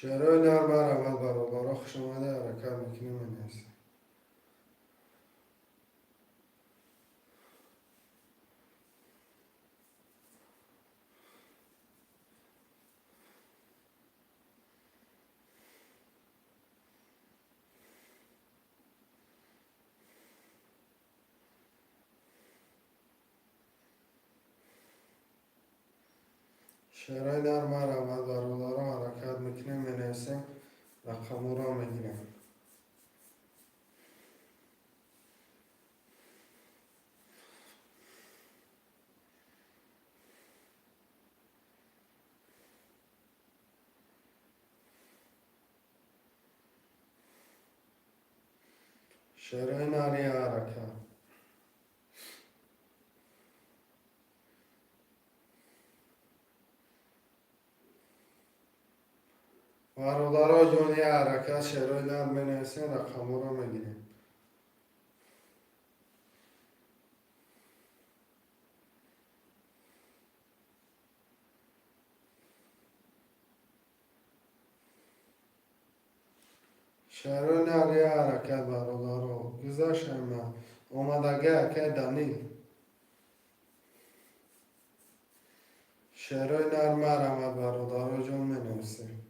شعرهای نرم اول برابر خوش آمده حرکت میکنیم منیست. شعرهای نرم اول برابر حرکت میکنیم منیستیم رقم را میگیریم. شعرهای نری حرکت برادرها جانی حرکت شعرهای نرم منیستیم رقم را میگیریم. شعرهای نری حرکت برادرها گذشت من اومدگه که دنی شعرهای نرم رحمت برادرها جان منیستیم.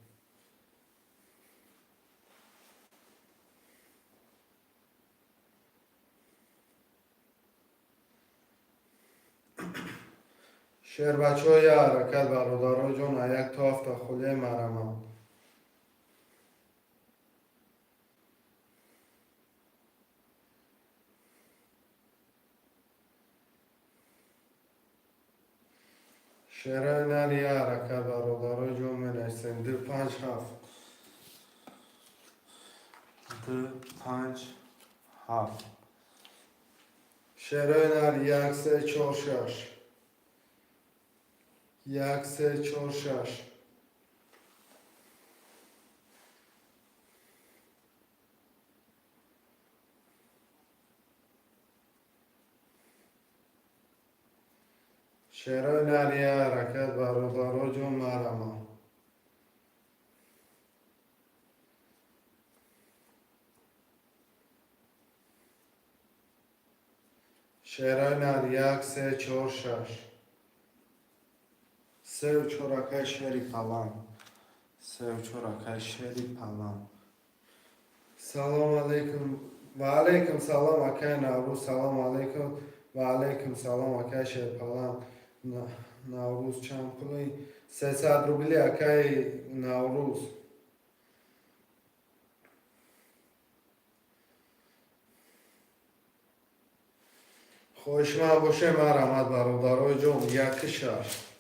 شعر بچه های حرکت برادرها جان یک تافت خوله مرمت شعرهای نری حرکت برادرها جان منیستیم. دو پنج هفت دو پنج هفت شعرهای نری یک سه چهار شش یک سه چهار شش شعرهای نری حرکت برادرها جان مرمت شعرهای نری یک سه چهار شش سه و چورکه شعری پلنگ سه و چورکه شعری پلنگ. سلام علیکم و علیکم سلام اکای نوروز. سلام علیکم و علیکم سلام اکای شعر پلنگ. نوروز چند پولی 300 روبلی اکای نوروز. خوش ما باشه مرحمت برادرای جون یک شش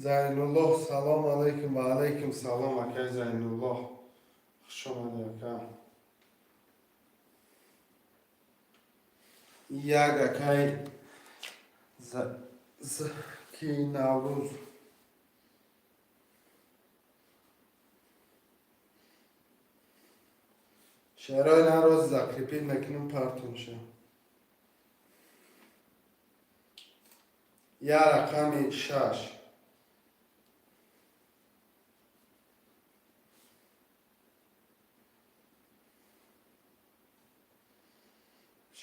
زین الله. سلام علیکم و علیکم سلام اکای زین الله. خوش آمده اکای. یک اکای کی نوروز. شعرهای نروز زکریپید میکنیم پرتون شد. یک رقم شش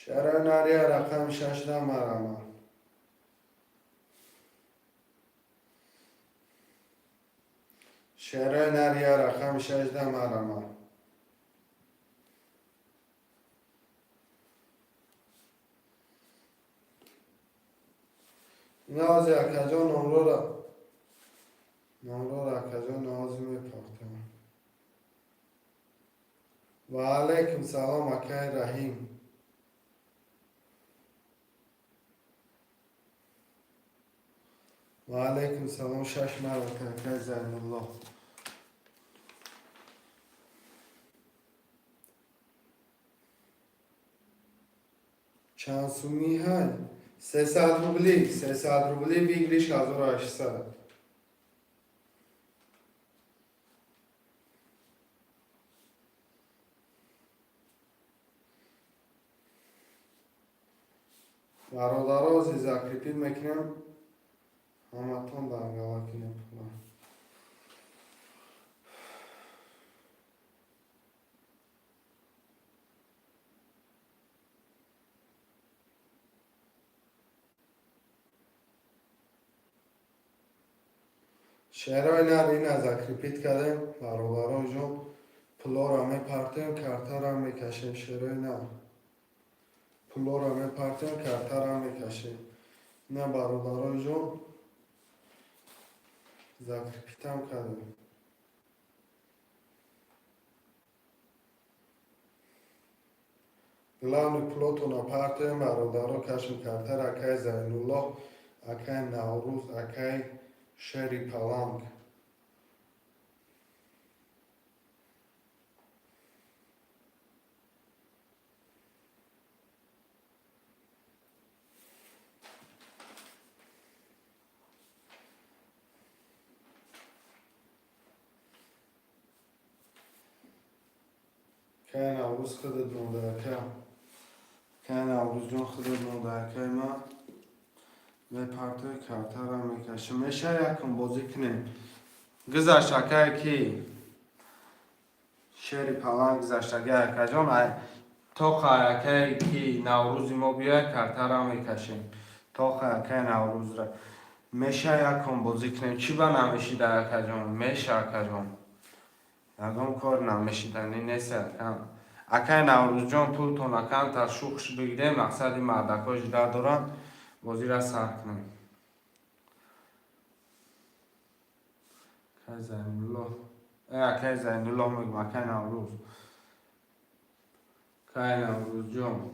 شعرهای نری رقم 16 مرمت شعرهای نری رقم 16 مرمت ناز اکجا نمرو را اکجا ناز میپاختم. و علیکم سلام اکای رحیم. و علیکم سلام 6 مرمت اکای زین الله. چند سومی های 300 روبلی 300 روبلی بگیریش 1800. برادرها закрепить میکنم همتون در گلاکنیم. شعرهای نرین از закрепить کردیم برادرها جون. پلا را میپرتیم کرتا را میکشیم. شعرهای نه پلا را میپرتیم کرتا را میکشیم. نه برادرها جون закрепить هم کردیم. Главный плоту на партию برادرها کشم کرده اکای زینالله اکای نوروز اکای شری پلنگ. اکای نوروز خودت مونده اکای نوروز جون خودت مونده اکای ما به پرتوی کرده را میکشم. میشه یکم بازی کنیم. گذشت اکای کی شری پلنگ گذشت اکای جان تا اکای کی نوروزی ما بیای کرده را میکشیم. تا اکای نوروز را میشه یکم بازی کنیم. چی با نمیشیده اکای جان؟ میشه اکای جان یکم کار نمیشیدنی نیست اکای نوروز جان پولتون اکان تا شوخش بگیریم مقصد مردکاش در دارن بازی را سر کنیم. اکای زینالله اکای زینالله میگم اکای نوروز اکای نوروز جان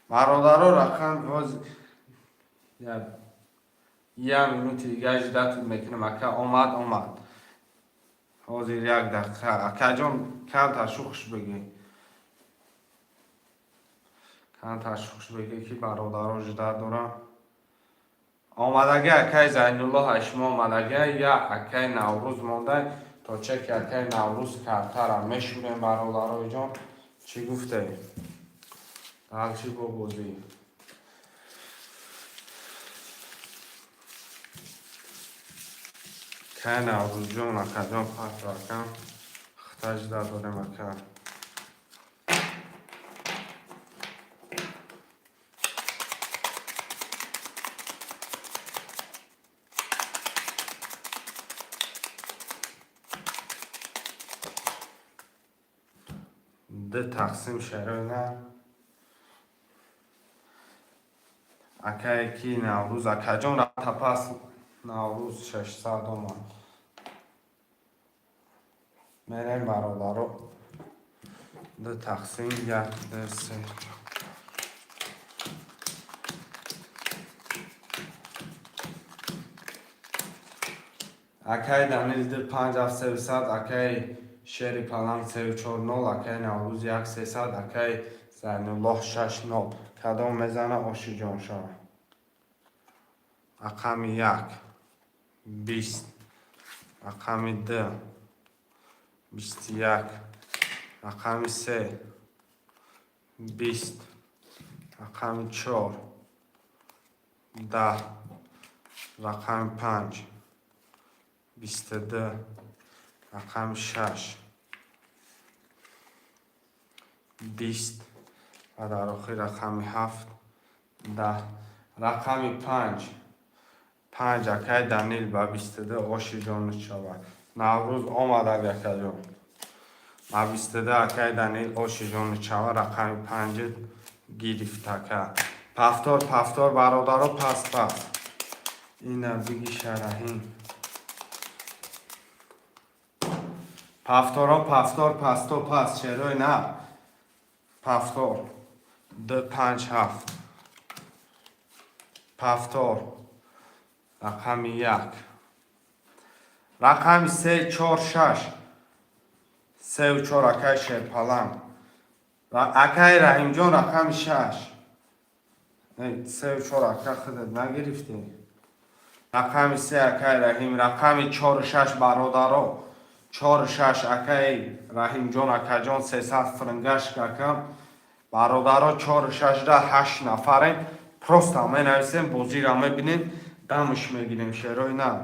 برادرها رقم باز یه مینوتی دیگه جدت میکنم اکای آمد حاضر یک دقیقه اکای جان کم تا شوخش بگی کم تا شوخش بگی که برادرها جدت دارن آمدگی اکای زینالله شما آمدگی یا اکای نوروز مانده تا چه که اکای نوروز کرده را میشوریم برادرهای جان. چی گفته؟ در چی با بازی؟ اکای نوروز جان اکای جان پرت رکن اختج در داریم اکای ده تقسیم شعرهای نه اکای کی نوروز اکای جان را تپس نوروز 600 آمد میریم برادرها ده تقسیم یک در سه اکای دانیل ده 5700 اکای شری پلنگ 340 اکای نوروز 1300 اکای زینالله 60 کدام میزنه آشی جان شما رقم 1 20 رقم 2 21 رقم 3 20 رقم 4 10 رقم 5 22 رقم 6 20 و در آخر رقم 7 10 رقم 5 اکای دانیل با 22 آشی جان شود نوروز آمده اکای جان با 22 اکای دانیل آشی جان شود رقم 5 گرفته که پفتار برادرها پس این بگی شرحیم پفتار پس تو پس شعرهای نه پفتار 2 5 7 پفتار رقم 1 رقم 3 4 6 3 و 4 اکای شیر پلنگ اکای رحیم جان رقم 6 3 و 4 اکای خودت نگرفتی رقم 3 اکای رحیم رقم 4 و 6 برادرها 4 و 6 اکای رحیم جان اکای جان 300 فرنگش اکم برادرها 4 6 8 نفریم. پروستا می نویسیم بازی را میبینیم دمش میگیریم شعرهای نه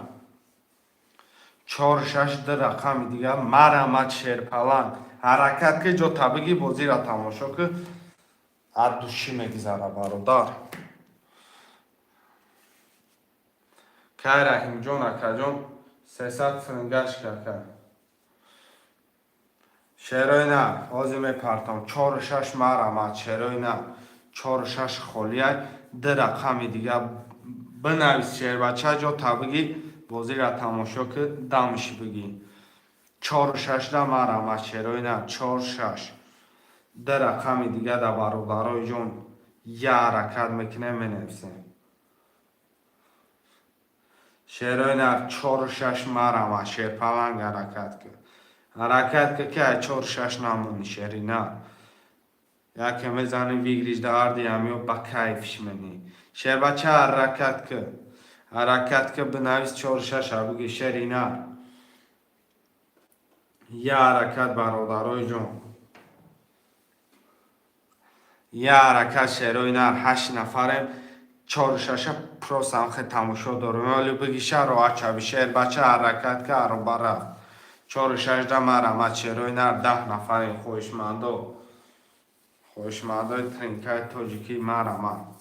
4 6 رقم دیگه مرحمت شیرپلنگ حرکت که جو طبیعی بازی را تماشا که ادوشی میگذاره برادر که رحیم جان اکا جان 300 فرنگش کرد شعرهای نه بازی میپرتم 4 6 مرحمت شعرهای نه 4 6 خالیه رقم دیگه بنویس شعر بچه جو طبیعی بازی را تماشا که دمش بگی 4 6 مرحمت شعرهای نه 4 6 رقم دیگه در برادرای جون یه حرکت میکنه مینویسیم شعرهای نه 4 6 مرحمت شیرپلنگ حرکت که 4 6 نمونی شعری نه یکی میزنی ویگریش داردی همیو با کیفش منی شعر بچه حرکت که بنویس 4 6 بگی شعری نه یه حرکت برادرای جون یه حرکت شعرهای نه 8 نفریم 4 6 پروسم خیلی تماشا دارم ولی بگی شعر رو اچه شعر بچه حرکت که رو برا 4 6 مرحمت شعرهای نه 10 نفریم خوشمندای ترینکای تاجیکی مرحمت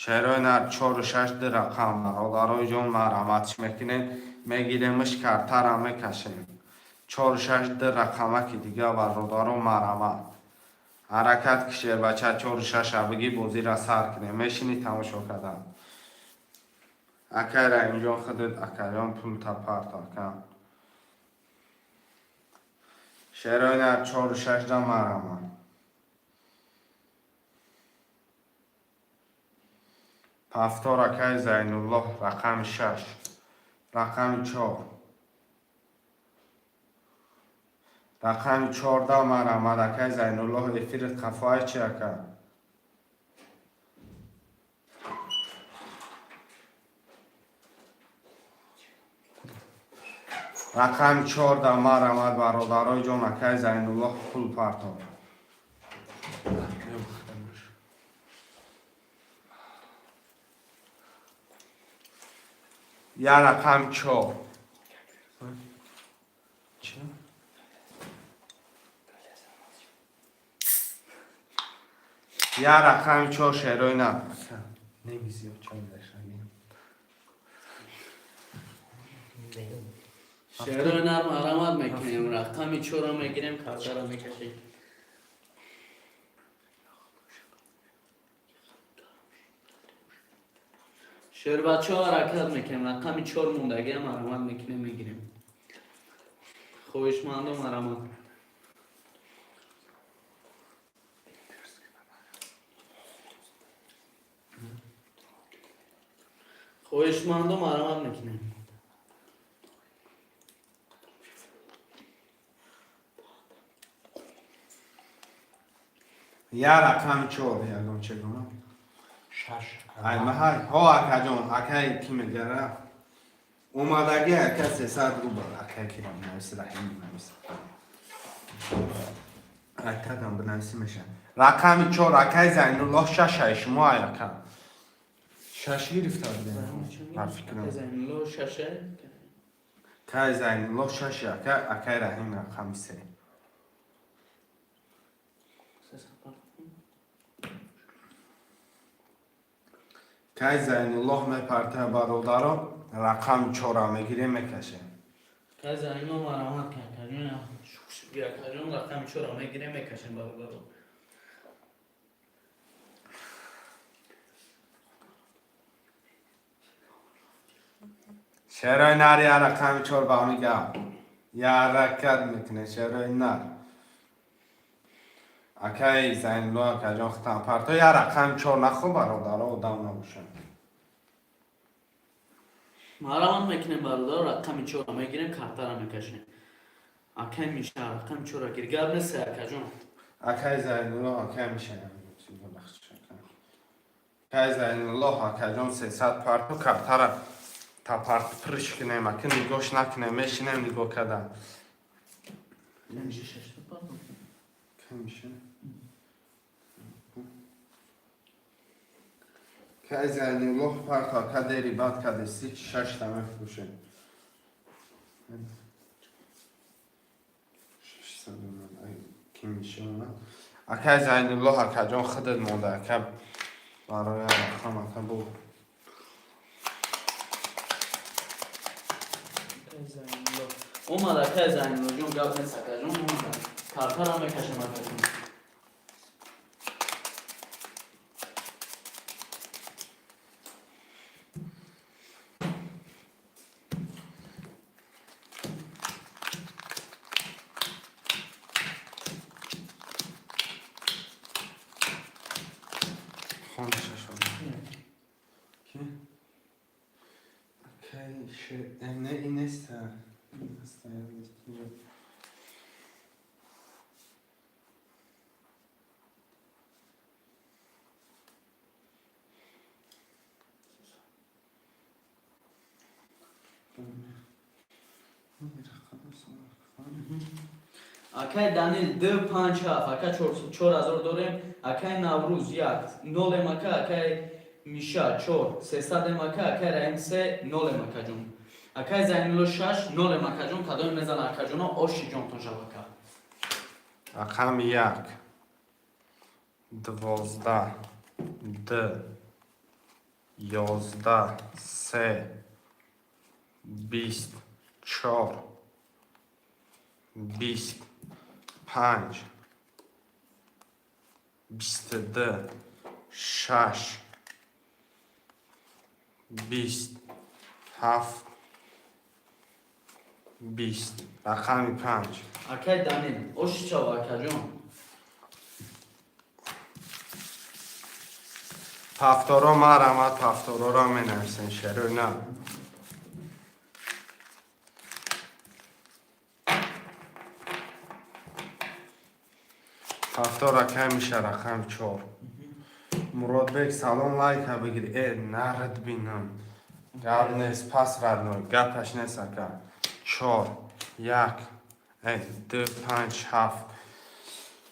شعرهای نه 4 6 رقم برادرای جون مرحمتش میکنیم میگیریمش کرتر هم میکشیم 4 6 رقمه که دیگه برادران مرحمت حرکت که شعر بچه 4 6 بگی بازی را سر کنه میشینی تماشا کردن اکای را اینجا خودت اکایان پول تا پرت کن شعرهای نه 4 6 مرحمت پفتار اکای زین الله رقم 6 رقم 4 رقم 14 مرحمت اکای زین الله افیرت خفای چی اکا رقم 14 مرحمت برادرای جان اکای زین الله پول پرتاب یه رقم 4 یه رقم 4 شعرهای نه نمیزی چای داشتنیم شعرهای نه مرحمت میکنیم رقمی 4 میگیریم کارتر میکشیم شعر بچه ها حرکت میکنیم رقمی 4 موندگی مرحمت میکنیم میگیریم خوشمند و مرحمت خوشمند و مرحمت میکنیم یه رقم 4 یکم چگونه 6 ای محای ها اکا جان اکای کی میگره اومدگی اکا 300 رو بر اکا کی را بنویسی رحیم بنویسی اکا دم بنویسی میشه رقم 4 اکای زین الله 6 شما اکا 6 گرفته بودیم فکرم زین الله 6 اکای زین الله 6 اکای رحیم رقم 3 اکای زین الله میپرته برادران رقم 4 میگیریم میکشیم که زین الله مرحمت کنیم کجون رقمی 4 میگیریم میکشیم برادران شعرهای نر یه رقم 4 با میگه یه حرکت میکنه شعرهای نر اکای زین الله اکا جان ختم پرتا یه رقم 4 نخو برادر ها دم نباشن مرحمت میکنیم برادر رقمی 4 میگیریم کارتر میکشیم اکای میشه رقمی 4 گیر گرد نیست اکا جون اکای زین الله اکای میشه اکای زین الله اکا جان 300 پرتا کارتر تا پرت پرش کنیم اکا نگاش نکنیم میشینیم نگاه کردن میشه 6 که میشه که زنی الله پرتا که دری باد که دستی شش تمه فروشه شش سنه کی میشه اومد اکه زنی الله اکه جان خودت مونده اکه برای رقم اکه بو اومد که زنی الله جون گفت نیست که جون اومد کارتر هم میکشم اکه نه این است اکای دانیل 2 5 7 اکای 4000 داریم اکای نوروز 1 0 مکا اکای میشا 4 300 مکا اکای رحیم 3 0 مکا جون اکای زنیلو 6 0 مکا جون کدوم میزن اکا جون آشی جون تون شبکه رقم 1 12 2 11 3 24 25 22 6 27 20 رقم 5 اکای دانیل آشی چاو اکا جون پفتارا مرمت پفتارا را می نرسین شروع نه پفتارا که میشه رقم 4 مراد بک سلام لایک بگیر نرد بینم گرد نیست پس رد نوی گپش نیست اکر 4 1 2 5 7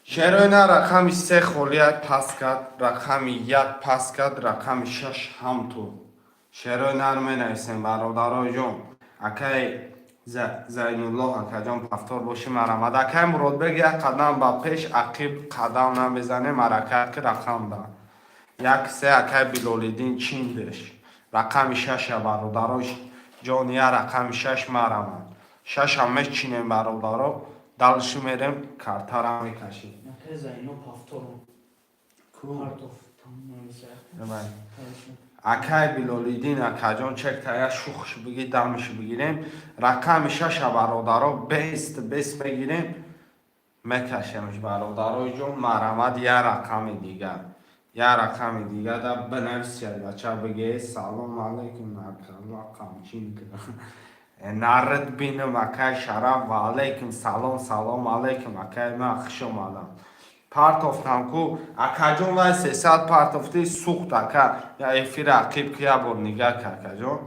شروع نه رقم 3 خولیت پس کرد رقم 1 پس کرد رقم 6 هم تو شروع نرمه نیستیم برادرای جون اکی زین الله اکی جان پفتار باشی مرمد اکی مراد بگی یک قدم با پیش عقیب قدم نمیزنه مرکت که رقم ده یک سه اکی بلالیدین چین دش رقم 6 برادرای جان یا رقم 6 مرمد 6 همه چینیم برادرا دلش میریم کارتر هم میکشیم اکای زینو پافتورو کارتوف تمام اکای بلالیدین اکا جان چک تایه شوخش بگی دمش بگیریم رقم 6 برادرها بیست بگیریم میکشیمش برادرای جون مرمد یه رقم دیگه در بنویسید بچه بگی سلام علیکم رقم چین نرد بینم اکای شرف و علیکم سلام علیکم اکای من خوش اومدم پارتوفتم کو اکا جون وای 300 پارتوفتی سوخت اکا یا افیر عقیب کیا بر نگاه اکا جون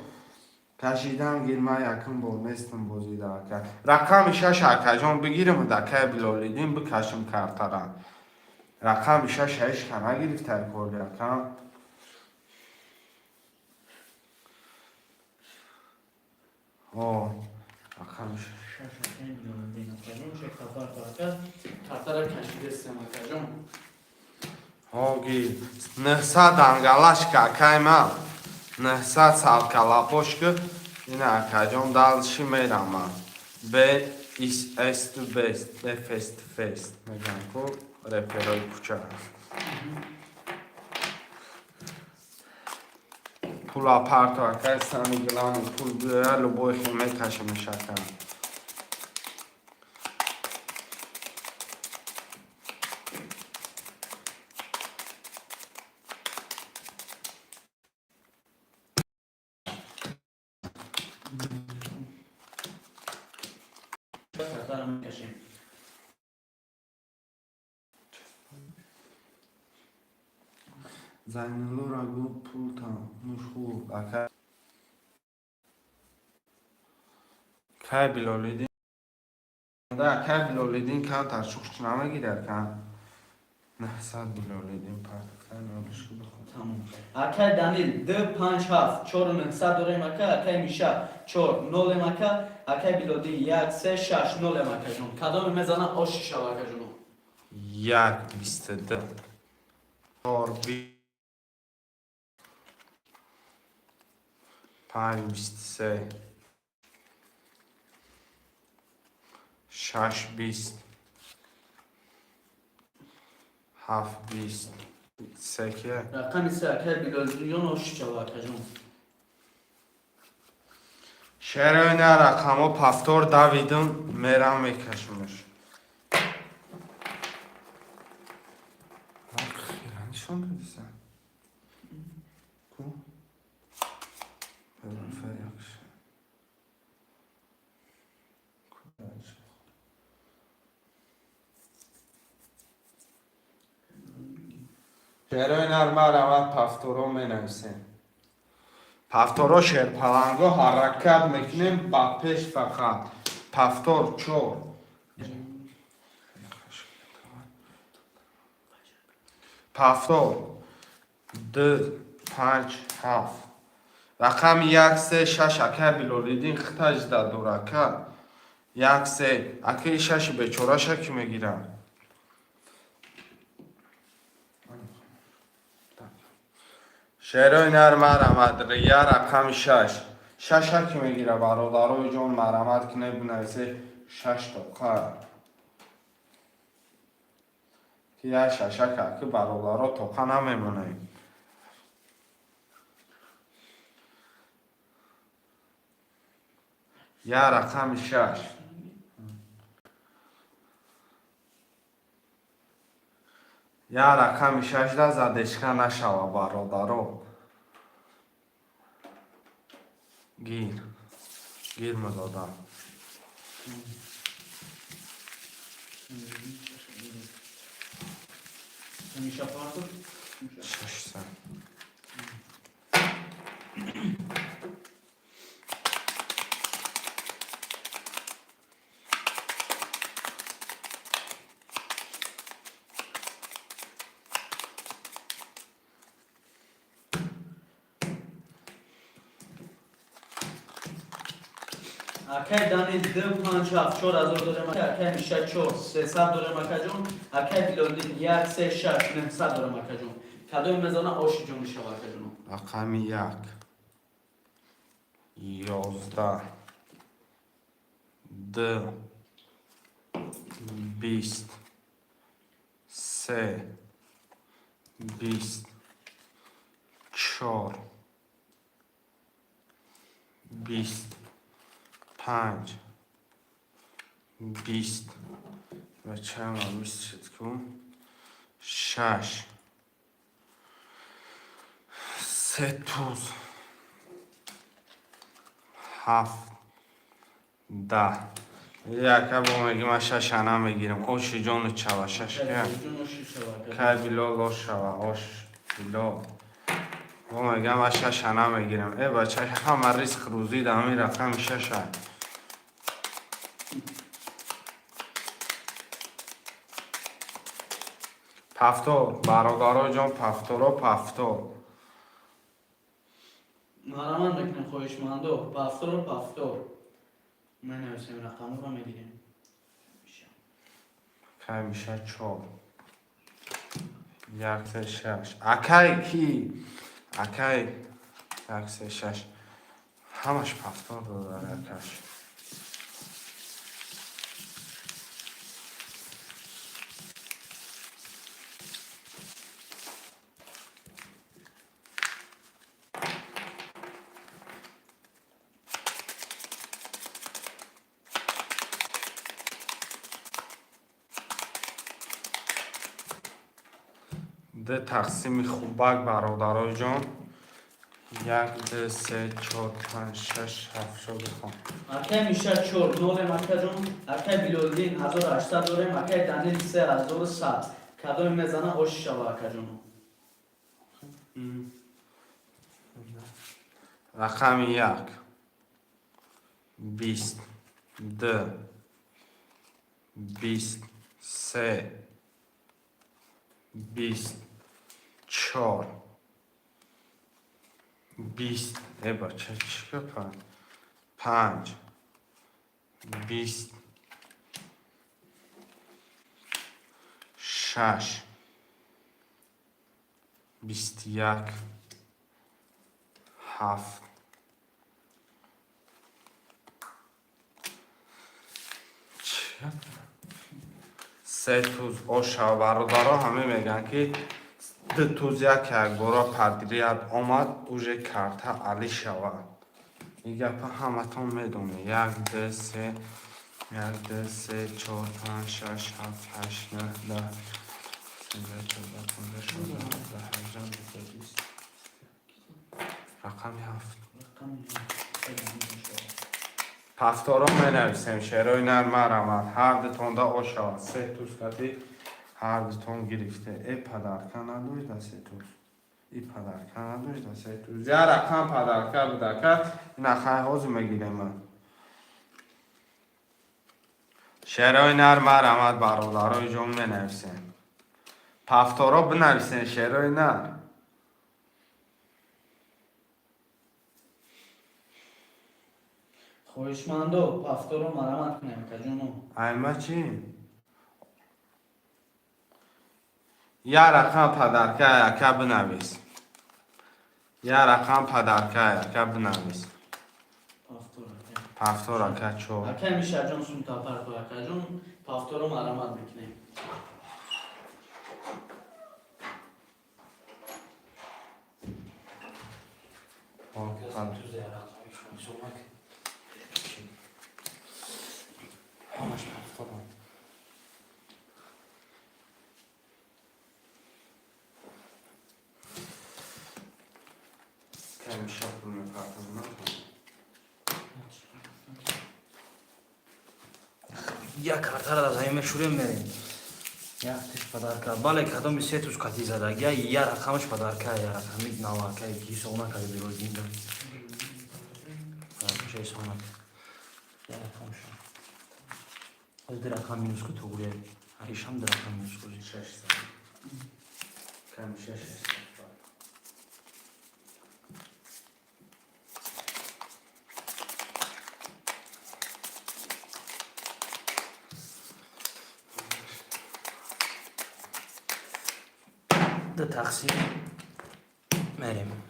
کشیدم گیرمه یکم بولمستم بازیده اکا رقم 6 اکا جون بگیرم و اکای بلالیدین بکشم کارتران رقم 6 هیچ کنه گرفته کردی اکا رقم 6 کارتر کشیده سه مکا جون هاگی 900 انگلش که اکای من 900 سال کلاپوش که این اکا جون دلشی میرم من به است بست به فست میگم که رپرای کوچه پول اپارتو اکای سامی گلانی پول بیاره لبوی خیمه کشم شکم کارتر میکشیم زنیلو را گو پول تا مشغول اکای بلالیدین که ترشوخش نمه گیرد کن 900 بیلولیدیم پرتکتن آبشو بخون. Tamam. Akay Danil D 5 harf 4 900 داریم اکا اکای میشه 4 0 اکا اکای بیلودی 1 3 6 0 اکا جون کدام میزنه آش شو اکا جون 1 22 4 5 23 6 20 7 20 سکه رقم 3 اکای بیلودی آش شو اکا جون شعر oyna rakamı Pastor David'in meram ekleşmiş. Bak, yani şunu dediysen. Ku. Fer yakış. شعر oynar مرامت پافتورو منویسیم. پافتورو شعر پلنگو حرکت میکنیم با پیش فقط. پافتور چور. پافتور 2 5 7 رقم 1 3 6 اکه بیلولیدین خطاج در دورکه 1 3 اکه 6 به چوراشه که میگیرم شعر oynar مرامت ریا رقم 6 6 که میگیره برادروی جون مرامت که نبونیسه 6 تا که یا 6 که برادرو توقع نمیمونه یا رقم 6 یا رقم 6 ده زدشکه نشوه برادرو گیر مدادم میشه پارتو 6 سن اکای دانید 2 5 7 4 از داریم اکا اکای میشه 4 300 داریم اکا جون اکای بیلودین 1 3 6 900 داریم اکا جون کدام میزنه آش جون میشه اکا جون رقم 1 11 2 20 3 20 4 20 5 20 و چند هم 20 شد کن 6 3 توز 7 10 یکه با میگیم من 6 انا میگیرم آش جان چوا 6 که که بیلال آش شوا آش بیلال با میگم من 6 انا میگیرم ای بچه همه ریسک روزی ده همین رقم 6 پافتور برادرای جان پافتور مرمان بکنیم خویش ماندو پافتور من نویسیم رقم رو میگیریم که میشه 4 1 3 6 اکای کی اکای 1 3 6 همش پافتور داره اکاش ده تقسیم خوبک برادرای جان 1 2 3 4 5 6 7 شو بخوام اکای میشه 4 0 اکا جون اکای بیلودین 1800 داریم اکای دانیل 3100 کدام میزنه آش شو اکا جون رقم 1 20 2 20 3 24 20 ابا چه پنج 5 20 6 21 7 سه توز اوشا برادرها همه میگن که دو توز یک بارا پدریت آمد اوژه کرده علی شود این گپا همتون میدونه یک دو سه 4 5 6 7 8 9 10 رقمی هفت پفتارا می نویسیم شعرهای نرمه رمد هر دتون دا آشا سه توز کتی هر دتون گرفته ای پدر کنه دا سه توز ای پدر کنه دا سه توز یا رقم پدر که بده که این اخواه حوض میگیره من شعرهای نرمه رمد برادرهای جون می نویسیم پفتارا بنویسیم شعرهای نر خواهشمندو پفتار رو مرمت کنیم که جونو ایمه چی؟ یا رقم پدرکه یکه بنویس یا رقم پدرکه یکه بنویس پفتار که چو اکه میشه جون سون تا پرتو اکه جون پفتار رو مرمت میکنیم یک کارتر از همه شوریم میریم یک تیش پدر کرد بالا که کدام سه توش کتی زده یا یه رقمش پدر کرد یا رقمی نوه که کی سونه کرده بیرون دین دار چه سونه یا رقمش از در رقم مینوس که تو گوره هریش هم در رقم مینوس کنی 6 کم 6 ده تقسیم میریم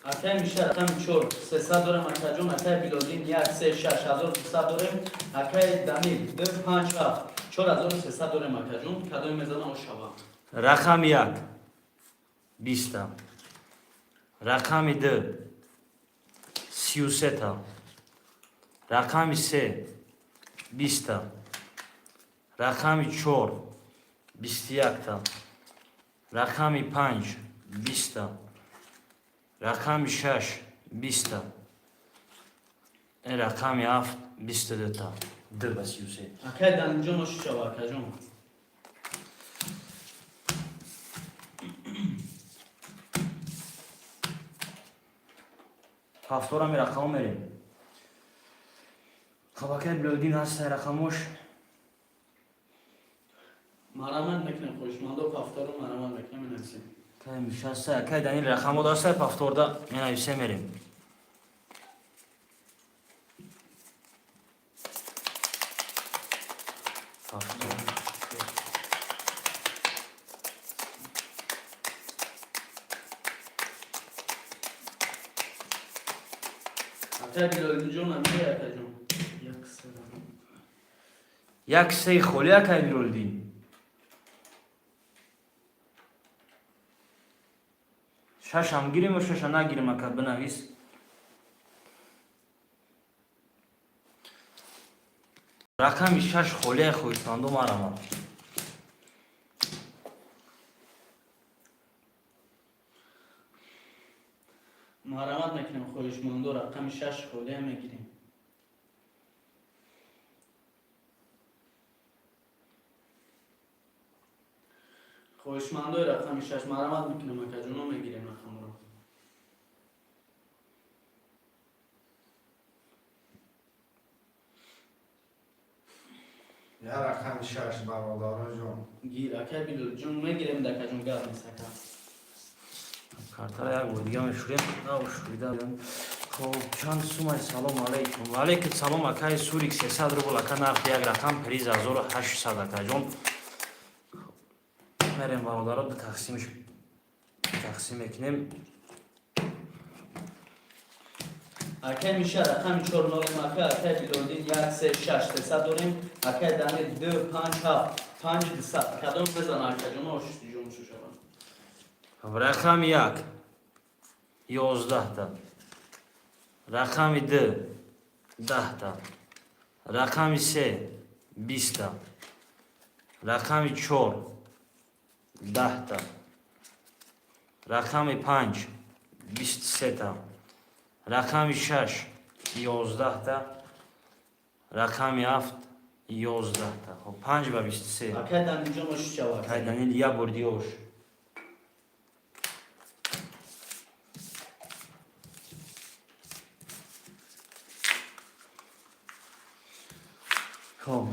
اکه میشه رقم 4 300 دارم اکه جون اکه بیلودین 1 3 6 1200 دارم اکه دمیل 2 5 7 4300 دارم اکه جون کدوم میزنه او شوا رقم 1 20 رقم 2 33 تا رقم 3 20 تا رقم 4 21 تا رقم 5 20 تا رقم 6 20 تا رقم 7 22 تا 2 و 33 اکه دمیل جون او شوا اکه جون هفتور هم رقم میریم خب اکه بلودین هست رقمش مرمت میکنیم خواهشمندو پفتار رو مرمت میکنیم نویسیم که میشه که دنیل رقم داشته پفتور دا می نویسه میریم پفتور اکه بیلودین جون هم میگه اکه جون یک سه خولی اکه بلودین شش هم گیریم و شش هم نگیریم اکه بنویس رقم 6 خولی خویستاندو مرمه مرمت میکنیم خواهشمندو رقم 6 خوله هم میگیریم خواهشمندو رقم 6 مرمت میکنیم اکه جونو میگیریم رقم رو یا رقم 6 برادر جون. گیر اکای بیلول جون میگیرم دکا جون گرد نیسکا. کارتا را یک بودیگه مشوریم نه شوریدم. خب چند سومای سلام علیکم. علیکم سلام اکای سوریک 300 روبل اکا نرخ یک رقم پریز 1800 اکا جون. میریم برادرها دو تقسیم کنیم. اکای میشه رقم 4 نول مکا اکای بیلودین 1 3 6 300 داریم. اکای دانی 2 5 7 5 200 کدوم بزن اکا جون آش جون شو شون. رقم 1 11 تا. رقم 2 10 تا. رقم 3 20 تا. رقم 4 10 تا. رقم 5 23 تا. رقم 6 11 تا. رقم 7 11 تا. خب 5 و 23. اکای دانی جون آش چوار. کای دانیل یا بردیوش. خب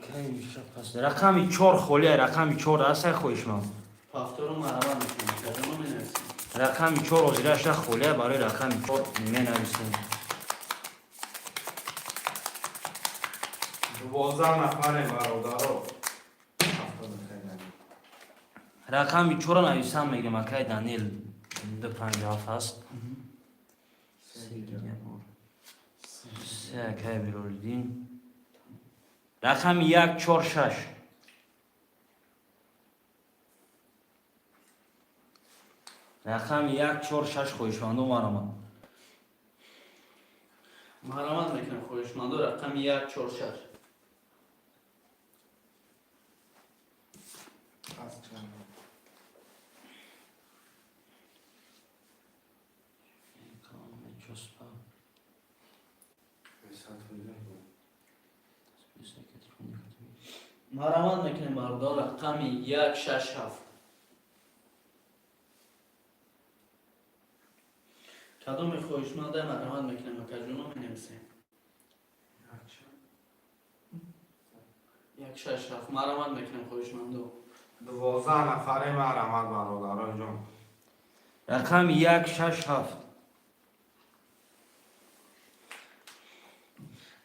کی میشه پس رقم 4 خوله رقم 4 است خویش من. پافتورو مرا میکنم کدوم مینویسیم. رقم 4 ازیرش خوله برای رقم 4 مینویسیم. 12 نفر برادرها. رقم 4 نویسم میگم اکای دانیل 257 است. سه اکای بیروردین. رقم 1 4 6. رقم 1 4 6 خویشمندو مرا مرامت میکنم خویشمندو رقم 1 4 6. مرامت میکنم برادر رقم 1 6 7. کدوم خویشمنده مرامت میکنم اکا جونو مینویسیم. 1 6 7 مرامت میکنم خویشمندو. 12 نفر مرامت برادرها جون. رقم 1 6 7.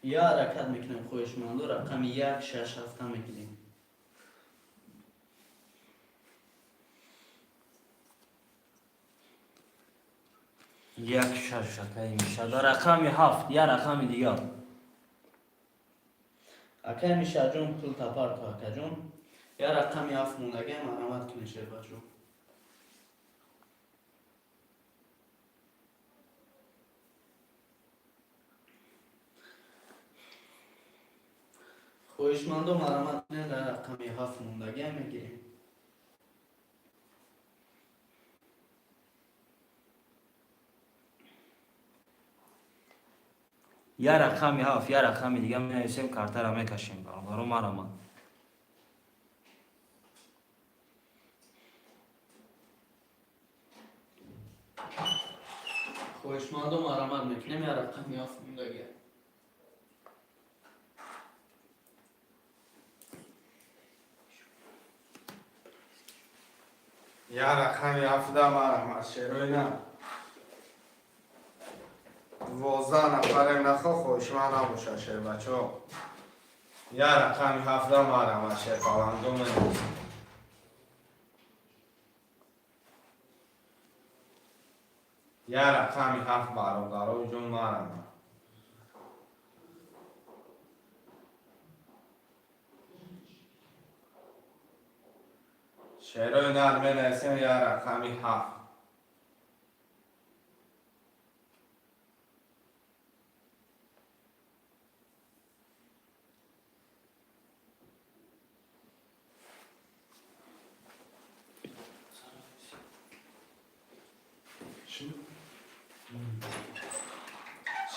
یا حرکت میکنم خویشمندو رقم 1 6 7 میکنیم. یک شش اکای میشه در رقم 7 یا رقم دیگر. اکای میشه جون پول تپار که اکا جون یا رقم 7 موندگه مرامت کنی شربت جون. خویشمندو مرامت کنی در رقم 7 موندگه میگیریم. یا رقم 7 یا رقم دیگر می نویسیم کارتا را میکشیم برادرو مرا خویشمندو مرامت میکنیم یا رقم 7 موندگه. یا رقم 17 مرامت شروع نه. 12 نفر نخوا خوشمن نباشه شه بچه ها. یا رقم 17 مرامت شه پالندو من. یا رقم 7 برادرها جون مرامت. شروع نرمه نسیم یا رقم 7.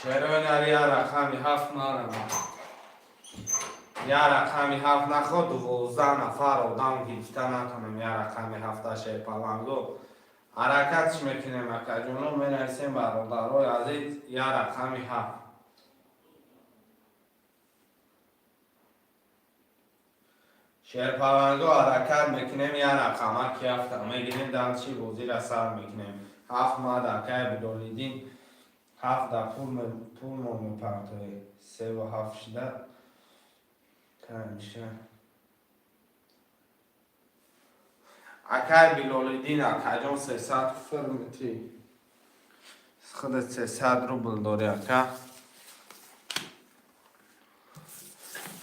شروع نر یا رقم 7 مرامت. یا رقم 7 نخواد 12 نفر آدم گرفته نتونم یا رقم 7 شه پلنگو حرکتش میکنیم اکا جونو مینویسیم برادرهای عزیز یا رقم 7. شهر پلنگو حرکت میکنیم یا رقمه که هفته میگیریم دانشی بازی را سر میکنیم 7 ماه دکه بدولیدین 7 در پول ما میپرتوی 3 و 7 شده که میشه اکای بلولیدین اکا جان 300 فرمتی خودت 300 روبل داری اکا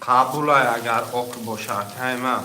قبول های اگر اوک باشه اکای من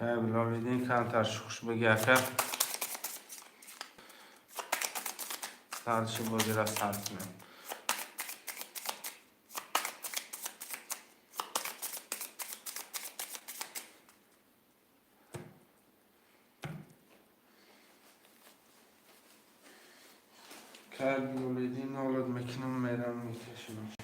که بلولیدین کانتر شخص بگی اکا دانشی بازی را سر کنیم که بلولیدین اولاد میکنم میرم میکشم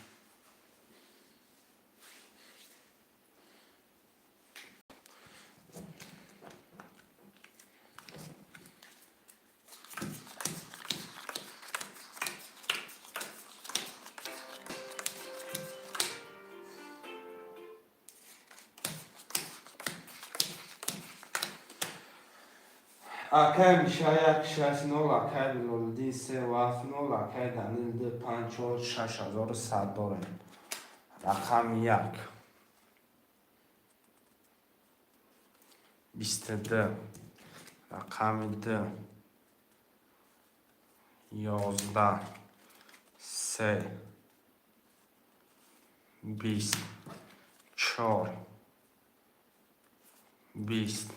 اکای میشه 160 اکای بلولیدین 3 و 7 اکای دانیل 2 5 و 6100 داریم رقم 1 22 رقم 2 11 3 20 4 20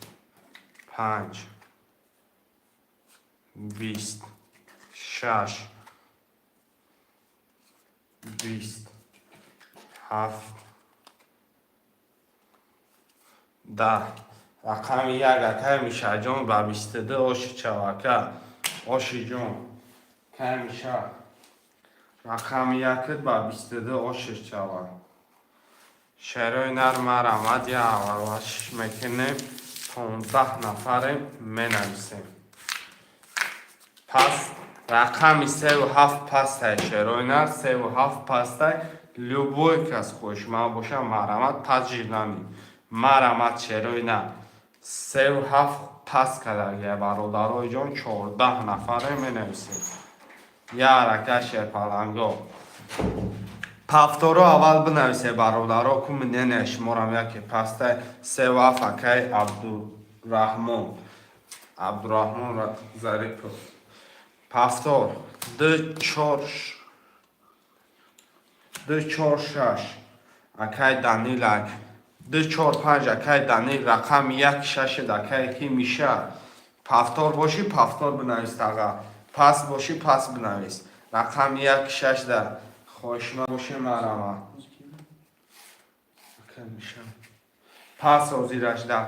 5 20 6 20 7 10 رقم 1 اکای میشه جان با 22 آشی چواکه آشی جان که میشه رقم 1 با 22 آشی چواکه شهرهای نرم آمد یا اولش میکنیم 15 نفریم مینویسیم پس رقم 3 و 7 پسته شهرهای نر 3 و 7 پسته любой کس خوش ما باشه مرامت پس جیرنمی مرامت شهرهای نر 3 و 7 پس کدر برادرای جان 14 نفریم مینویسیم یا رکه شهر پلنگو پافتورو اول بنویسه برادرها که من نشمارم یکی پسته 3 و 7 اکای عبدالرحمن ظریف پافتور 2 4 6 اکای دانیل 2 4 5 اکای دانیل رقم 1 6 اکای کی میشه پافتور باشی پافتور بنویس آقا پس باشی پس بنویس رقم 1 6 در خوشنا باشه مرامت پس وزیرش در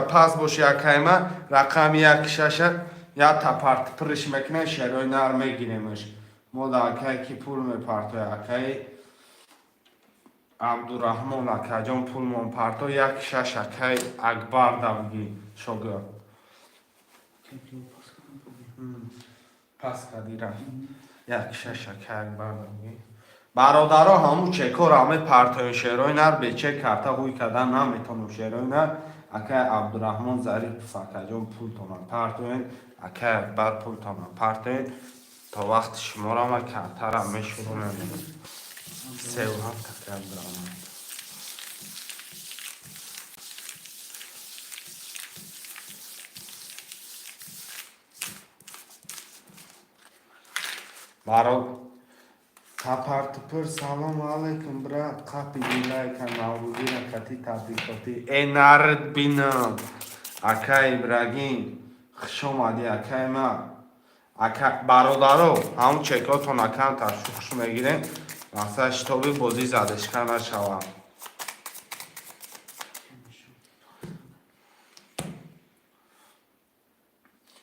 پس باشه اکای من رقم 1 6 یا تپرت پرش میکنه شروع نر میگیریمش ما در اکای کی پول میپرتوی اکای عبدالرحمن اکای جان پول میپرتو 1 6 اکای اکبر دوگی شوگر پس کدیره 1 6 اکای اکبر دوگی برادرها همون چکار همه پرتوی شهرهای نر به چک کرده خوی کدن نمیتونم شهرهای نر اکای عبدالرحمن ظریف فکر جان پول تونم پرتوین اکای اکبر پول تونم پرتوین تا وقت شما را ما کمتر هم میشورم 3 و 7 اکای عبدالرحمن Kapartıpır salam aleyküm bra kapı ilayka navruzina kati tabrikati enard binam Aka İbrahim خوش اومدی اکای ما اکا برادرو همون چکاتون اکان تشویقش میگیریم مثلا شتابی بازی زدشکن نشوم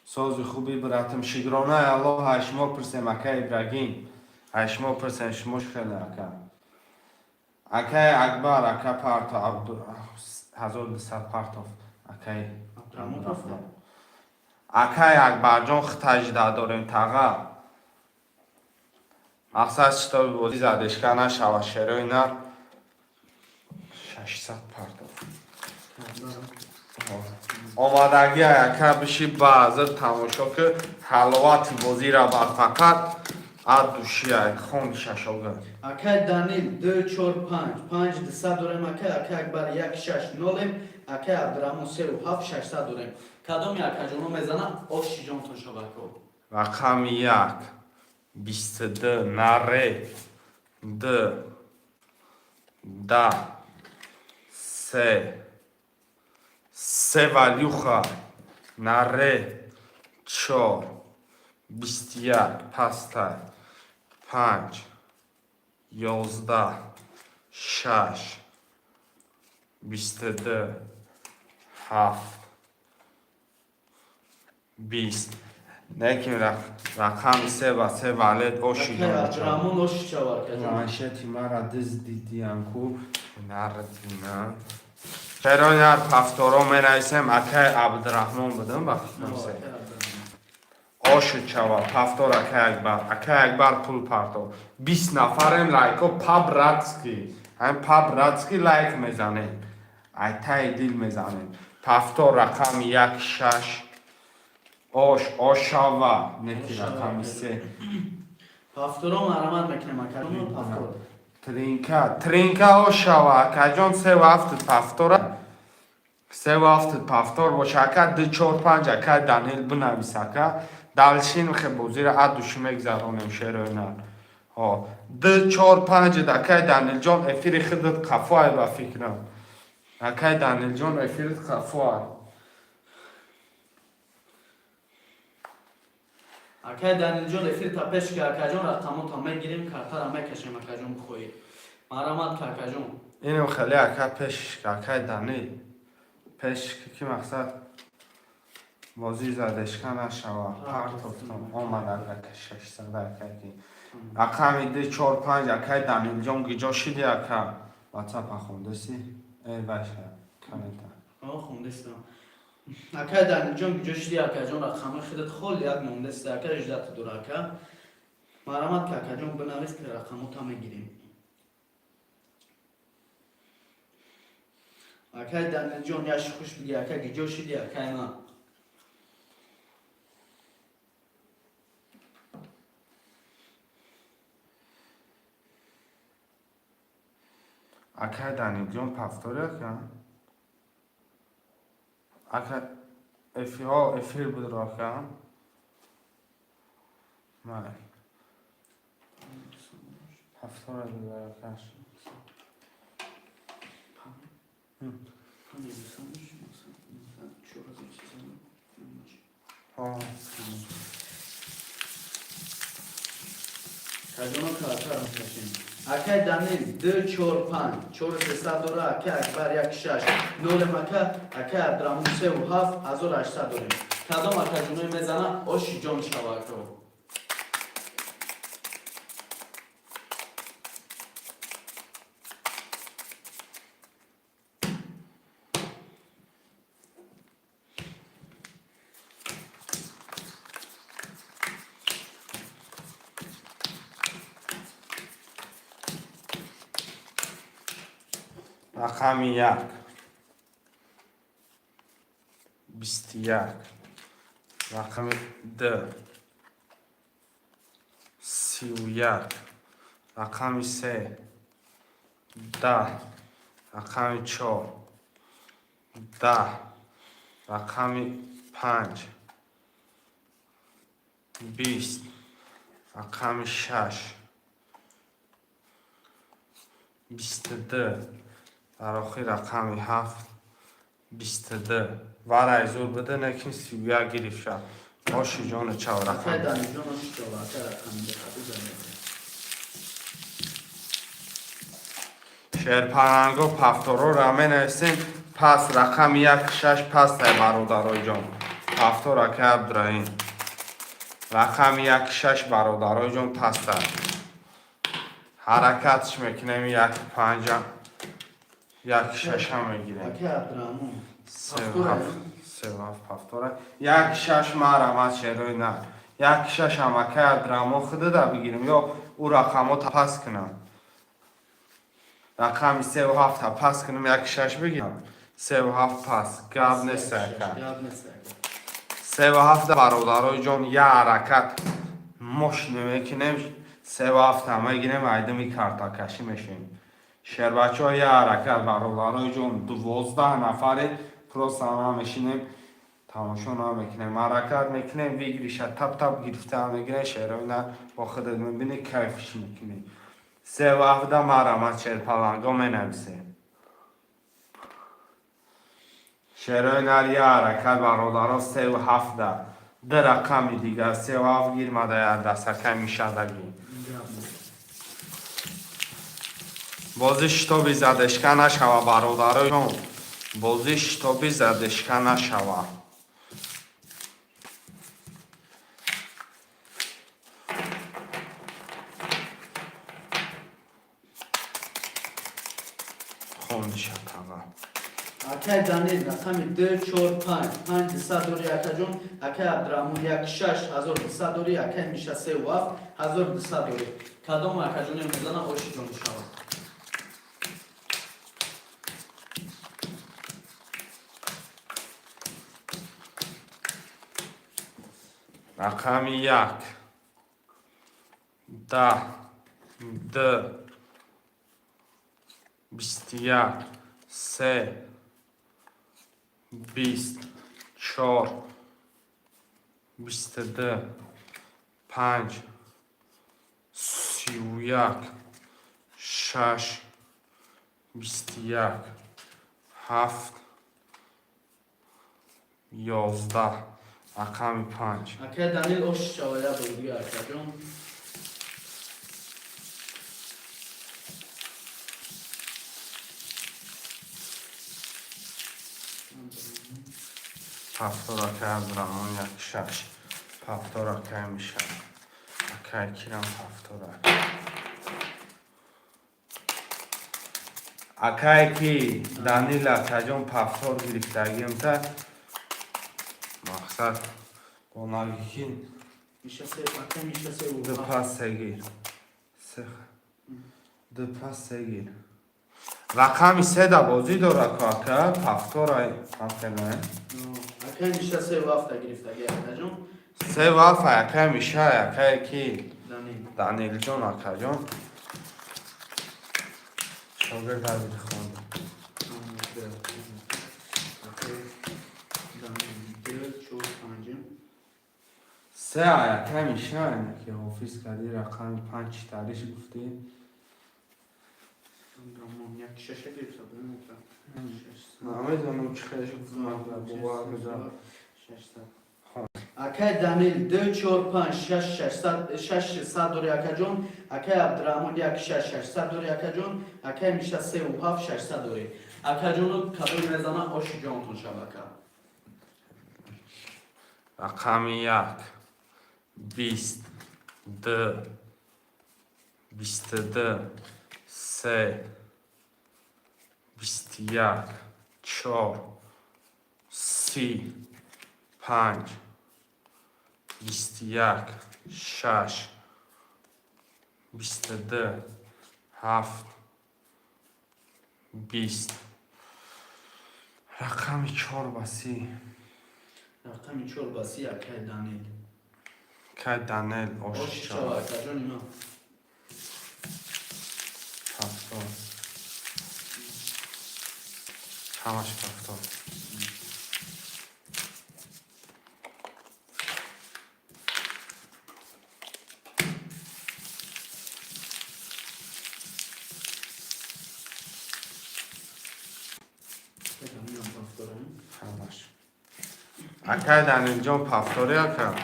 سازی خوبی براتم شگرانه الله هشما پرسیم اکای ابراهیم هشما پرسیم شماش خیلی اکا اکای اکبر اکا پارتا هزار دست پارتاف اکای اکای اکبر جان خطاجده داریم تاقا مقصد شتابی بازی زدشکن نشوه شروع نر 600 پارتاف آمادگی اکا بشی بعضر تماشا که حلوات بازی را بر فقط اد دوشی اک خون ششاگر اکای دانیل 2 4 5 5 دسته داریم اکای اکبر 1 6 نولیم اکای عبدالرحمن 3 و 7 600 داریم کدام یک جانو میزنه آشی جان تو شبکو رقم 1 22 نره 2 10 3 3 ولیوخه نره 4 21 پسته 5 11 6 22 7 20 نکیم رقم 3 و 3 ولد اوشی اکای عبدالرحمن آشی شبکه جان مانشتی مرا دز دیدیم کو نردینم چرا نر پفتارا می نویسیم اکای عبدالرحمن بدم بخشم سه آشو چوا پفتار اکای اکبر پول پرتو 20 نفرم لایکو پاب راتسکی هم پاب راتسکی لایک میزنیم ایتای دیل میزنیم پفتار رقم 1 6 آشاوا نکی رقم 3 پافتورا مرمت میکنیم اکای جان پافتور ترینکا آشاوا کجان 3 و 7 پفتاره 3 و 7 پفتار باشه اکا 2 4 5 اکا دانیل بنویس اکا دالشین خیلی بازی را ادوشی میگذارونیم شروع نه 2 4 5 اکا دانیل جان افیر خودت قفای با فکرم اکا دانیل جان افیرت قفای اکای دانیل جان افیر تا پیش که اکای جان رقمو تا میگیریم کارتا را میکشیم اکای جان بخویی مرمت که اکای جان اینم خیلی اکا پیش اکا دانیل پیش که مقصد بازی زدشکن نشوه پرتفتم آمد اکا 600 اکا کی رقم 2 4 5 اکای دانیل جان گیجا شدی اکا واتساپ خونده سی ای باشه کنیتا خوندستم اکای دانیل جان گیجا شدی اکای جان رقم خودت خول یک موندست اکای 18 دور اکا مرمت که اکای جان بنویس که رقمو تا میگیریم اکای دانیل جان یاش خوش بگی اکای گیجا شدی اکای ما اکا دانیل جان پفتاره کن اکا افیر بود را کن من پفتاره بود را کن کجانا کارتا را میکشیم اکای دانیل 2 4 5 4 300 دوره اکای اکبر 1 6 نول مکا اکای عبدالرحمن 3 و 7 1800 داریم کدام اکای جانوی میزنه آشی جان شبکه رقم 1 21 رقم 2 31 رقم 3 10 رقم 4 10 رقم 5 20 رقم 6 22 در آخر رقم 7 22 وارای زور بده نکن 31 گرفت شد باشی جان چه اکای رقم دانیل جان آشی چاوا اکای رقم بخواد زنده شعر پرنگو پفتورو را می نویسیم پس رقم 1 6 پس ای برادرای جان پفتور اکای عبدالرحیم رقم 1 6 برادرای جان پس ای حرکتش میکنیم 1 5 1 6 هم میگیریم اکای عبدالرحمون سه و هفت پفتوره 1 6 مرمت شعروی نه 1 6 هم اکای عبدالرحمون خوده ده بگیریم یا او رقم ها پس کنم رقم 3 و 7 پس کنم 1 6 بگیرم 3 و 7 پس گاب نیست یاد نیست 3 و 7 برادرای جان یه حرکت مش نمیکنیم 3 و 7 هم میگیریم ایدمی کارتا کشی میشیم شهر بچه ها یه حرکت برادرای جان 12 نفره پروست هم میشینیم تماشا هم میکنیم حرکت میکنیم بگیریش تب تب گرفته هم میگیریم شهر نه با خودت میبینی کیفش میکنیم 3 و 7 مرمت شهر پلنگا می نویسیم شعرهای نر یه حرکت برادرها 3 و 7 ده رقمی دیگر 3 و 7 گیرمده یه دستکه میشه دگی بازی شتابی زدشکه نشوه برادرای جان بازی شتابی زدشکه نشوه خونده شکوه اکای دانیل رقم 2 4 5 5 200 دوری اکای جان اکای عبدالرحمون 1 6 1200 دوری اکای میشه 3 و 7 1200 دوری کدام اکای جان میزنه آشی جان شما رقم 1 10 2 21 3 20 4 22 5 31 6 21 7 11 رقم 5 اکای دانیل آشی چاوا یا بودی اکای جان پفتور اکای عبدالرحمن 1 6 پفتور اکای میشه اکای کیرم پفتور اکای کی دانیل اکای جان پفتور گرفتگیم تا مقصد قناگیکین میشه 3 اکای میشه 3 و دو 7 پس سگیر دو پس سگیر رقمی 3 دا بازی داره که اکای پفتور افکنه اکای میشه 3 و 7 گرفتگی اکای جان 3 و 7 اکای میشه اکای کی دانیل دانیل جان اکای جان شاگرد عزیز خواند سه اکای میشه که حافظ کردی رقم 5 تاریش گفتی نمیدونم چه خیلی گفتم اکای دانیل 2 4 5 6 600 دوری اکای جان اکای عبدالرحمن 1 6 600 دوری اکای جان اکای میشه 3 و 7 600 دوری اکای جان رو کبیر میزنه آشی جان تون شبکه رقم 1 20 2 22 3 21 4 30 5 21 6 22 7 20 رقم 4 بسی رقم 4 باسی اکای دانیل که دانیل آشی آشی چاوا اکای جان اینا پفتار همش پفتار Akay Daniel John повтори ака.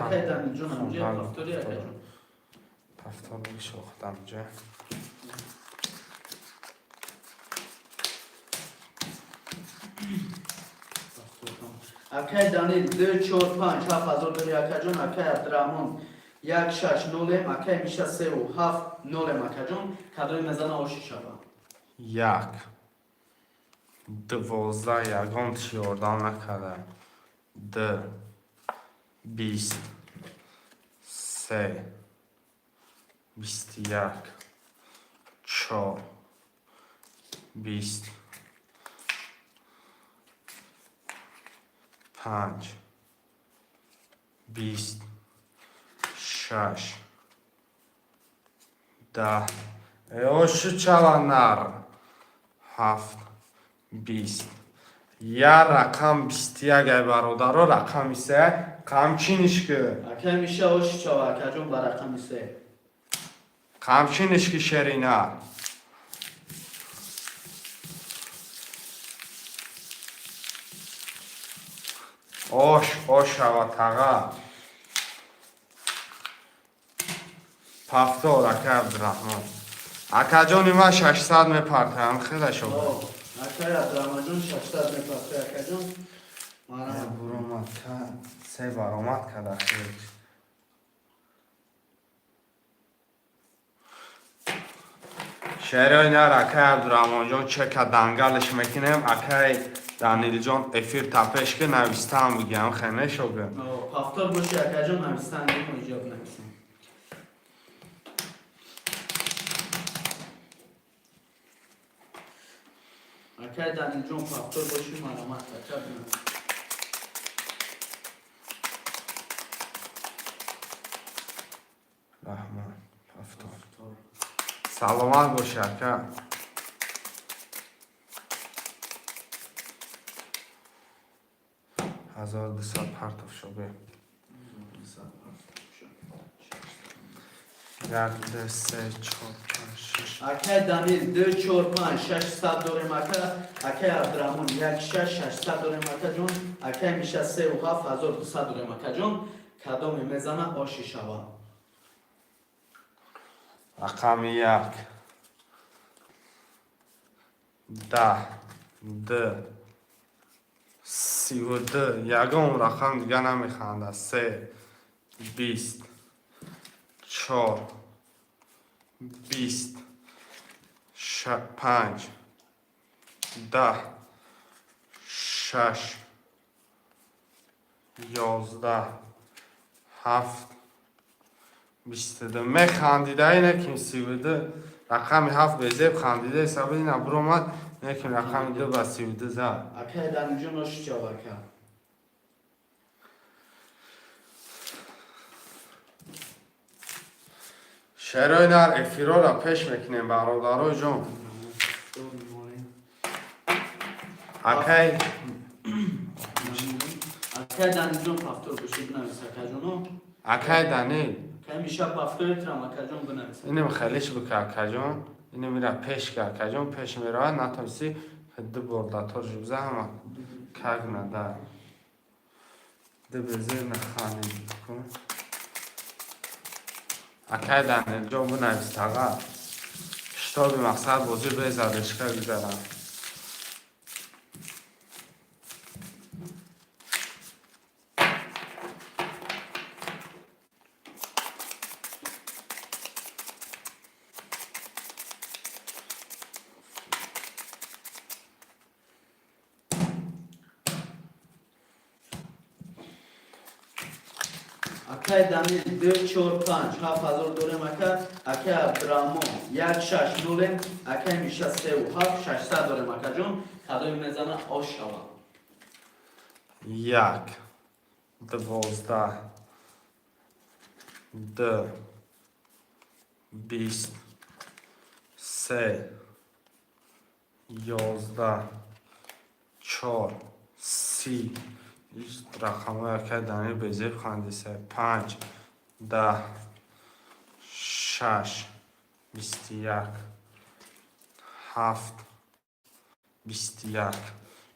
Akay Daniel John amca повтори ака ҷон. повтори шохтам ҷа. Akay Daniel 2 4 5 7000 дори ака ҷон. Акай Абдурахмон 1 6 0 Акай Миша 3 7 0 ака ҷон. Кадои мезана оши шава. Як. 12 ягон чиёрдан накарда. 2 20 3 21 4 20 5 20 6 10 оши чаванар 7 20 я рақам 21 ай бародаро рақами 3 қамчинишки Акай Миша оши шава ака ҷон ба рақами 3. қамчинишки шерина ош шава тага повтор ака Абдурахмон акаҷони ман 600 мепартаям хела шоба Акай Абдурахмон ҷон 600 мепартаи ака ҷон. Мара буромад ка се баромад када хел шерои нар акай Абдурахмонҷон чека дангалиш мекунем акай Данилҷон эфир тапешки навистаам бигиям хене шога повтор боши ака ҷон навистан мо иҷоб нависем. Акай Данил ҷон повтор боши маромад ака бинавис. раҳмат повтор саломат бош ака 1200 партов шобе 1 2 3 4 5 6 Акай Данил 2 4 5 600 дорем ака. Акай Абдурахмон 1 6 600 дорем ака ҷон. Акай Миша 3 7200 дорем ака ҷон. Кадоме мезана оши шава. рақами 1 10 2 32 ягон рақам дига намеханда 3 20 4 20 5 10 6 11 7 22 механдида ина ким 32 рақами 7 безеб хандида ҳисоби ина буромад неким рақами 2 ба 32 зад Акай Данил ҷон оши шава ака. шерои нар эфирора пеш мекунем бародарои ҷон акай Акай Данил ҷон повтор боши бинавис ака ҷоно. акай Данил Акай Миша повтори трам ака ҷон бинавис. инем хелиш бика акаҷон инем ира пеш ка акаҷон пеш меравад натависи ду бор датор жубза ҳама как нада ду безер наханем кун акай Данил ҷон бинавис тага шитоби мақсад бозӣ безадешка гузарам Акай Данил 2 4 5 7000 дорем ака. Акай Абдурахмон 1 6 0 Акай Миша 3 7 600 дорем ака ҷон. Кадои мезана ош шава. 1 12 2 20 3 11 4 30 рақамҳое ки дар ин безеб хандиса 5 10 6 21 7 21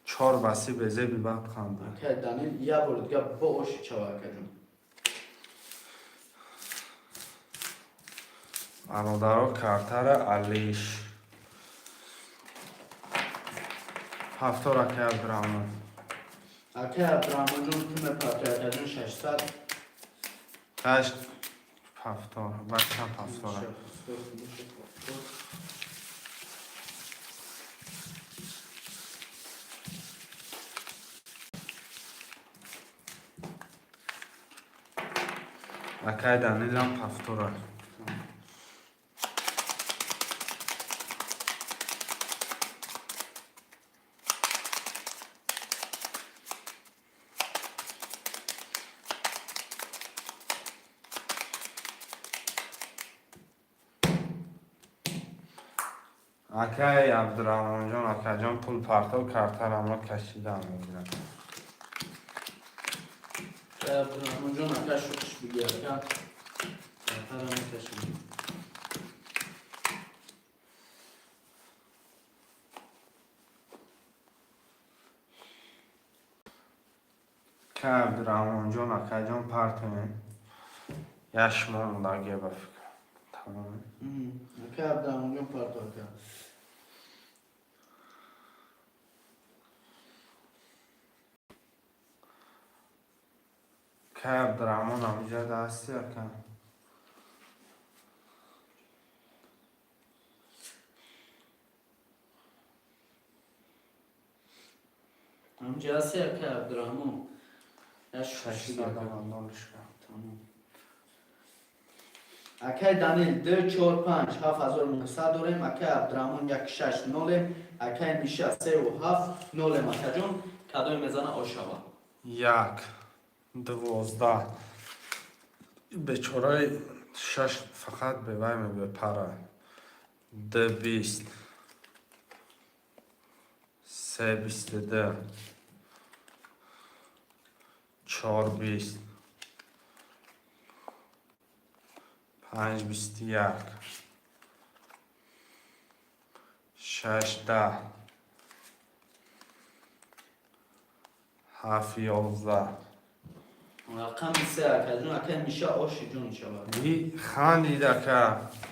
4 баси безеби бад ханди Окей, Данил, я буду дига бош чавака ҷон. бародаро картара алиш ҳафтора ки абдураҳмон Окей, Абдурахмон ҷон, ту мепартояка ҷон 600. 8 ҳафтор бачам ҳафтора акай данилам ҳафтора акай абдураҳмонҷон акаҷон пул партов картарамро кашидам мегирам Окей, Абдурахмон ҷон, ака шукш бигир, ака. Картара мекашим. акай абдураҳмонҷон акаҷон партовем яшмон лаге ба фикр тамом Окей, Абдурахмон ҷон, партояка. акай абдураҳмон амиҷода ҳасти ака Амҷа ҳасти, ака Абдурахмон. Я шукш бигир, ака. Tamam. Акай Данил 2 4 5 7900 дорем, акай Абдурахмон 160 акай Миша 37 0 акаҷон кадой мезана ошава. 1 12 бечораи 6 фақат бевай мебепара 2 20 3 22 4 20 5 21 6 10 7 11 Рақами 3 акаҷон акай Миша оши ҷон шавад. ӣ хандид ака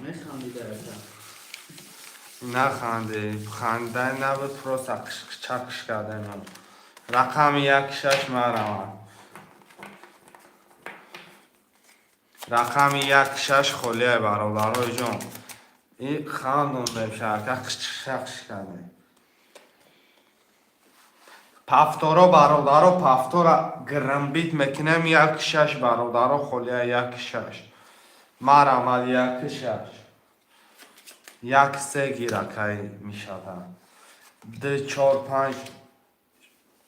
Механдида ака. наханди хандан набуд просто чакш кардем рақами 16 марамад рақами 16 холияй бародарои ҷон ӣ хандон мешарка чакш кардем пафторо бародаро пафтора грамбит мекунем 16 бародаро холияй 16 марамад 16 як се гиракай мешавад 2 4 5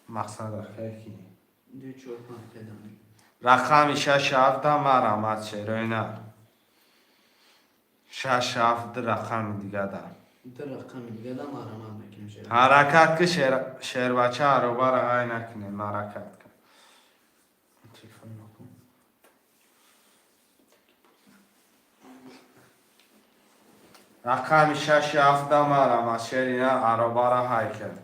мақсад ахеки 2 4 5 акай Данил. рақами 6 7 марамад шероина 6 7 рақами дигада Ду рақами дига да марамад мекунем шавад. ҳаракат ки шербача аробара ай накунем ҳаракат ки рақами 6 7 марамад шерина аробара ҳай кард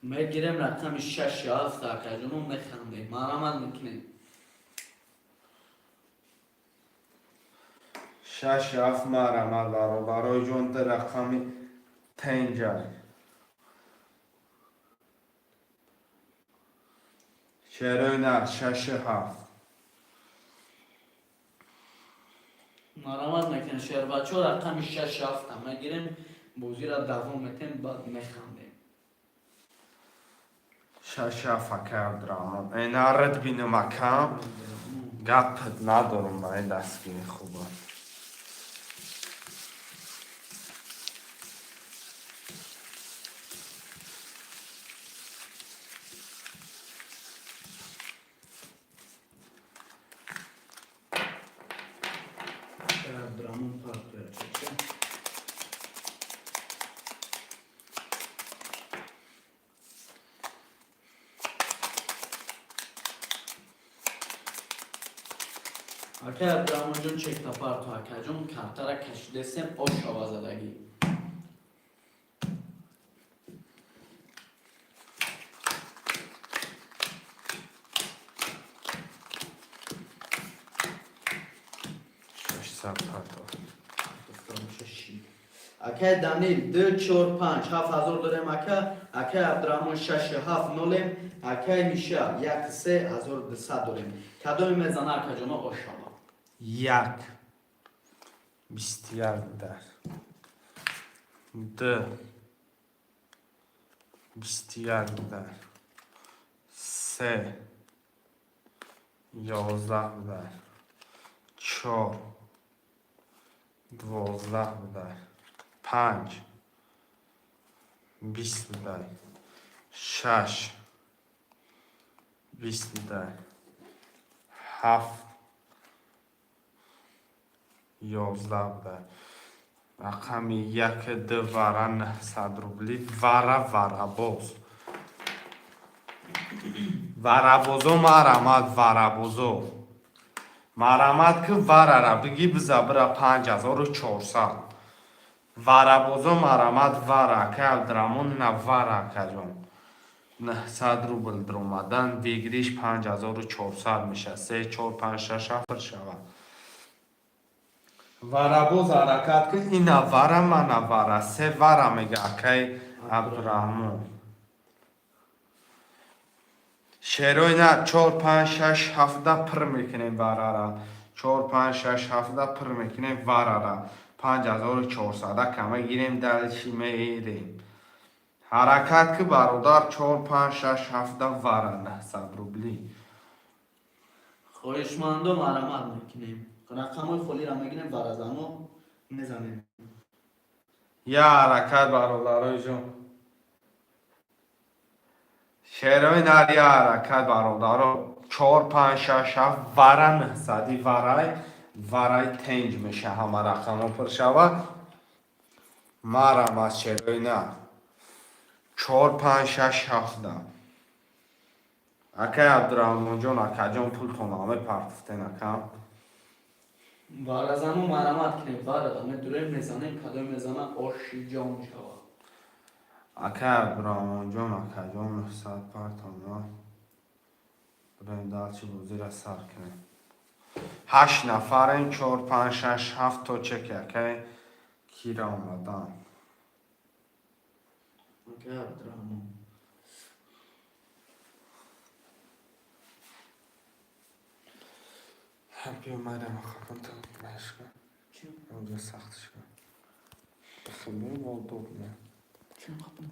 Мегирем рақами 6 7 акаҷон механдем. Марамад мекунем. 6 7 марамад бародарои ҷон ду рақами тенҷай шероина 6 7 марамад мекунем шербачо рақами 6 7 мегирем бозира давом метем баъд механдем. 6 7 акай абдураҳмон энарат бинам акам гапт надорум ба ин дастгири хуба Abdurahmon partlayacak. Ака Абдурахмонҷон чектапарту акаҷон картара кашидесем ошава задагӣ. Ака Данил 2 4 5 7000 дорем ака. Ака Абдурахмон 6 7 0 ака Миша 1 3 1200 дорем. Кадоми мезана акаҷоно ошава. Як. 21 در. د. 21 در. 3. 11 در. 4. 12 در. 5. 20 در. 6. 20 در. 7. 11 در. رقم 1 2 واره 900 روبلی واره باز واره بازو مرامد واره بازو مرامد که واره را بگی بزبره 5400 واره بازو مرامد واره که عبدالرحمن نه واره که جان 900 روبل در اومدن ویگریش 5400 میشه 3 4 5 6 7 شود وارابوز حرکت که این واره من واره 3 واره میگه اکای عبدالرحمن شیروی نه 4 5 6 7 پر میکنیم واره را 4 5 6 7 پر میکنیم واره را 5400 کمه گیریم دلشی میریم حرکت که برادر 4 5 6 7 واره 900 روبلی خویشمندو مرامت میکنیم. رقمای خولی را میگیریم برازمو میزنیم. یا حرکت برادرای جون شیروی نر یا حرکت برادرها 4 5 6 7 واره 900 واره تنج میشه همه رقم پر شود مرم از شیروی نر 4 5 6 7 اکای عبدالرحمن جون اکا جون پول تونامه پرتفتین اکا برازمو مرامت کنیم. برادر میدوریم میزنیم. کدوم میزنه آشی جان شوا. اکای عبدالرحمن جون اکا جون 900 پرتونه بریم دلچی بوزی را سر کنیم 8 نفرین 4 5 6 7 تا چک اکای کی را آمدن اکای عبدالرحمن هرپی اومدم خواهد تا بهش کن چی؟ اونجا سختش کن بخیلی با دو بیم چی خواهد؟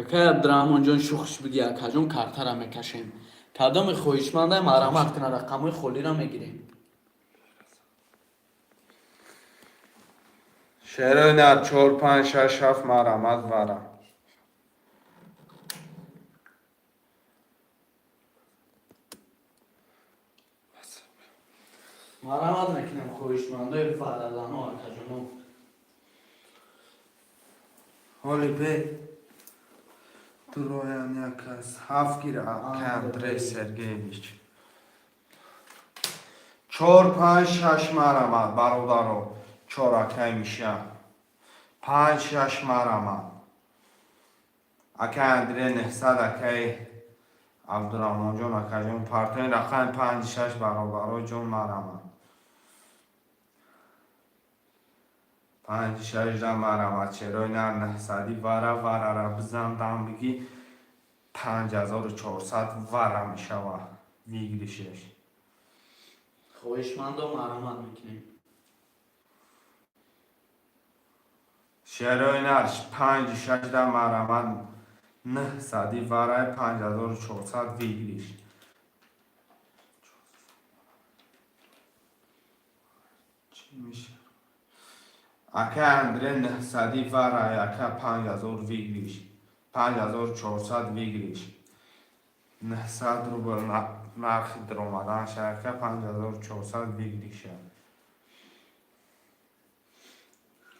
اکای عبدالرحمن جان شوخش بگی اکا جون کارتا را میکشیم. کدوم خویشمنده مرامت کنه رقمای خولی را میگیریم. شیروی نر 4 5 6 7 مرامت واره مرامت میکنیم خویشمنده برازمو اکا جونو. حالی به درویان یکس 7 گیره اکای اندری سرگیویچ 4 5 6 مرامت برادرو 4 اکای میشه 5 6 مرامت اکای اندری 900 اکای عبدالرحمن جون اکای جون پرتوین رقم 5 6 برادرو جون مرامت 5 6 مرامت چروی نر 900 واره را بزندم بگی 5400 واره میشه ویگریشش خویشمندو مرامت میکنیم. شیروی نر 5 6 مرامت 900 واره 5400 ویگریش چی میشه اکا اندره 900 واره اکا 5000 ویگریش 5400 ویگریش 900 روبل نرخ در اومدن شرکه 5400 ویگریشه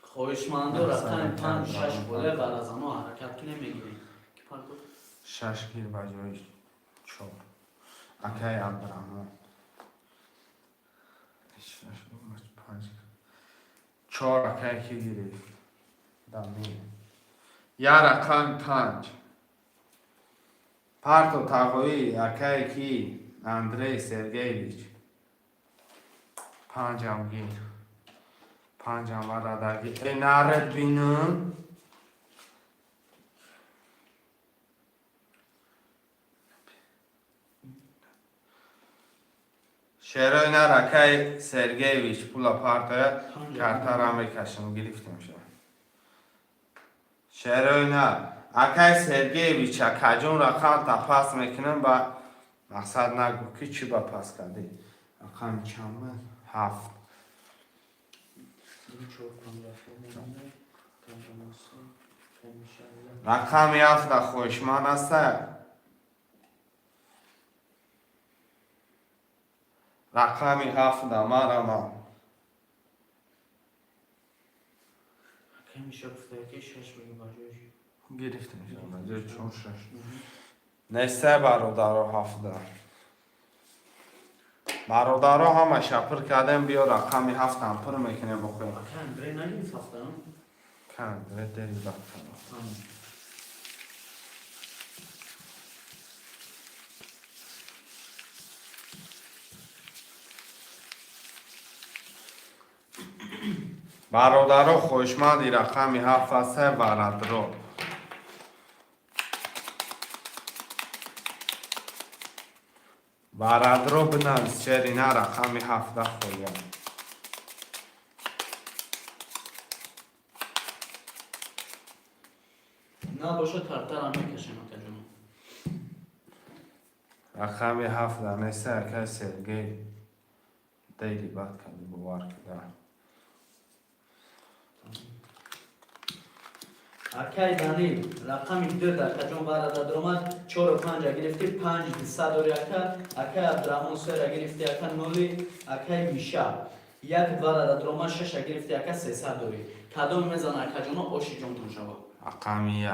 خویشمندو رقم 5 6 بوده برازمو حرکت کنیم میگیریم. 6 گیر بجای 4 اکای ابراهام 5 4 اکای کی گرفت دامین یا رقم 5 پارتو تاقوی اکای کی اندری سرگیویچ 5 هم گیر 5 هم ورادگی ای نارد بینون شهرهای نرکای سرگیویچ پولا پارتویا کارتر هم بکشم گرفتیم شد شهرهای نر اکای سرگیویچ اکاجون رقم تا پاس میکنم با مقصد نگو که چی با پاس کردی رقم چند 7 رقم 7 خوشمان است رقم 7 مرا که میشه گفته که 6 بگی باجوش گرفتیم چون 6 نسته برادر 7 برادر همه شپر کردیم بیا رقم 7 هم پر میکنیم بخویم که اندری نگیرید هفتم کن دری رقم برادر خوشمندی رقم 7 است برادر برادر بنویس چرا نه رقم 7 خویم نه باشه کارتر هم میکشم اکا جون رقم 7 نسته که سرگی دیلی باد کردی بوار کردن اکای دانیل رقم 2 اکا جون برادر درآمد 4 و 5 گرفتی 5 صد و اکا عبدالرحمن سر گرفتی اکا نولی اکای میشا یک برادر درآمد 6 گرفتی اکا 300 دوری کدام میزنه اکا جون اوشی جون تون شوا رقم 1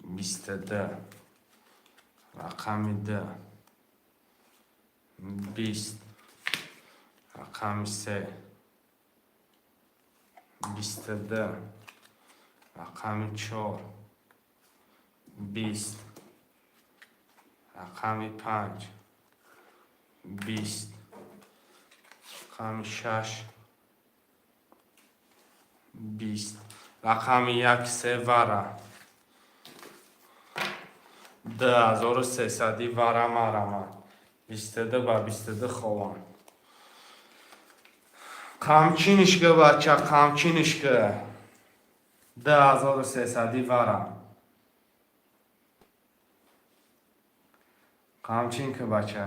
22 رقم 2 20 رقم 3 22 رقم 4 20 رقم 5 20 رقم 6 20 رقم 1 3 وره 2300 وره مرمه 22 با 22 خوان قامچینش که بچه قامچینش که 2300 وره قامچین که بچه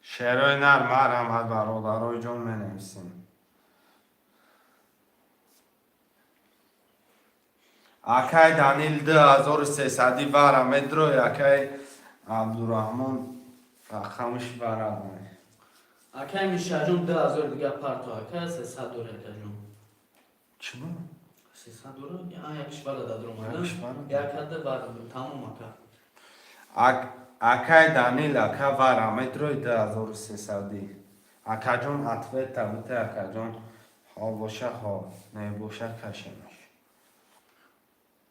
شعرهای نر مرحمت برادرای جون منویسیم اکای دانیل 2300 وره مدروی اکای عبدالرحمن رقمش وره اکای میشا جون 2000 دیگه پارتو اکا 300 دوری اکا جون چی 300 دوری یا یکش برادر درآمد یکش برادر. یک حد برادر تمام اکا اکای دانیل اکا وره مدروی 2300 اکا جون عطفه تبوته اکا جون ها باشه ها نه باشه کشمش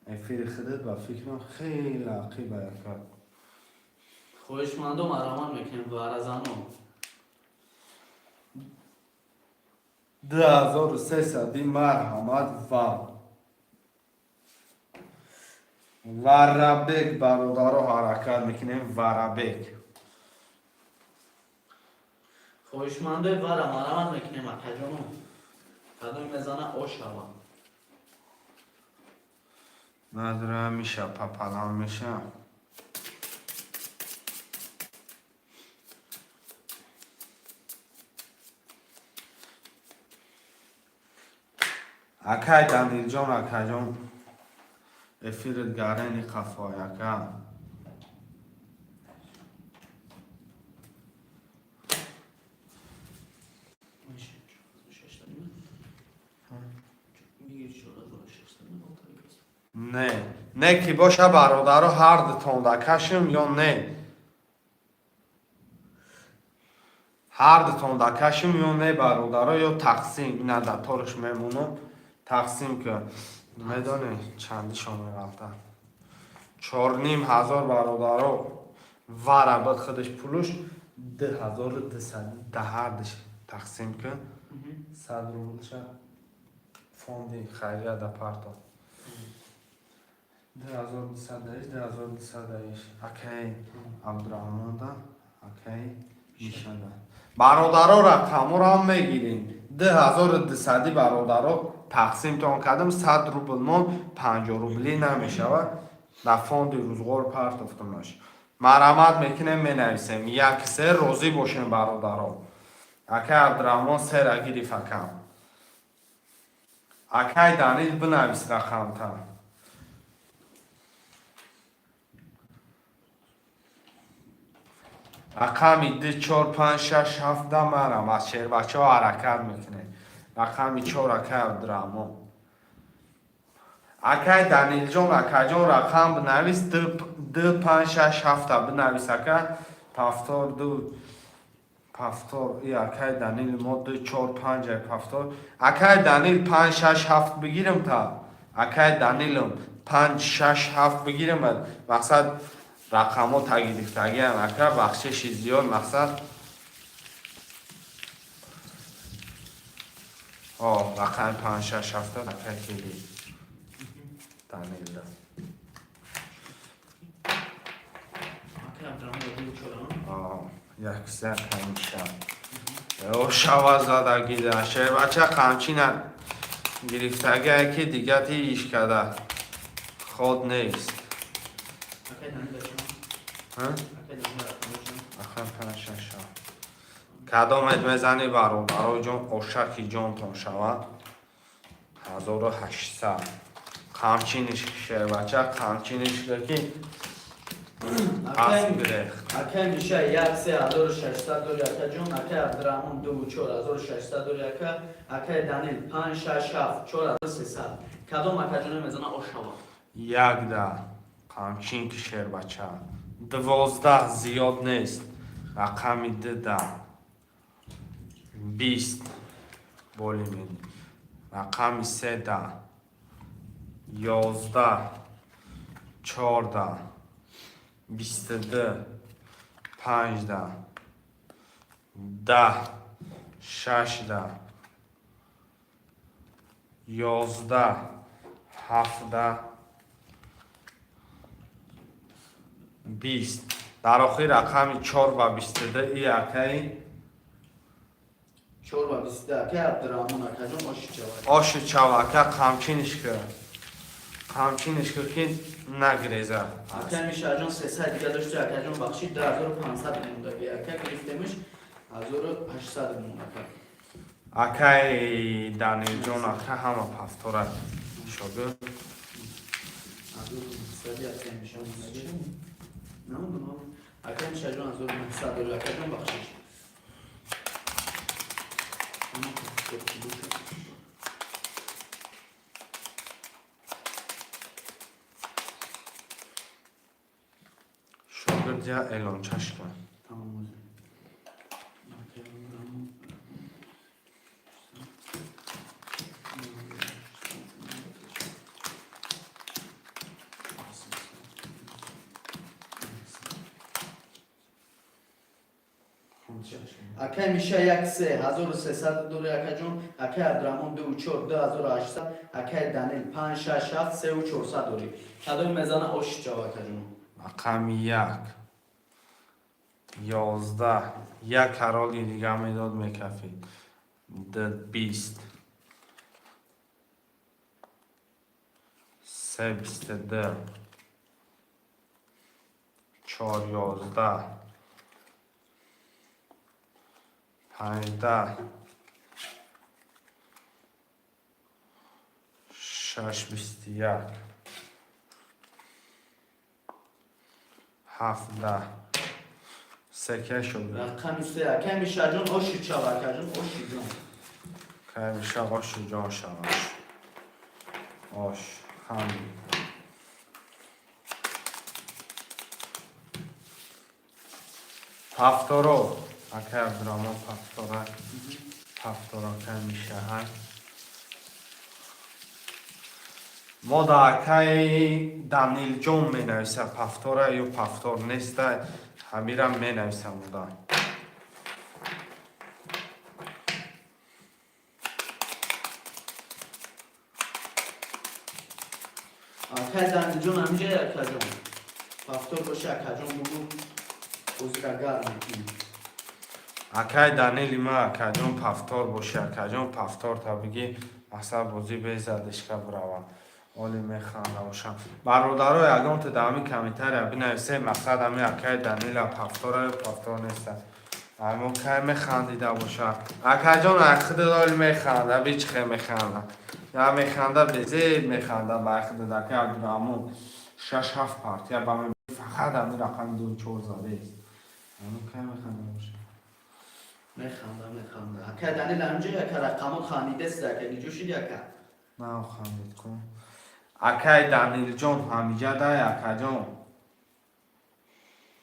افیر خودت با فکرم خیلی عقیبه اکا خوشمندم آرامان میکنیم وارزانو 2300 مرحمت ورابک برادر حرکت میکنیم ورابک خوشمنده وارم آرامان میکنیم اکا جونو کدام میزنه او شوا نداره میشه پاپلان میشه اکای دانیل جان اکا جان افیرت گارنی خفای اکا نه که باشه برادرها هر دتون دکشم یا نه هر دتون دکشم یا نه برادرها یا تقسیم اینا در طورش میمونم تقسیم که میدانه چندشان میغلطن 4,500 برادرها وره بد خودش پولش 2,200 ده هردش تقسیم که 100 روبل شد فوندی خیریه در پارتا 2,200 اکی عبدالرحمن ده اکی میشه ده برادرها رقم رو هم میگیریم 2,200 برادرها تقسیم تان کردم 100 روبل من 50 روبلی نمیشه و در فوند روزگار پارت افتماش مرامت میکنیم می نویسیم یک سه روزی باشیم برادرها اکی عبدالرحمن سه را گیری فکم اکی دانیل بنویس رقم تا رقمی 2 4 5 6 7 ده مرم از شهر بچه ها حرکت میکنه رقمی 4 اکی عبدالرحمن اکی دانیل جان اکی جان رقم بنویس 2 5 6 7 بنویس اکی 72 هفتاد ای اکی دانیل ما 2 4 5 هفتاد اکی دانیل 5 6 7 بگیرم تا اکی دانیلم 5 6 7 بگیرم مقصد رقم ها تگیدیفتگی هم اکی بخشش زیاد مقصد رقم 5 6 7 اکی کلی دانیل ده یک سه کمیشم او شوا زدگی ده شهر بچه قمچین گرفتگی که دیگه تیش کده خود نیست اخم پنشن شد کدامت میزنی برای جان اوشکی جان تون شود 1800 قمچینش شهر بچه قمچینش که اکی میشه 13,600 دوری اکی جون اکی عبدالرحمن 2 4,600 دوری اکی دانیل 5 6 7 4,300 کدام اکی جون میزنه آشوا یک ده قمچین که شهر بچه 12 زیاد نیست رقمی 10 20 بولی میدی رقمی 3 11 14 22 15 10 16 11 17 20 در آخر رقم 4 و 22 ای اکی 4 و 22 اکی عبدالرحمن اکی جون آشی چاوکه قمچینش که نگریزه اکی میشه جون 300 دیگه داشته اکی جون بخشید 2,500 مونده اکی گرفتیمش 1,800 مونده اکی دانیل جان اکی همه پفتوره شده 1,900 اکی میشه اکی میشه جون 1,900 دوری اکی جون بخشیش شاگرد یا اعلان چشم کن تمام اکی میشه 1300 دوری اکی جون اکی عبدالرحمن 2 4 2,800 اکی دانیل 5 6 7 3,400 دوری کدام میزنه آش جا اکی جون رقم 1 11 یک کرالی دیگه میداد میکفید 20 3 22 4 11 15 6 21 17 سکه شد رقم 3 اکی میشه جون آشی چا اکی جون آشی جون که میشه آش جان شد آش همین پافتورو اکای عبدالرحمن پافتورا پافتورا که میشه های ما دا اکای دانیل جون می نویسه پافتورا یا پافتور نیست همیرم می نویسه مودا اکای دانیل جون همینجا اکای جون پافتور باشه اکای جون بگو بزرگار میکنی اکای دانیل ما اکای جون پافتور باشه اکای جون پافتور تا بگی اصلا بازی بیزدش که براوان اولی میخوانده باشم برادرای اگه تو دامی کمیتر بنویسه مقصد همی اکای دانیل پافتور پافتور نیست اما که میخواندیده باشه اکای جون اخد دال میخوانده بیچ خیلی میخوانده یا میخوانده بزید میخوانده با اخد دکه عبدالرحمن 6-7 پارتیا با من فقط همی رقم 2-4 زاده است اما که میخوانده باشه میخوانده اکای دانیل همینجا اکای رقمو خانیده است اکای نیجوشید اکای نه خواندید کن اکای دانیل جون همیجا دای اکای جون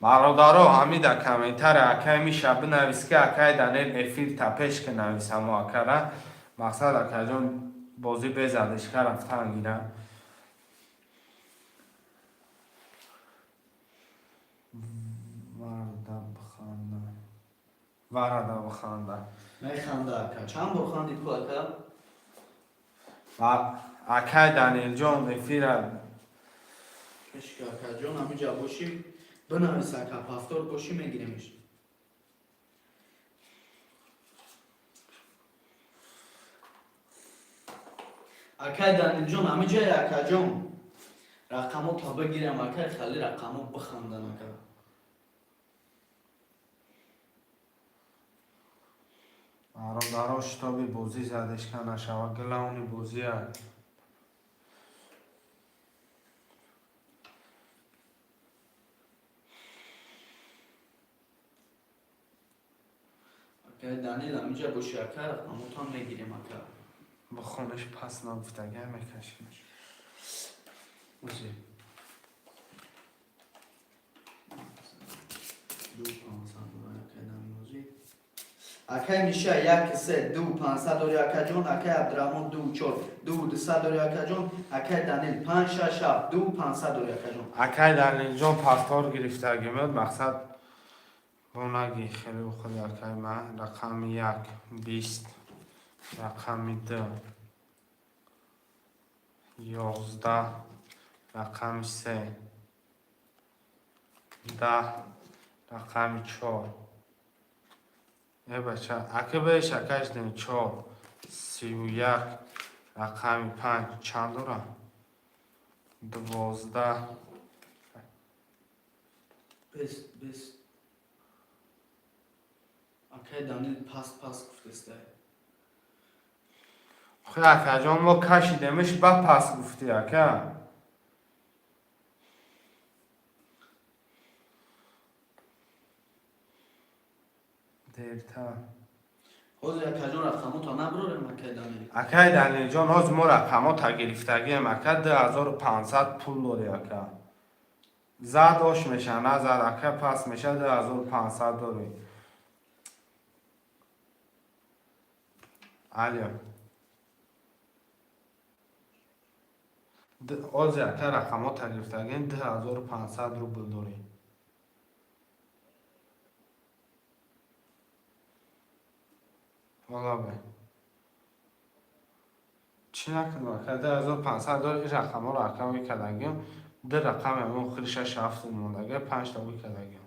برادرها همی در کمیتر اکای میشه بنویس که اکای دانیل افیر تپش که نویسم و اکره مقصد اکای جون بازی بزدش که رفتن گیره ورده بخانده میخوانده اکای چند بار خواندید که اکای و اکای دانیل جون افیر کشک اکای جون همینجا باشی بنویس اکای پافتور باشی میگیریمش اکای دانیل جون همینجا اکای جون رقمو تا بگیرم اکای خیلی رقمو بخوندن اکای برادرها شتابی بازی زدش که نشوه گلونی بازی هست اکای دانیل همینجا باشی اکای رقمو تا میگیریم اکای بخونش پس نگفتگه میکشیمش باشی اکای میشه 1 3 2 500 دوری اکای جون اکای عبدالرحمن 2 4 2 200 دوری اکای جون اکای دانیل 5 6 7 2 500 دوری اکای جون اکای دانیل جون پافتور گرفتگی میاد مقصد بونگی خیلی بخوری اکای من رقم 1 20 رقم 2 11 رقم 3 10 رقم 4 ای بچه اکه بهش اکش دیم 4 31 رقم 5 چند داره 12 بس اکای دانیل پاس گفته است خیلی اکه جان ما کشیدیمش با پس گفتی اکه دیرتر حوض اکای جون رقمو تا نبرورم اکای دانیل اکای دانیل جان از ما رقمها تا گرفتگی مکه 2500 پول داری اکه زد آش میشه نه زد اکه پس میشه 2500 داری علیا از اکه رقمها تا گرفتگی 2500 روبل داری والا به چی نکنم اکه 2500 داری این رقمها رو اکه می کدگیم ده رقم همون خیلی 6 7 موندگه 5 تا بی کدگیم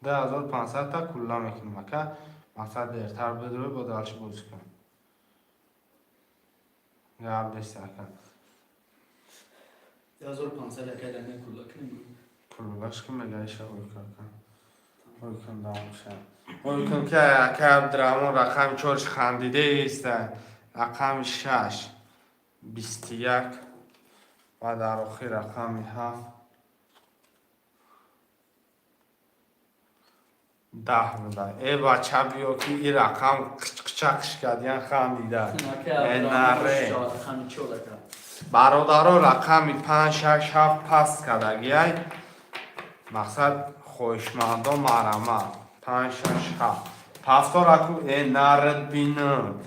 2500 تا کلا میکنم اکه مقصد دیرتر بدروی با دالش بوز کنم یا عبد نیست اکه 1500 اکای دانیل کلا کنیم کلولاش که مگهش روی کن روی کن دام شد روی کن که اکه عبدالرحمن رقم 4 خندیده است رقم 6 21 و در آخر رقم 7 10 بوده ای بچه بیا که این رقم قچقش کردین خندیده اکای نره عبدالرحمن رقم 4 اکای برادرها رقم 5 6 7 پس کردگی مقصد خوشمند و مرمت 5 6 7 پفتار اکو نرد بینم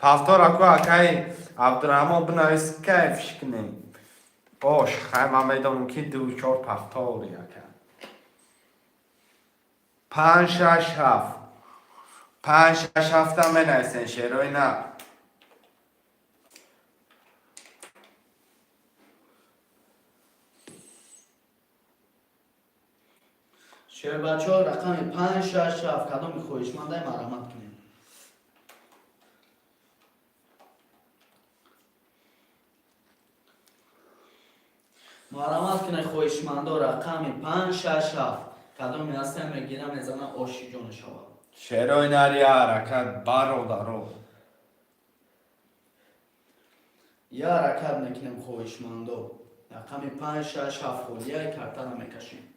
پفتار اکو اکای عبدالرحمن بنویس کیفش کنی باش خیمه میدونم که 2 4 پفتار یکن 5 6 7 5 6 7 هم بنویسین شیروی نه شعر بچه ها رقم 5 6 7 کدام خواهشمنده مرحمت کنیم. مرحمت کنه خواهشمنده رقم 5 6 7 کدام هستن میگیرم میزنه آشی جان شوا. شیروی نری حرکت برادرو یا حرکت میکنیم خواهشمنده رقم 5 6 7 خولیه کرتن میکشیم.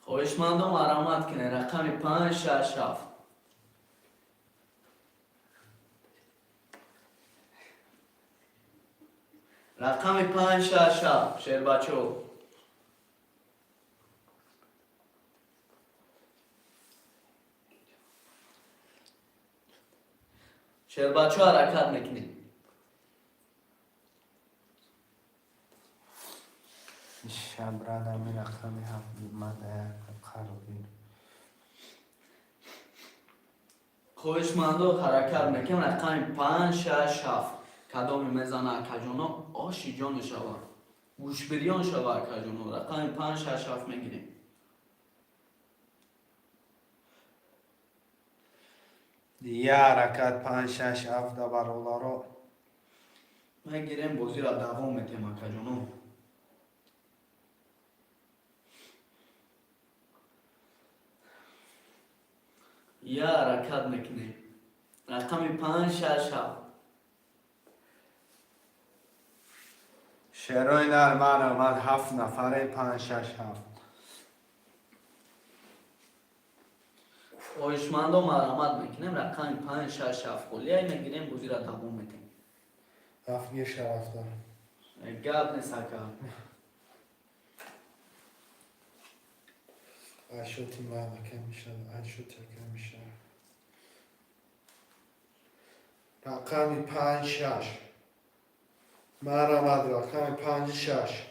خواهشمندم مرحمت کنه رقم 5 6 7 رقم 5 6 7 شعر بچو شعر بچو حرکت میکنیم. شب را دمی رقمی هفت اومده خرابی خواهشمندم حرکت میکنیم رقم 5 6 7 کدام میزنه کجانا آشی جان شوا گوش بریان شوا کجانا رقم 5 6 7 میگیریم. دیگه حرکت 5 6 7 برادرو میگیریم بازی را دوام میتیم کجانا. یا حرکت میکنیم رقم 5 6 7 شیروی نر مرمت 7 نفره 5 6 7 خواهشمندم مرحمت میکنیم رقم 5 6 7 خولیه میگیریم بازی را دوام میتیم. هفت شرف دارم گپ نیست که اشوتی مالکه میشه اشوتی که میشه رقمی 5 6 مرمت رقمی 5 6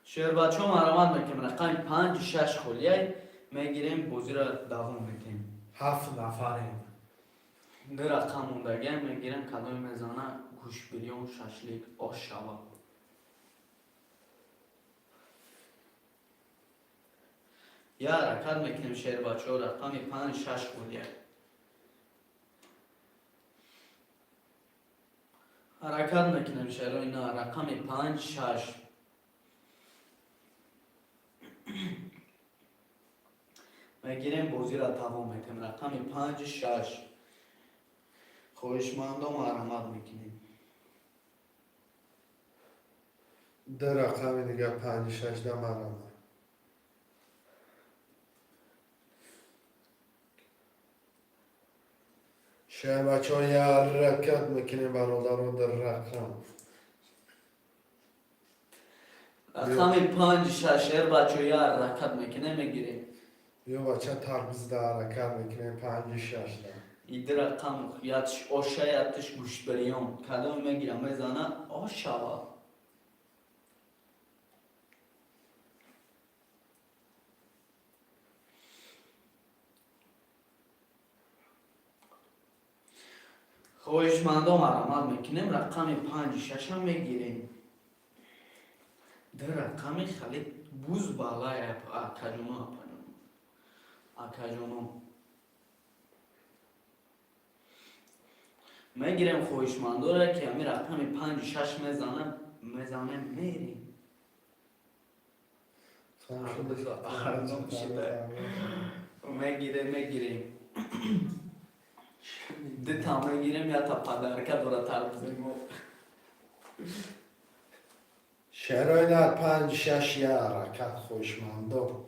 شعر بچه ها مرحمت میکنیم رقم 5 6 خولیه میگیریم بازی را دوام میتیم. 7 نفره دو رقم موندگی میگیریم کدام میزنه گوش بریان ششلیک آش شوا. یا حرکت میکنیم شعر بچه ها رقم 5 6 خولیه حرکت میکنیم شعر اینا رقم 5 6 میگیریم بازی را دوام میتیم رقم 5 6 خواهشمندم مرحمت میکنیم. دو رقم دیگه 5 6 ده مرمت شهر بچه ها یه حرکت میکنیم برادران در رقم رقم 5 6 شعر بچه یا حرکت میکنه میگیریم. یه بچه تربیز ده حرکت میکنیم 5 6 ده ایده رقم یادش آشه یادش گوش بریان کدام میگیرم میزنه آش شوا. خواهشمندم مرحمت میکنیم رقم 5 6 هم میگیریم. در رقم خیلی بوز بالای اکجونو اکجونو میگیریم خواهشمنده را که همین رقم 5 6 میزنه میریم. میگیریم ده تا میگیریم یا تا پدرکه داره تر بزنیم شهرهای 5-6 یه حرکت خوشمندم.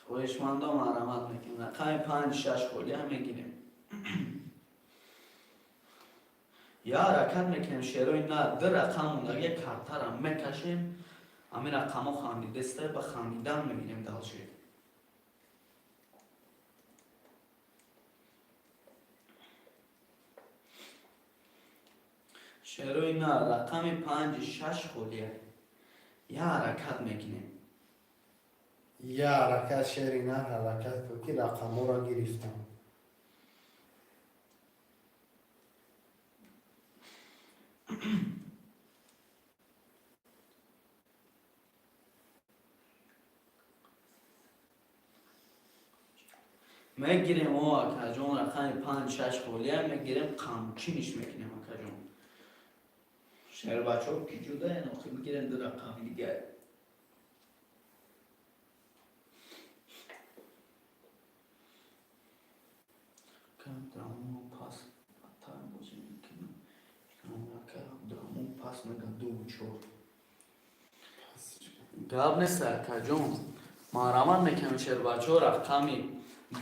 خوشمندم مرحمت میکنیم. رقم 5-6 خالی هم میگیریم. یا حرکت میکنیم شعرهای نه در رقم مونده یک کارتر هم میکشیم. همین رقم ها خاندیده است به خاندیدن میبینیم دلشوید. شعرهای نه رقم 5-6 خالیه. یا حرکت میکنیم. یه حرکت شعری نه حرکت کن که رقم ها را گرفتم. میگیریم او اکجون رقم 5-6 خالیه میگیریم قمچینش میکنیم اکجون. شعر بچه ها که جدا این آخی بگیرن در رقم دیگه. درامو پاس پتر بازی میکنم. درامو پاس میگه 2-4. گاب نیست اکجون. مهرمت میکنم شعر بچه ها رقمی 2-4-5-6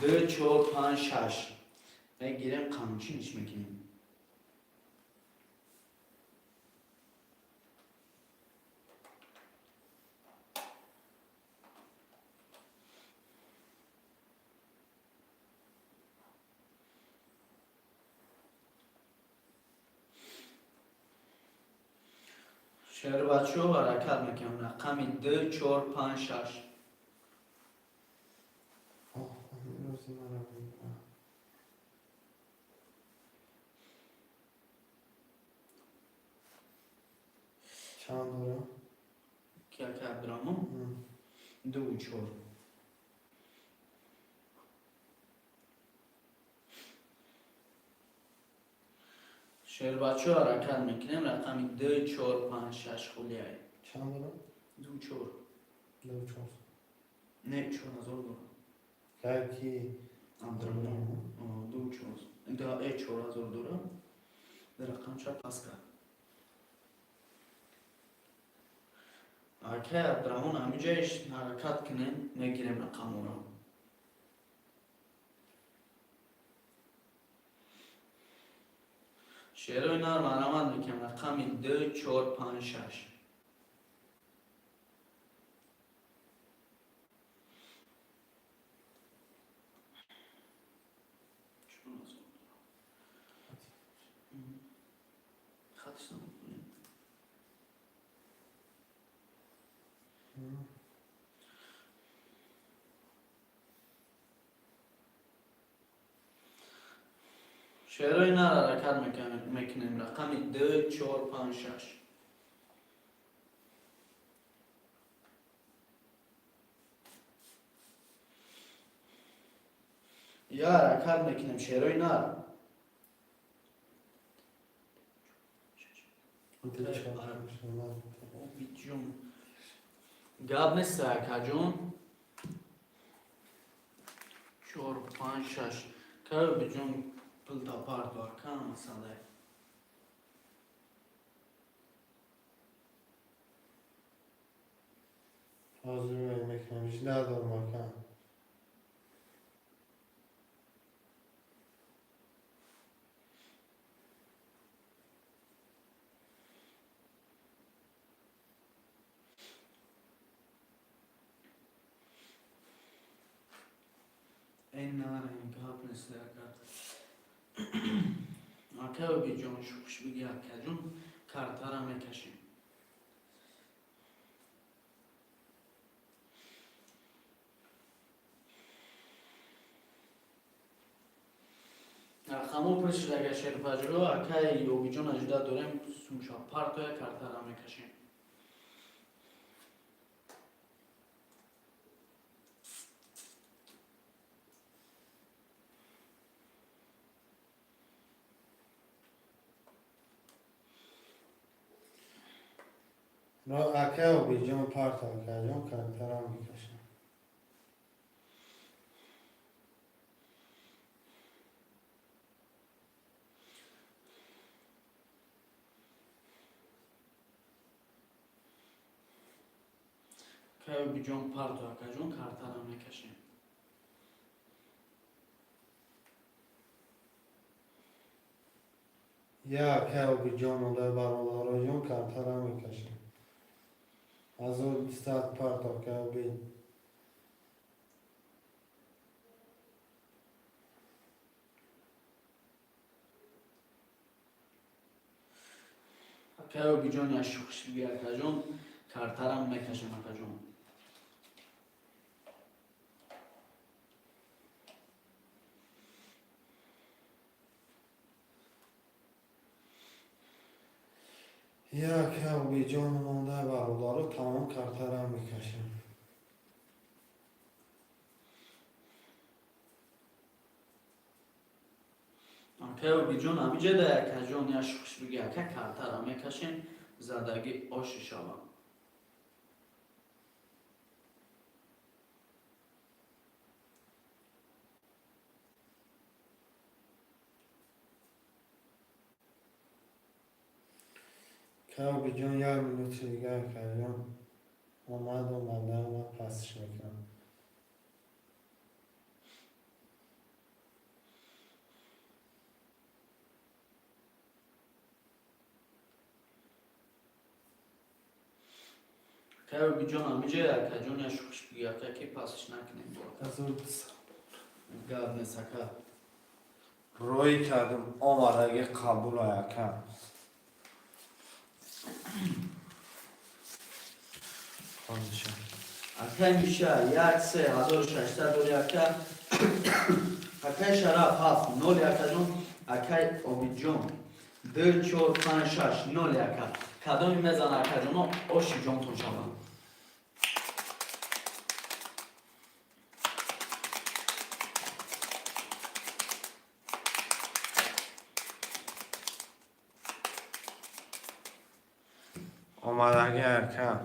میگیریم قمچینش میکنیم. شعر بچه ها حرکت میکنم رقمی 2-4-5-6 روزی من رو بگیرم. چند دارم؟ که عبدالرحمن 2-4. شعر بچه ها حرکت میکنیم رقمی 2-4-5-6 خالیه. چند دارم؟ 2-4. 2-4. نه 4000 دارم. که کی؟ عبدالرحمن 2-4 ده 4000 دارم. در رقم چه پس کرد. اگه عبدالرحمن همینجایش حرکت کنیم میگیریم رقم را. شعر اینا رو مرحمت میکنم رقمی 2-4-5-6 خطش نمیکنیم. شعر اینا رو حرکت میکنیم رقمی 2-4-5-6 یا حرکت میکنیم شعر اینا رو. بیجون گاب نیست که جون 4-5-6 که بیجون پل تا پارت باکن مثلا حاضر میکنم هیچ ندارم باکن. این ناره این گاب نیست که بی جان شوش بگی که جون کارتر هم میکشیم. رقمو پرش اگه شیر پجرو اکه یوگی جون اجدا داریم سوشا پارتوی کارتر هم میکشیم. را اکه و بیجان پارت اکه جان کارتر هم میکشم. Akay bijon parto akajon kartara mekashim. یا که او بی جان و برادر جان کمتر هم میکشه از اون 200 پرتا که او بی Akay bijon ya shuksh bi akajon kartara mekashim akajon. یا که او بی جان مانده برادر تمام کمتر هم میکشه Akay bijon amije da akajon ya shuksh bi akay kartara mekashim zadagi osh shava. که او بی جان یک منوت دیگر کردم اومد و منده اومد پسش میکنم Akay bijon amije da akajon ya shuksh bi akay ki passh naknem. از اون Gad nesaka. روی کردم آمد اگه قبول ها یکم خانشم Akay misha 13600 akay sharaf 7 0 akajon akay obijon 2456 0 akay kadomi mezan akajon oshi jon ton shavan. آمد اگه یکم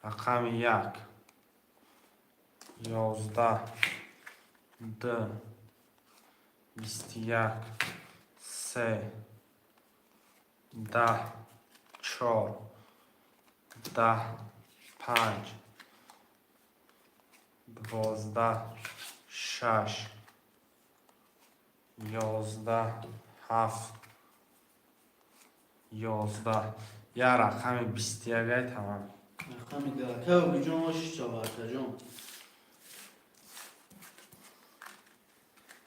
رقم 1 11 2 21 3 10 4 10 5 12 6 11 7 11 یه رقم 21 تمام Akami da akay obijon oshi shava akajon.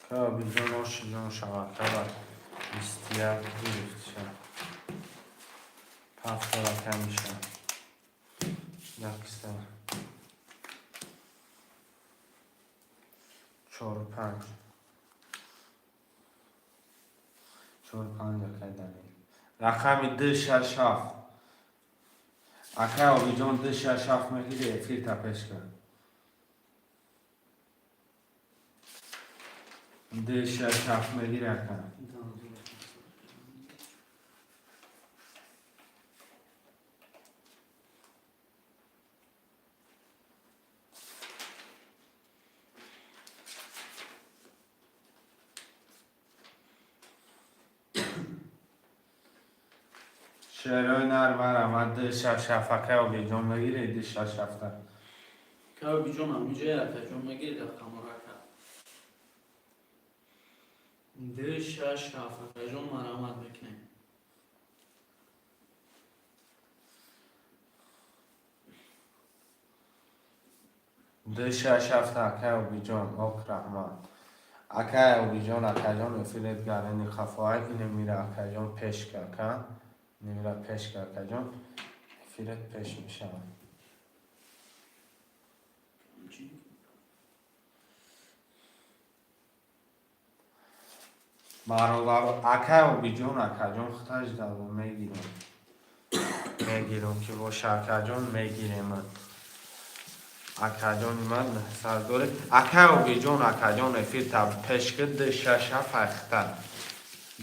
که بیجان آشی جان شود که بر 21 گرفت شد 7 رقم میشه یک سه 4 5 4 5 یکی داریم رقم 2 6 7 اکه آبی جان 2 6 7 میگیره فیر تپش کرد 2 6 7 میگیره اکه شعرهای نر برم من 2 6 7 اکه آبی جان میگیره 2 6 7 Akay obijon amije akajon megir rakam raka. 2 6 7 akajon maramad bekne. دو شش هفته اکه و بیجان آک رحمان اکه و بیجان اکه جان افیلت گرنی خفاهی اینه میره اکه جان پیش که اکه نمیره پیش که اکه جان افیلت پیش میشه برادر اکه و بیجان اکه جان خطاش دارم میگیرم که باشه اکه جان میگیرم اکه جان من سرداره اکه و بیجان اکه جان افیر تب پیش که 2 6 7 اخته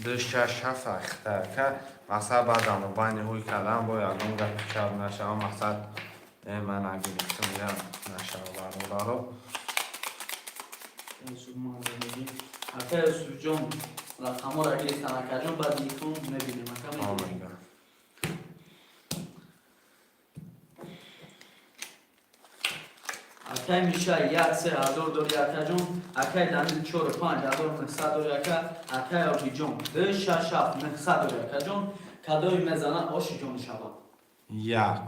2 6 7 اخته که مقصد بعدم رو بانی هوی کردم با یادم گفت پیشاب نشه و مقصد من اگه گفتم یا نشه و برو اکا سوجون رقم را گرفتم اکا جون بعد میتون نبینیم اکا میتونیم آمیگا اکا میشه یک سه هزار دوری اکا جون اکا دانیل چور پانج هزار نقصد دوری اکا اکا آبی جون ده شش هفت نقصد دوری اکا جون کدوی میزنه آشی جون شبا یک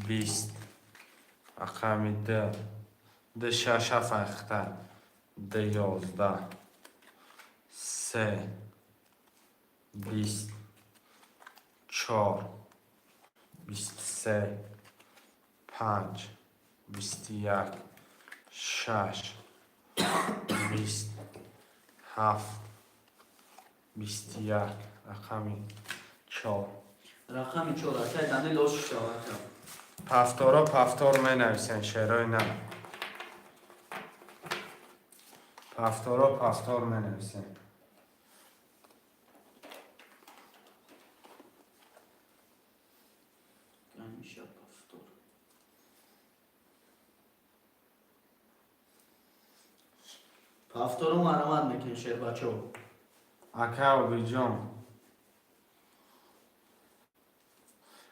بیست اقامی ده شش فخته ده یازده سه بیست چهار بیست سه پنج بیست یک شش بیست هفت بیست یک رقمی چهار رقم چور اکا دانیل آشی شبا اکا پفتارا پفتار می نویسن شعرهای نه پفتارا پفتار می نویسن میشه پفتور پفتور رو مرمت میکن شعر بچه ها اکا و بیجان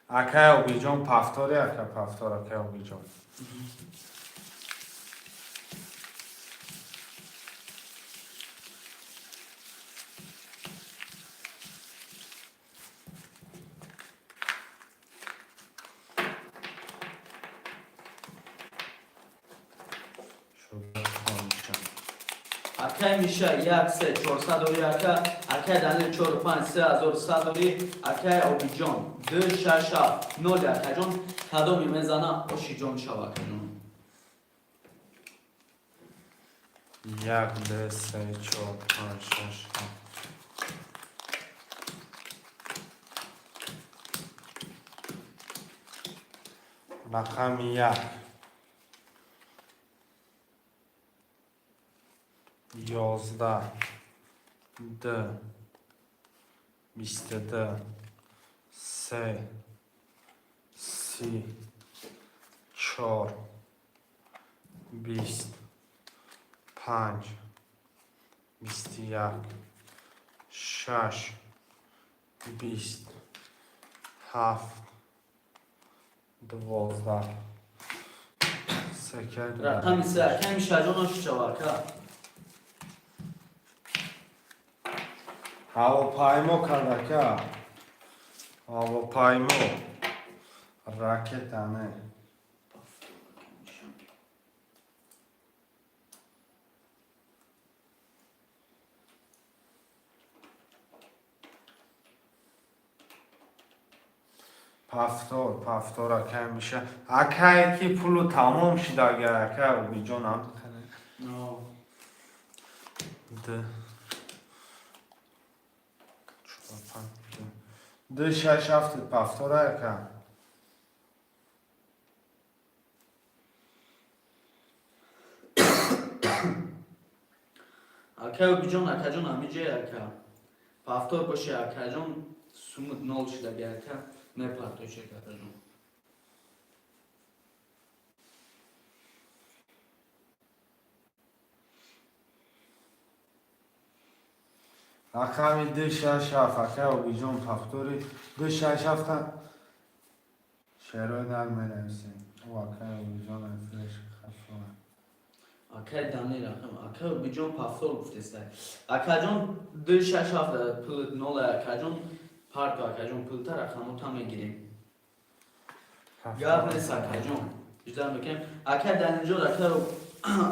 اکا و بیجان پفتاری اکا پفتار اکا و بیجان اکا میشه یک سه چهارصد دوری اکا اکا دانیل چهار پنج سه هزار صد دوری اکا آبی جون ده شش هفت نول اکا جون کدومی میزنه آشی جون شبا اکا جون یک ده سه چهار پنج شش هفت رقم یک یازده ده بیست ده سه سی چهار بیست پنج بیست یک شش بیست هفت دوازده سکر رقم سه اکا میشه جون آشی شبا اکا هواپیما کرد که هواپیما راکت همه پفتار اکا میشه اکا که پولو تمام شد اگر اکا و بیجان هم ده چهار پنج ده شش هفت پفتار اکا اکا آبی جون اکا جون همی جه اکا پفتور باشه اکا جون سومت نول شده بیا اکا نپرتوشه اکا جون رقمی ده شش هفت اکا و بیجان پفتوری ده شش هفت شعرهای در می نویسیم و اکا و بیجان افرش خفانه اکا دانیل رقم اکا آبی جون پفتور گفته سته اکا جون ده شش هفت پلت نول اکا جون پرتو اکا جون پلتا رقمو تا میگیریم گرد نیست اکا جون بیشتر میکنیم اکا دانیل جون اکا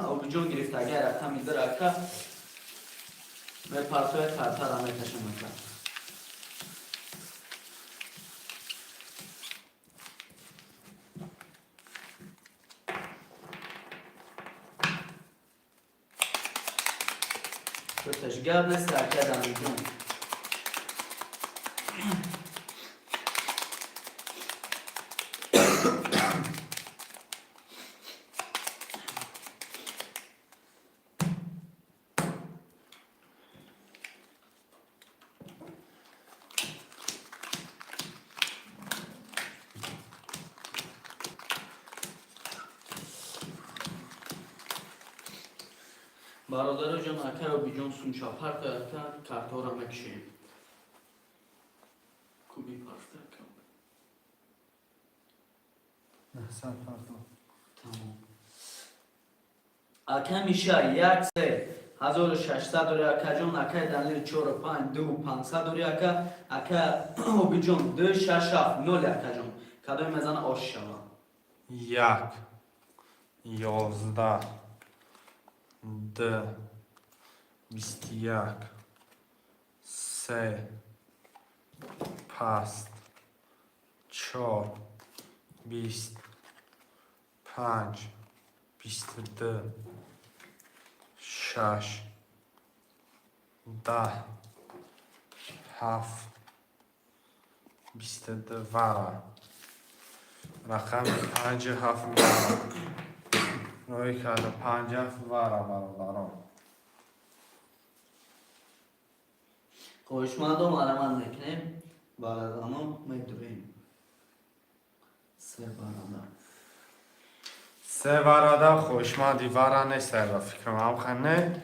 آبی جون گرفته اگر رقم در اکا می پرتوی ترتر را میکشم اکا گفتش گرد نیست اکا دانیل جون برادر جان اکای و بیجان سونچا پرت اکا کارتورا مکشیم کوبی پرت اکا احسان پارتا تمام اکا میشه یک سه 1600 دوری اکا جان اکای دلیل 4 5 2 500 دوری اکا و بیجان 2 6 7 0 اکا جان کدوم میزنه آش شما یک 11 2 21 3 5 4 20 5 22 6 10 7 22 وارا رقم 5 7 وارا روی کرده 5 7 وارا برادران خوشمندم علمان میکنیم برادرانو میدویم سه برادر سه برادر خوشمندی وارا نیست را فکرم هم خنه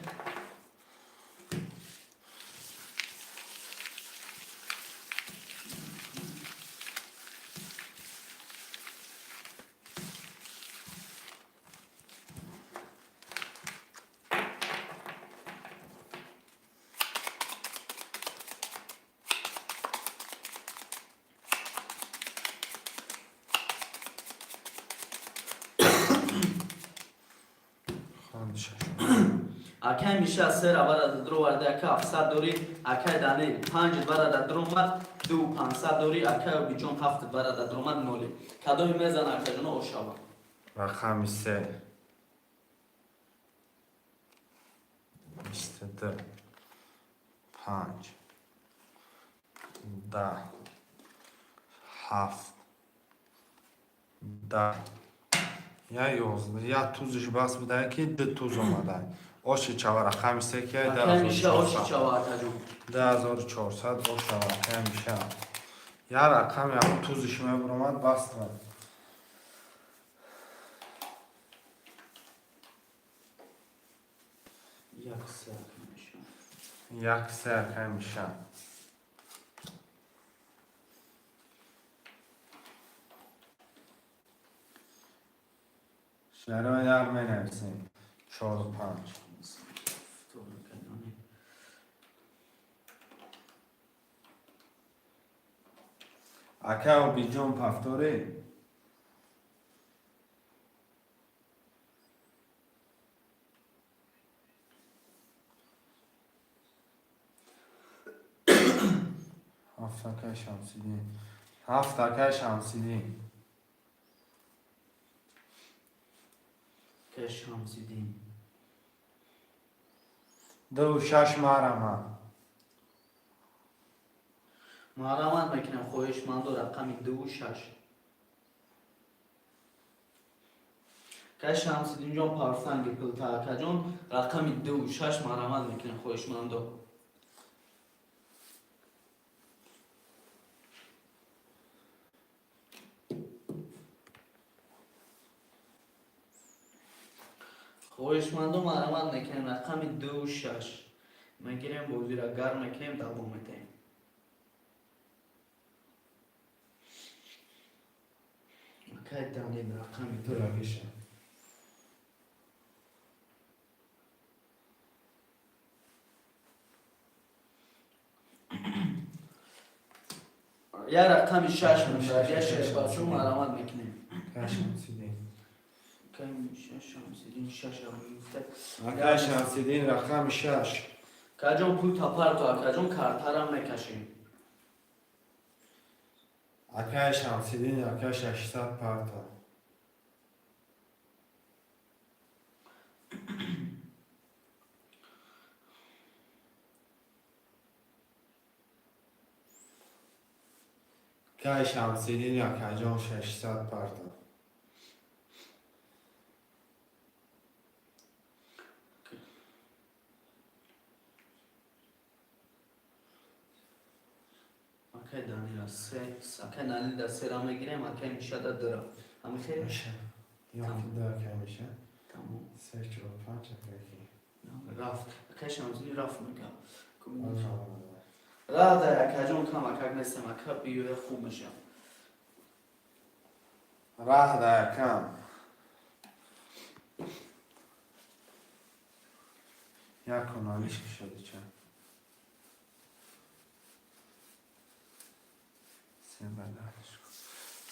اکای میشه سه را برادر درو ورده اکا 700 دوری اکای دانیل 5 برادر درومد 2 500 دوری اکای بیجون 7 برادر درومد نولی کدوم میزن اکا جانو اوشاوا رقم 3 22 5 10 7 10 یا 11 یا توزش بس بوده که 2 توز اومده آشی چوا رقم 3 که اکای میشه اوشی 10400 چاوا اکا جون 10400 آشا رقم میشه یا رقم یا توزش میبرومد بس بود یک سه اکا میشه یک سه رقم میشه شهرهای در می نویسیم 4 و 5 اکا و بیجون پفتوری هفت اکا شمسیدین هفت اکا شمسیدین که شمسیدین 2 و 6 مرمه محرمت میکنم خویش من دو رقمی 2 و 6 که شمسیدین جان پارسنگی کلتا اکا جان رقمی 2 و 6 محرمت میکنم خویش من دو خویشمندم مرمت میکنیم رقم 2 و 6 میگیریم بازی را گرم میکنیم دوام میتیم که دانیم رقم تو را بشه یه رقم 6 میشه یه شش باشو مرمت میکنیم اکا شمسیدین که میشه شمسیدین 6 هم میفته اکا شمسیدین رقم 6 که جان پول تپر تو اکا جان کارتر هم میکشیم اکا شمسیدین اکا 600 پارتا اکا شمسیدین اکا جان 600 پارتا اکا دانی را سه اکا دانی را سه را میگیریم اکا میشه دا درا همه خیلی میشه یا که دار که میشه تمام 3 4 5 اکا کی رفت اکای شمسیدین رفت میگم راه در اکاجون کم اکاک نستم اکا بیوه خوب میشم راه در کم یک کنالیش که شده چه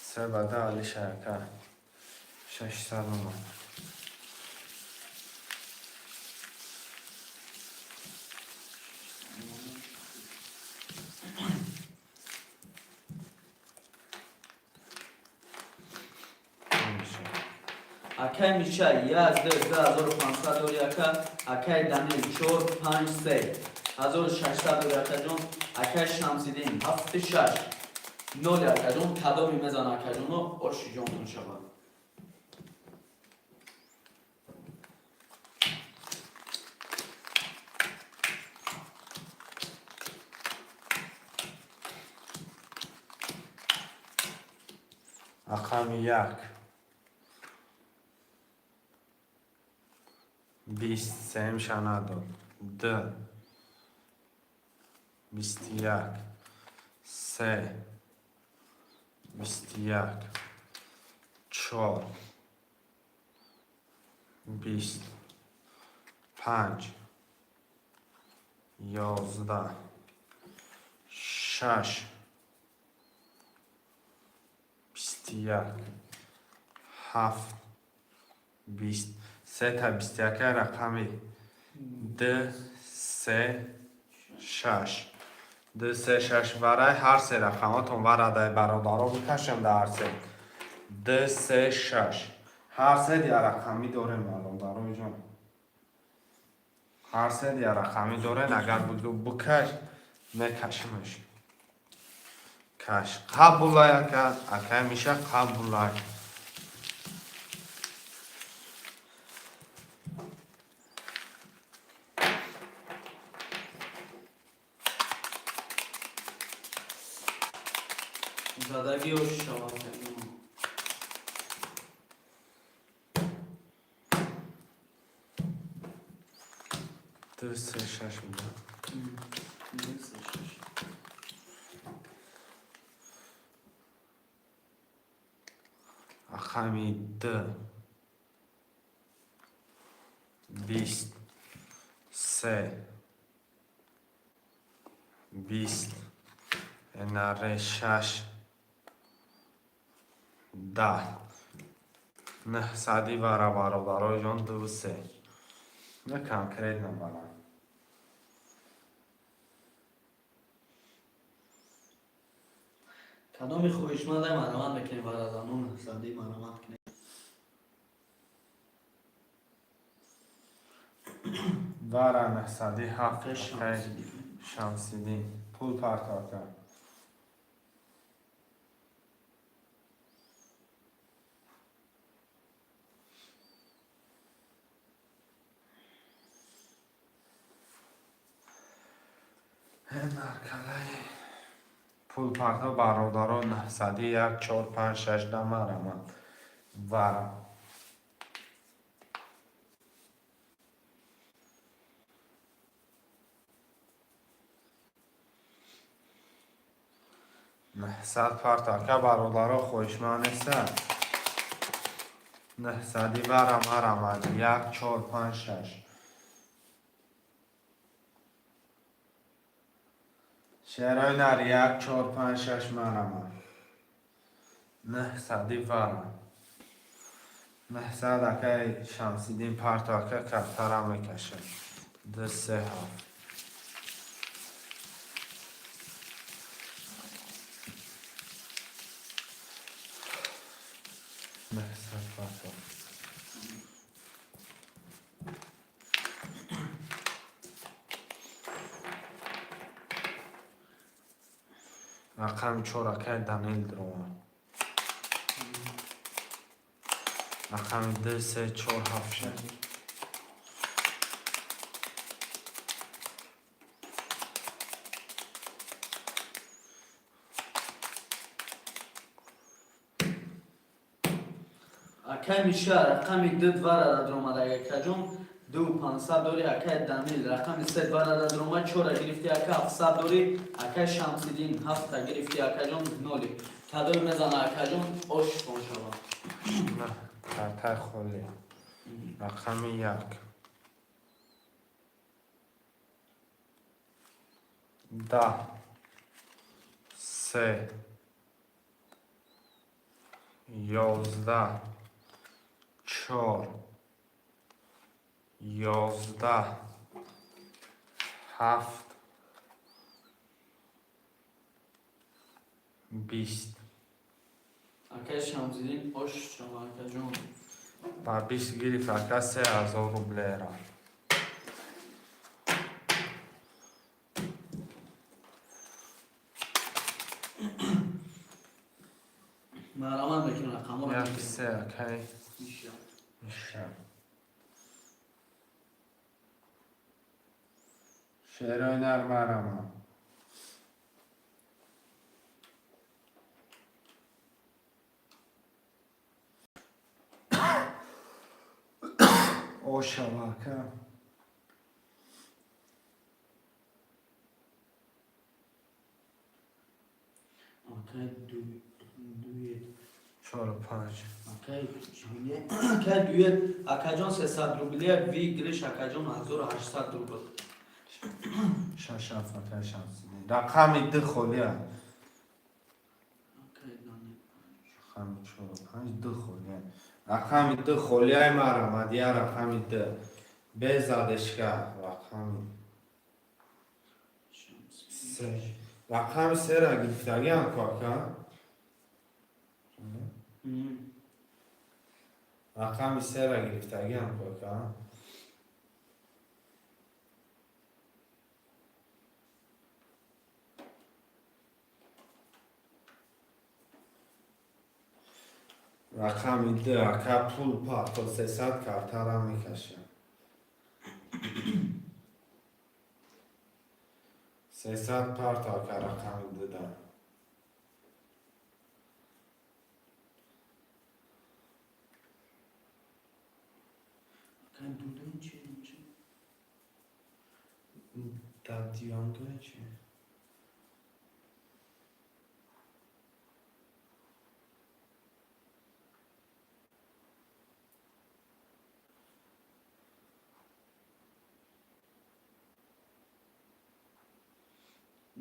سه بدالش اکا 600 اومد اکای میشه 12500 دوری اکا اکای دنیل 453 1600 دوری اکا جون اکای شمسیدین 76 نول اکا جون کدو میمزن اکا جون و ارشی جون میشه رقم یک 20 سه شانه داد ده 21 سه 21 4 20 5 11 6 21 7 20 سه تا 21 رقمی ده سه شش ده سه شش برای هر سه رقماتون ورده برادارا بکشم در هر سه ده سه شش هر سه دیگه رقمی داره برادارا جان هر سه دیگه رقمی داره اگر بکش میکشمش کش قبولای اکا میشه قبولای زدگی و شما ده سه شش میده رقمی ده 20 سه 20 نره شش 10 نه سادی برای جان دو سه نه کنکریت نمبرم کدامی خویشمنده مرامت بکنی برای زنون سادی مرامت کنی واره نه سادی هفت اکای شمسیدین شمسیدین پول پرتار کرد مرکله پول پرتار برادارا نه سادی 1 4 5 6 دمه رمن واره نه صد پرتار که برادارا خوشمان است نه سادی برم 1 4 5 6 شعرهای نر 1 4 5 6 مرم نه سادی ورم نه صد که شمسیدین پرتار که کفترم میکشه ده سه هفت نه صد پرتار رقم چورکه دنیل دروان رقم ده سه 4 7 6 اکای میشه رقمی دد وره در درامده اکا جون 2500 داری اکای دمیل رقم 3 برادر درما 4 گرفتی اکا 700 داری اکای شمسیدین 7 گرفتی اکا جون نولی کدوی میزنه اکا جون اوش کن شما نه کارتای خالی رقم 1 10 3 11 4 11 7 20 اکای شمسیدین اوش شما اکا جون با 20 گرفت اکا 3000 روبله را مرمان بکنه رقم رو یک بکنه 3 اکای میشه میشه شعرهای نرم مرمان او شبکه اکای دوی 4 و 5 اکای جونه اکای دوی اکا جون 300 روبلی وی گریش اکا جون 1800 روبل شش اکای شمسیدین رقم 2 خالی اکای دانی رقم 4 و 5 2 خالی رقم 2 خالی های مرام دیگه رقم 2 بزادش که رقم 3 رقم 3 را گرفتگی هم کاکا رقم 3 را گرفتگی هم کاکا رقم 2 اکا پول پا 300 کارتا را میکشه 300 پارتا که رقم 2 دارم اکای دودن چی میشه دادیانگه چی؟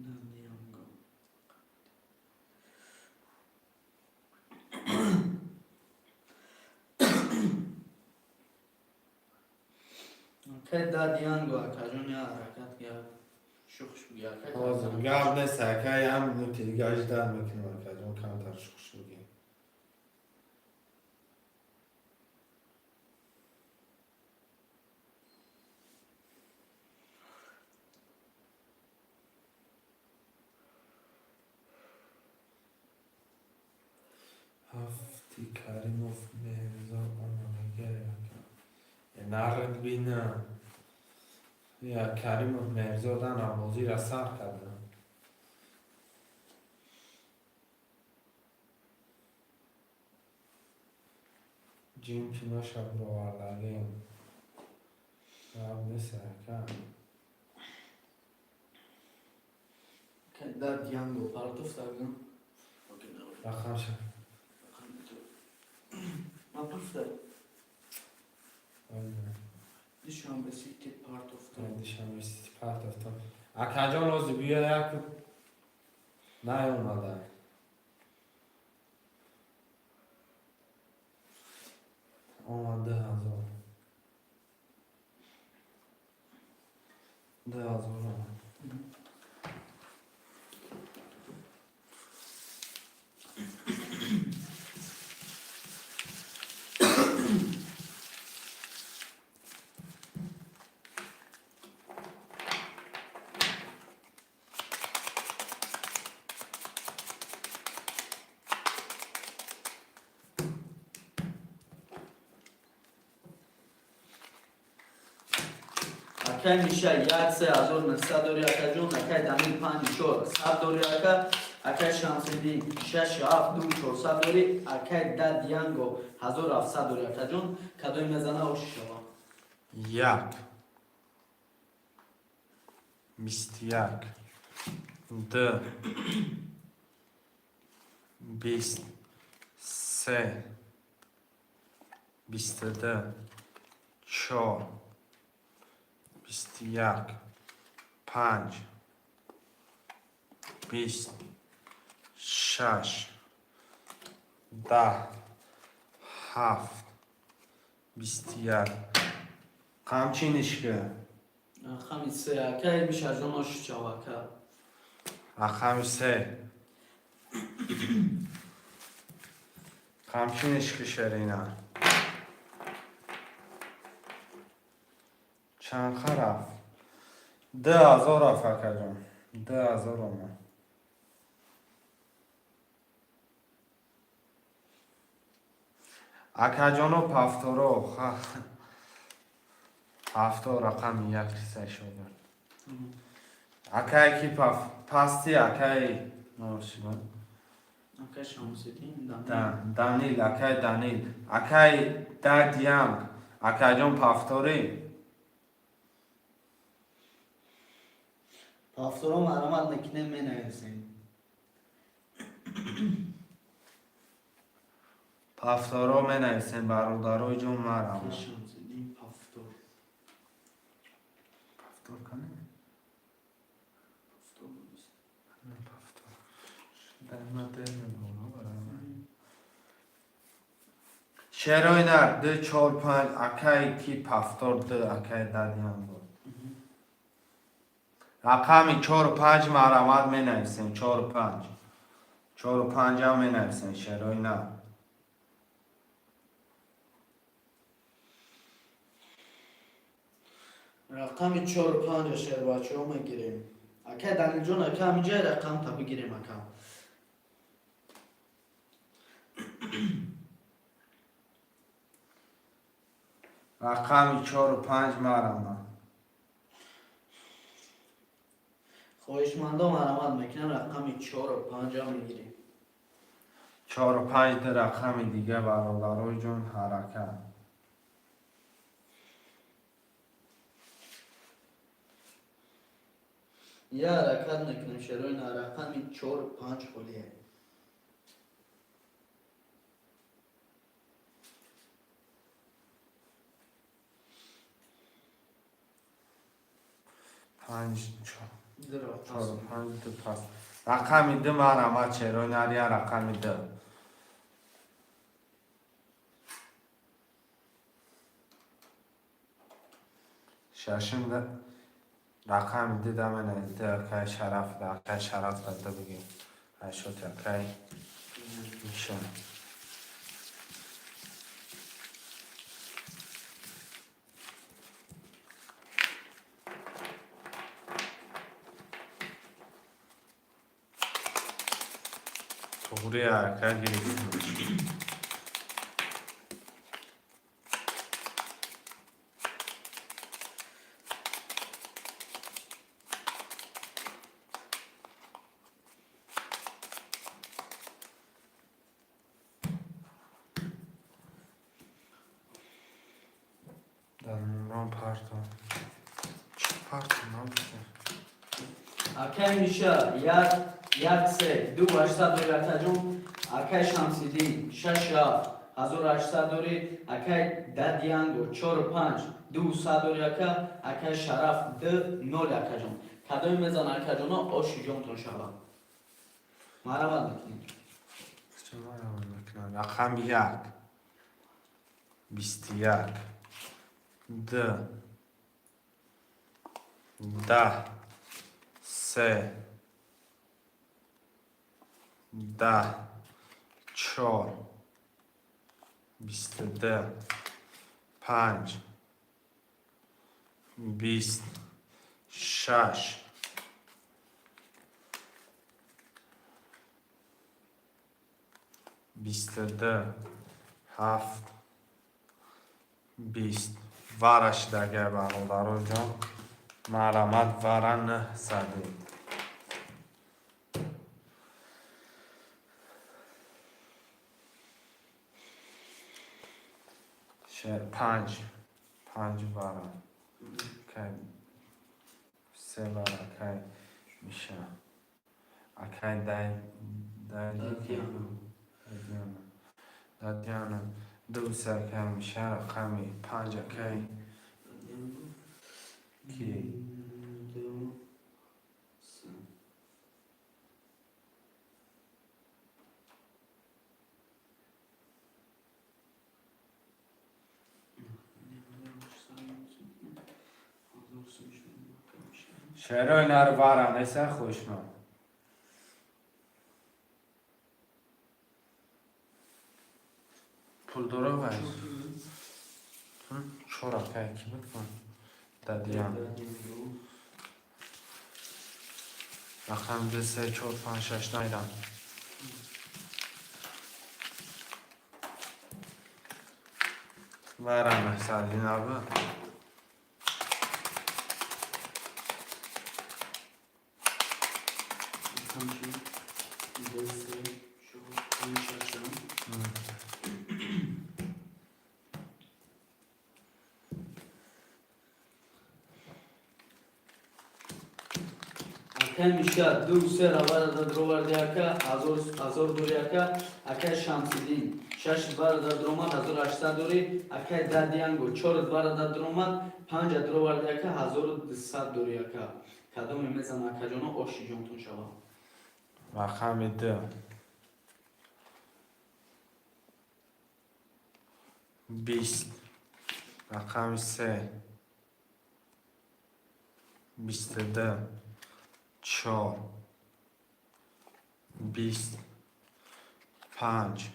دانیانگو اکای دادیانگو اکا جون یا حرکت یا شخش بگی اکای حاضر گرد نیست اکای هم نوتی دیگه اجدر میکنم اکا جون کمتر شخص بگیم هفتی کریموف مرزا آمانگه نرد بینم یا کریموف مرزا دن آموزی را سر کردم جیم چینا شب رو آوردگیم رب نیست اکا اکای دادیانگو پارتوف تاگم رقم شد ما پرفته دیشان بسیتی پارتوف تاگم دیشم رسیتی پرت افتم اکا جان روزی بیا یک نه اومده اومده 10,000 اومد اکای میشه یک 3900 دوری اکا جون اکای دمیل 54 100 دوری اکای شمسیدین 6 7 2 400 دوری اکای دادیانگو 1700 دوری اکا جون کدوی میزنه اوش شما یک 21 دو 23 22 4 21 5 6 10 7 21 همچینش که رقم 3 اکای میشه جون شچاو اکا رقم 3 همچینش که شرینا چند خرف 10,000 افکر جان 10,000 اومد اکا جانو پفتورو پفتور رقم 1 ریسه شده اکای کی پستی اکای نوشی بود اکای شمسیدین دانیل اکای دانیل اکای دادیانگ اکای جان پفتوری پافتورا مرامت نکنه می نویسیم پفتورو می نویسیم برادروی جون اکای مرام شمسیدین پافتور پفتور کنه پافتور نیست. پفتور در مدر نمونه برام شروع نر 2 4 5 اکای کی پفتور 2 اکای دادیانگ بود رقمی 4 و 5 مرامت می نویسیم 4 و 5 4 و 5 هم می نویسیم شروع نر رقم 4 و 5 شهر بچه ها میگیریم اکای دانیل جون اکا همینجا رقم تا بگیریم اکا رقمی 4 و 5 مرامت خواهشمندم مرامت میکنم رقم 4 و 5 ها میگیریم 4 و 5 در رقم دیگه برادروی جون حرکت یا حرکت نکنیم شروع نه رقم 4 و 5 خلیه پنج درا 4 و 5 دو پس رقمی 2 مرامت شروع نر یا رقمی 2 ششم ده رقم 2 دم نزده که شرف ده که شرف داده بگیم هشت که میشه توری که گرفتیم در نام پرتون چه پرتون نام بسید اکای میشه یک سه دو 800 دوری اکای جون اکای شمسیدین 6 هزار 800 دوری اکای دادیانگو 4 و 5 200 دوری اکای شرف 2 0 اکای جون کدوم میزن اکای جون آشی جون تون شبا مرامت میکنیم چه مرامت میکنم رقم 1 21 2 10 3 10 4 22 5 26 22 7 20 وارش دگه برادرو جان مرامت وارن نه زده پنج 5 vara. Akay 3 vara. Akay میشه. Akay دادیانم 2 سکه میشه رقمی 5 akay کی شعر اینا رو بارن ایسا خوش من پول دورو باید چورا که کی بکن دادیان رقم 2 3 4 5 6 نیدم بارن احسال اینا با Akay Misha 2 3 barada drovardiaka 1000 doriaka Akay Shamsidin 6 barada dromat 1800 dori Akay Dadiango 4 barada dromat 5 drovardiaka 1200 doriaka Kadom mezan akajono oshi jontun shava رقم 2 20 رقم 3 22 4 20 5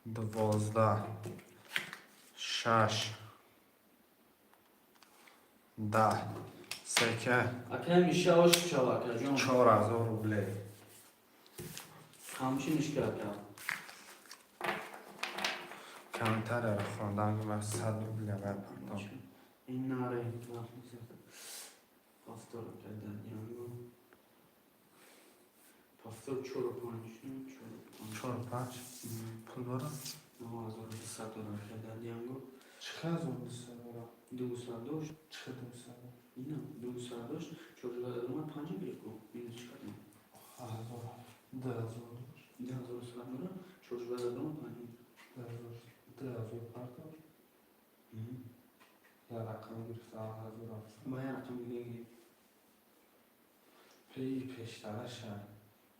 12 6 10 سکه Akay Misha oshi shava akajon 4000 روبله Hamshi mishkaka کمتر خواندن که من 100 روبله بپردم این ناره پافتور کردن یانگو پافتور چورو پانشون چورو 4 5 پول برم 9200 دلار کردن یانگو چقدر از اون دوست دارم 200 داشت چه دوست دارم اینا 200 داشت چورو دادم 5 گرفت اینو چیکار 1000 $10,000 دلار چورو دادم 5 1000 پرداخت یا رقم گرفت 1000 باید رقم دیگه گرفت پیشتره شد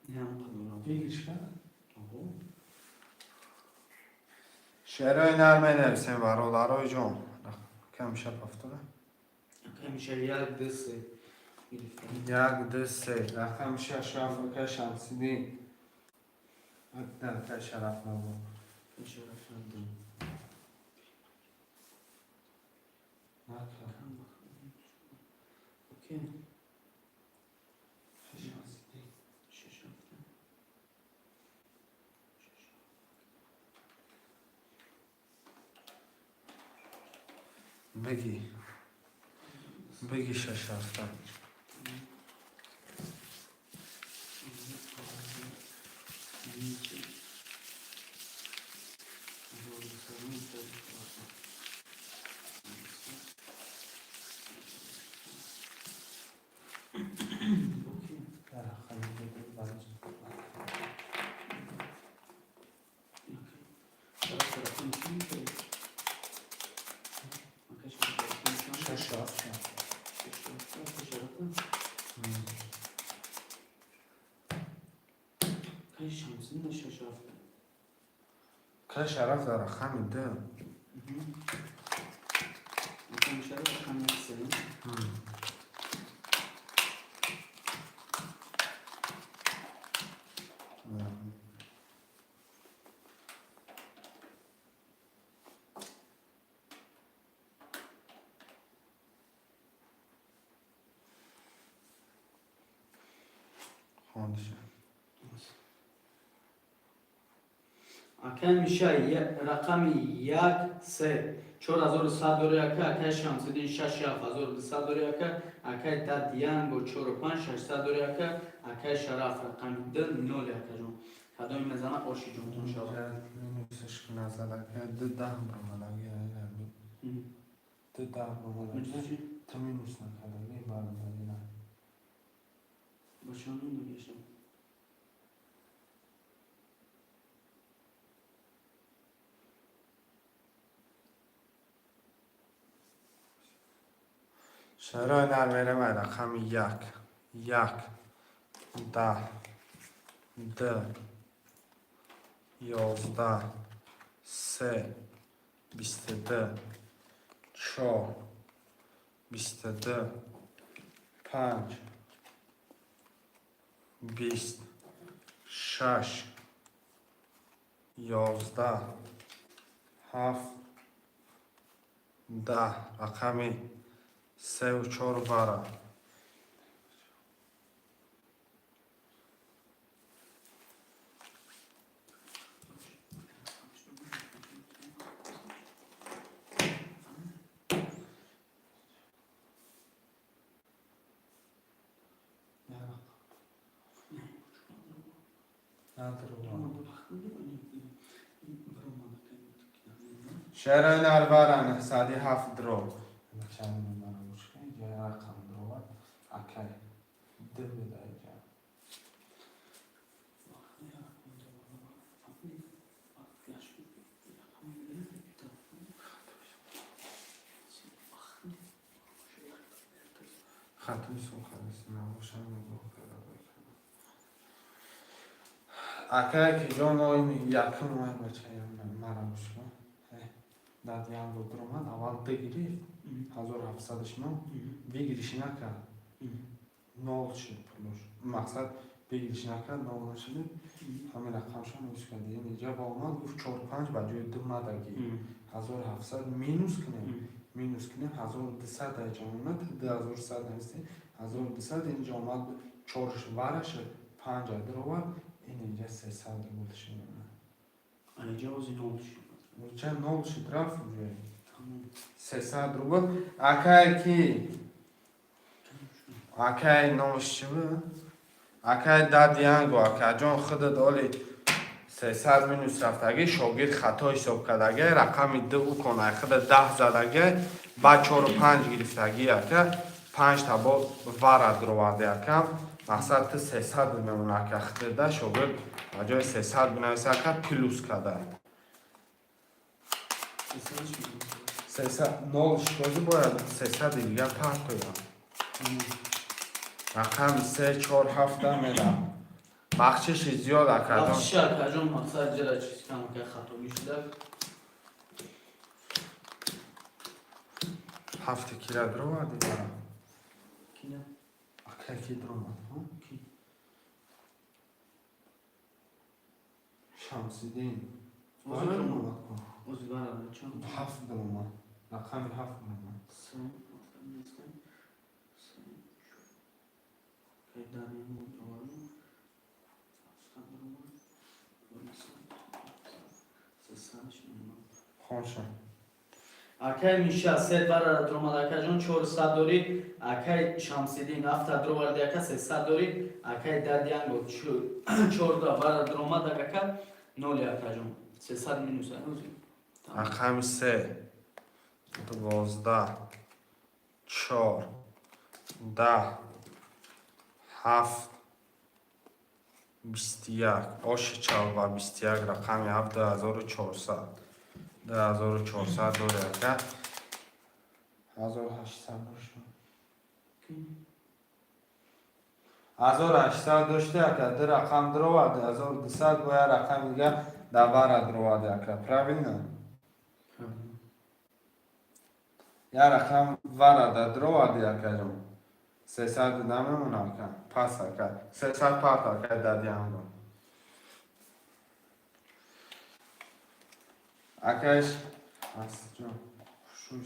نه هم قدرم بگیرش کرد آهو شعرهای نرمه نرسیم برادرای جان کم شب افتاده Akay Misha یک دسته گرفتن 1 2 3 رقم 6 رفت شمسیدین نه شرف نبود میشه رفتن اوکی شش رفتن بگی 6 رفتن شمسین شش رفته که شرف داره خمیده Akay Misha رقم یک سه خوندشه Akay Misha رقم یک سه 4100 دوریاکا Akay Shamsidin 6200 دوریاکا Akay Dadiango 45 600 دوریاکا Akay Sharaf رقم 2 0 یاکا کدوم میزنه آشی جون تون شد نمیسش که نزده که 10 برمالا در بمونه Minus چی؟ تو مینوس نکرده برمیداری نه با چند میگیشم؟ شرای نرمه من رقم یک 10 ده 11 3 22 4 22 5 20 6 11 7 10 رقمی 3 و 4 باره شهرهای نربرن سادی 7 درو رقم درو اکی ده بده اینجا خطوی سون خواهیست نباشم اکی که جان آینی یکم اومد بچه مرا بشکن داد یان رو درمان اول بگیری 1700 من بگیریش نکرد نول شد پلوش مقصد بگیریش نکرد نول نشده همین رقمشان نویس کرده یعنی اینجا با اومد گفت 4 5 بجای دو مدگی 1700 مینوس کنیم 1200 اینجا اومد 2100 هستی 1200 اینجا اومد 4 ورش 5 درو این اینجا 300 بود شد اینجا بازی نول شد چه نول شد رفت اونجا 300 رو بود اکی نوش چی بود اکی داد یانگو اکی جان خود دالی 300 مینوس رفتگی شاگرد خطا حساب کردگی رقم دو کنه خود 10 زدگی بعد 4 و 5 گرفتگی اکی 5 تا با ورد رو وارده اکی مقصد تو 300 میمونه اکی خود ده شاگرد جای 300 بنویسه اکی پلوس کرده 300 نول شدی باید 300 دیگه پرت کنم رقم 3 4 7 میدم بخشش زیاد اکردم شک کجا مقصد جدا چیز کم که خطا میشده 7 کیره درو وردی برم کی نه اکی درو وردی کی شمسیدین اوزی برای چند 7 درو من رقم 7 درو من سن که دانی مون دوارم خونشم اکی میشه 3 برای درآمد اکی جان 400 داری اکی شمسیدین 7 درو وارد اکی 300 داری اکی دادیانگو 14 برای درآمد اکی 0 اکی جان 300 مینوس اوزی رقم 3 12 4 10 7 21 آش چالبا 21 رقم 7 2400 2400 دوره اکه 1800 داشتم 1800 داشته اکه در رقم درو واده 1200 باید رقم دیگه دبر درو واده اکه پرابینه یا رقم ورده درو واده اکه جمع 300 نمیمونه اکه پس اکه 300 پات اکه دادی هم اکهش هست جمع شوی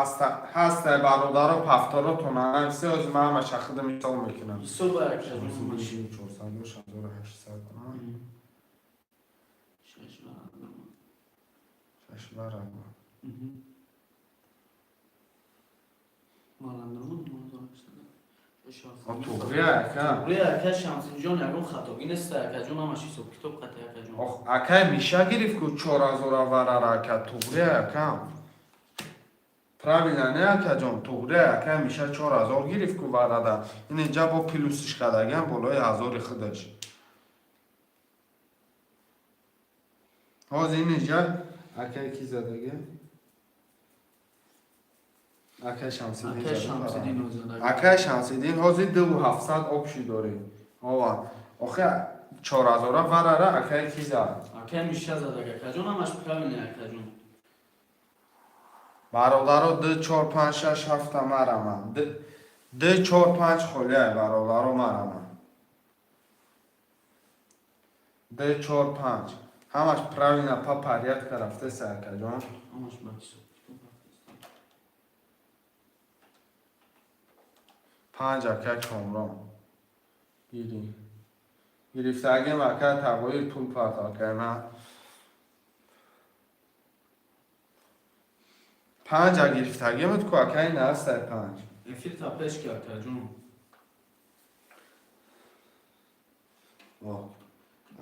سب هست برادر و پفتارا تونه سه از من همه شخص مثال میکنم صبح اکی جان 400 1800 شش برادر توغری اکا توغری اکا شمسی جان یکم خطابین است اکا جان همش حساب کتاب قطع اکا جان. اکا میشه گرفت که 4000 ورا را اکا توغری اکا правильно не ака ҷон туғре ака миша 4000 гирифт ку ваъдада ин инҷа бо плюсиш кардагиам болои 1000 худаш ҳозир ин инҷа ака ки задаги ака шамсиддин ака шамсиддин ҳозир 2700 обши дорем ова охе 4000 варара ака ки зад اکا میشه زد اکا جان همش правильно اکا جان. бародаро 2 4 5 6 7 мараман 2 4 5 холия бародаро мараман 2 4 5 ҳамаш правильно по порядку рафтаст акаҷон همش با حساب کتاب رفته. 5 ака комрон гирӣ гирифтагим ака тағоир пул парто карна 5 гирифтагимат ку ака ин аст 5 افیر تپش که اکا جان.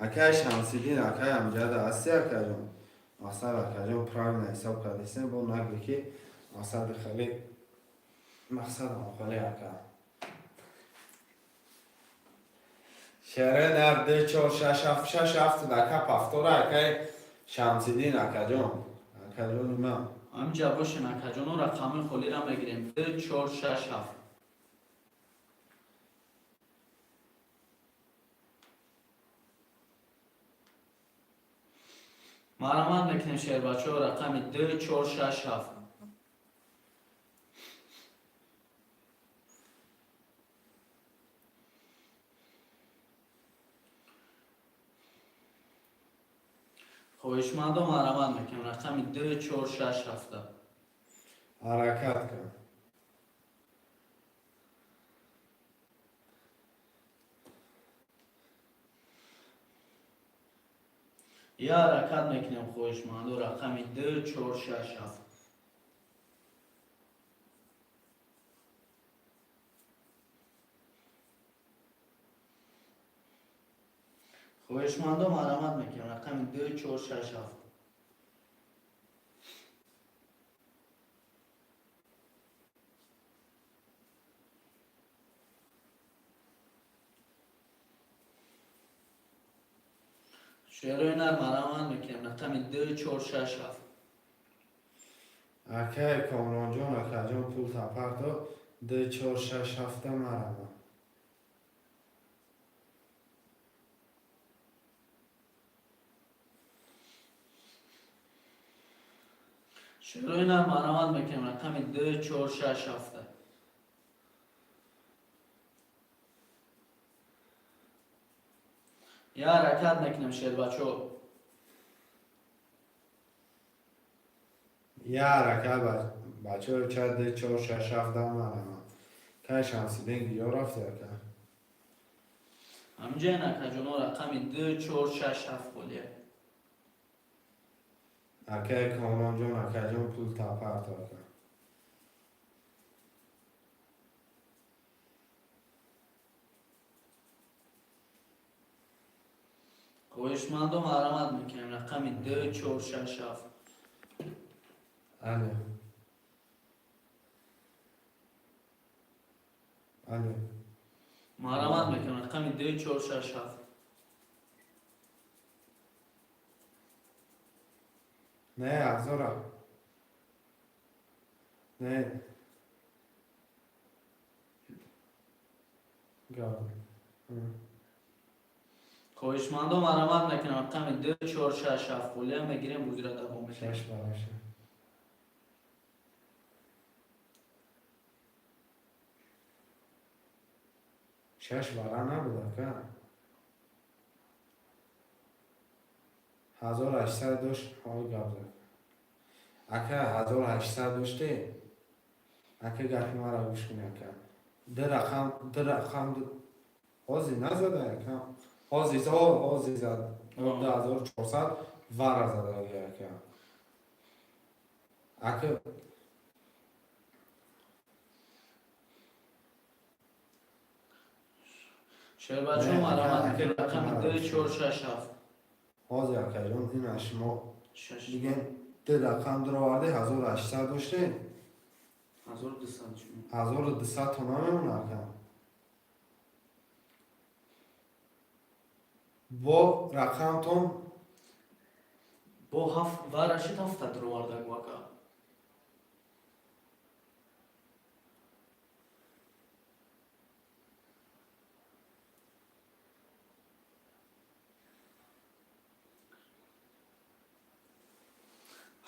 ака шамсиддин ака амҷада асти акаҷон масъал акаҷон правильно ҳисоб кардисем бо нагӯ ки масъали хеле мақсадам хеле ака шере нар 2 4 6 7 6 7 ака пафтора ака шамсиддин акаҷон акаҷони ман همینجا باشین اکا جان و رقم خالی را بگیریم 2 4 6 7. مرامت میکنیم شهر بچه ها رقم 2 4 6 7. خواهشمندم مرامت میکنیم رقم 2 4 6 7. ҳаракат кар یا حرکت میکنیم خواهشمندم رقم 2 4 6 7. خواهشمندم مرامت میکنیم رقم 2 4 6 7. شعرهای نر مرامت میکنیم رقم 2 4 6 7. акаи комронҷон акаҷон пул тапарто 2 4 6 7 мараман شعرهای نر مرامت میکنیم رقم 2 4 6 7. یا حرکت میکنیم شعر بچه ها я ҳаракат бачаҳо ча 2 4 6 7 мараман кай шамсиддин гиё рафти ака همینجا این اکا جانا رقم 2 4 6 7 بولیه. акаи комронҷон акаҷон пул тапарто ака خواهشمندم مرامت میکنیم رقم 2 4 6 7. алё алё مرامت میکنیم رقم 2 4 6 7. не азора не гав خواهشمندم مرامت میکنیم رقم 2 4 6 7 بولیه میگیریم روزی را دوام میکنیم. شش باشه شش بارا نبود که 1800 داشت های گفت اکه 1800 داشته اکه گفت ما را گوش کنی اکه ده رقم حاضی نزده اکه حاضی زد 2400 وارا زده اکه شربت نه، مرحمت اکه میکنم رقم مرحمت. 2 4 6 7 حاضر کردم این شما 6 دیگه ده رقم در آورده 1800 داشته 1200 شما 1200 تومن میمونه کم با رقم تون با هفت و رشید هفت در آورده واقعا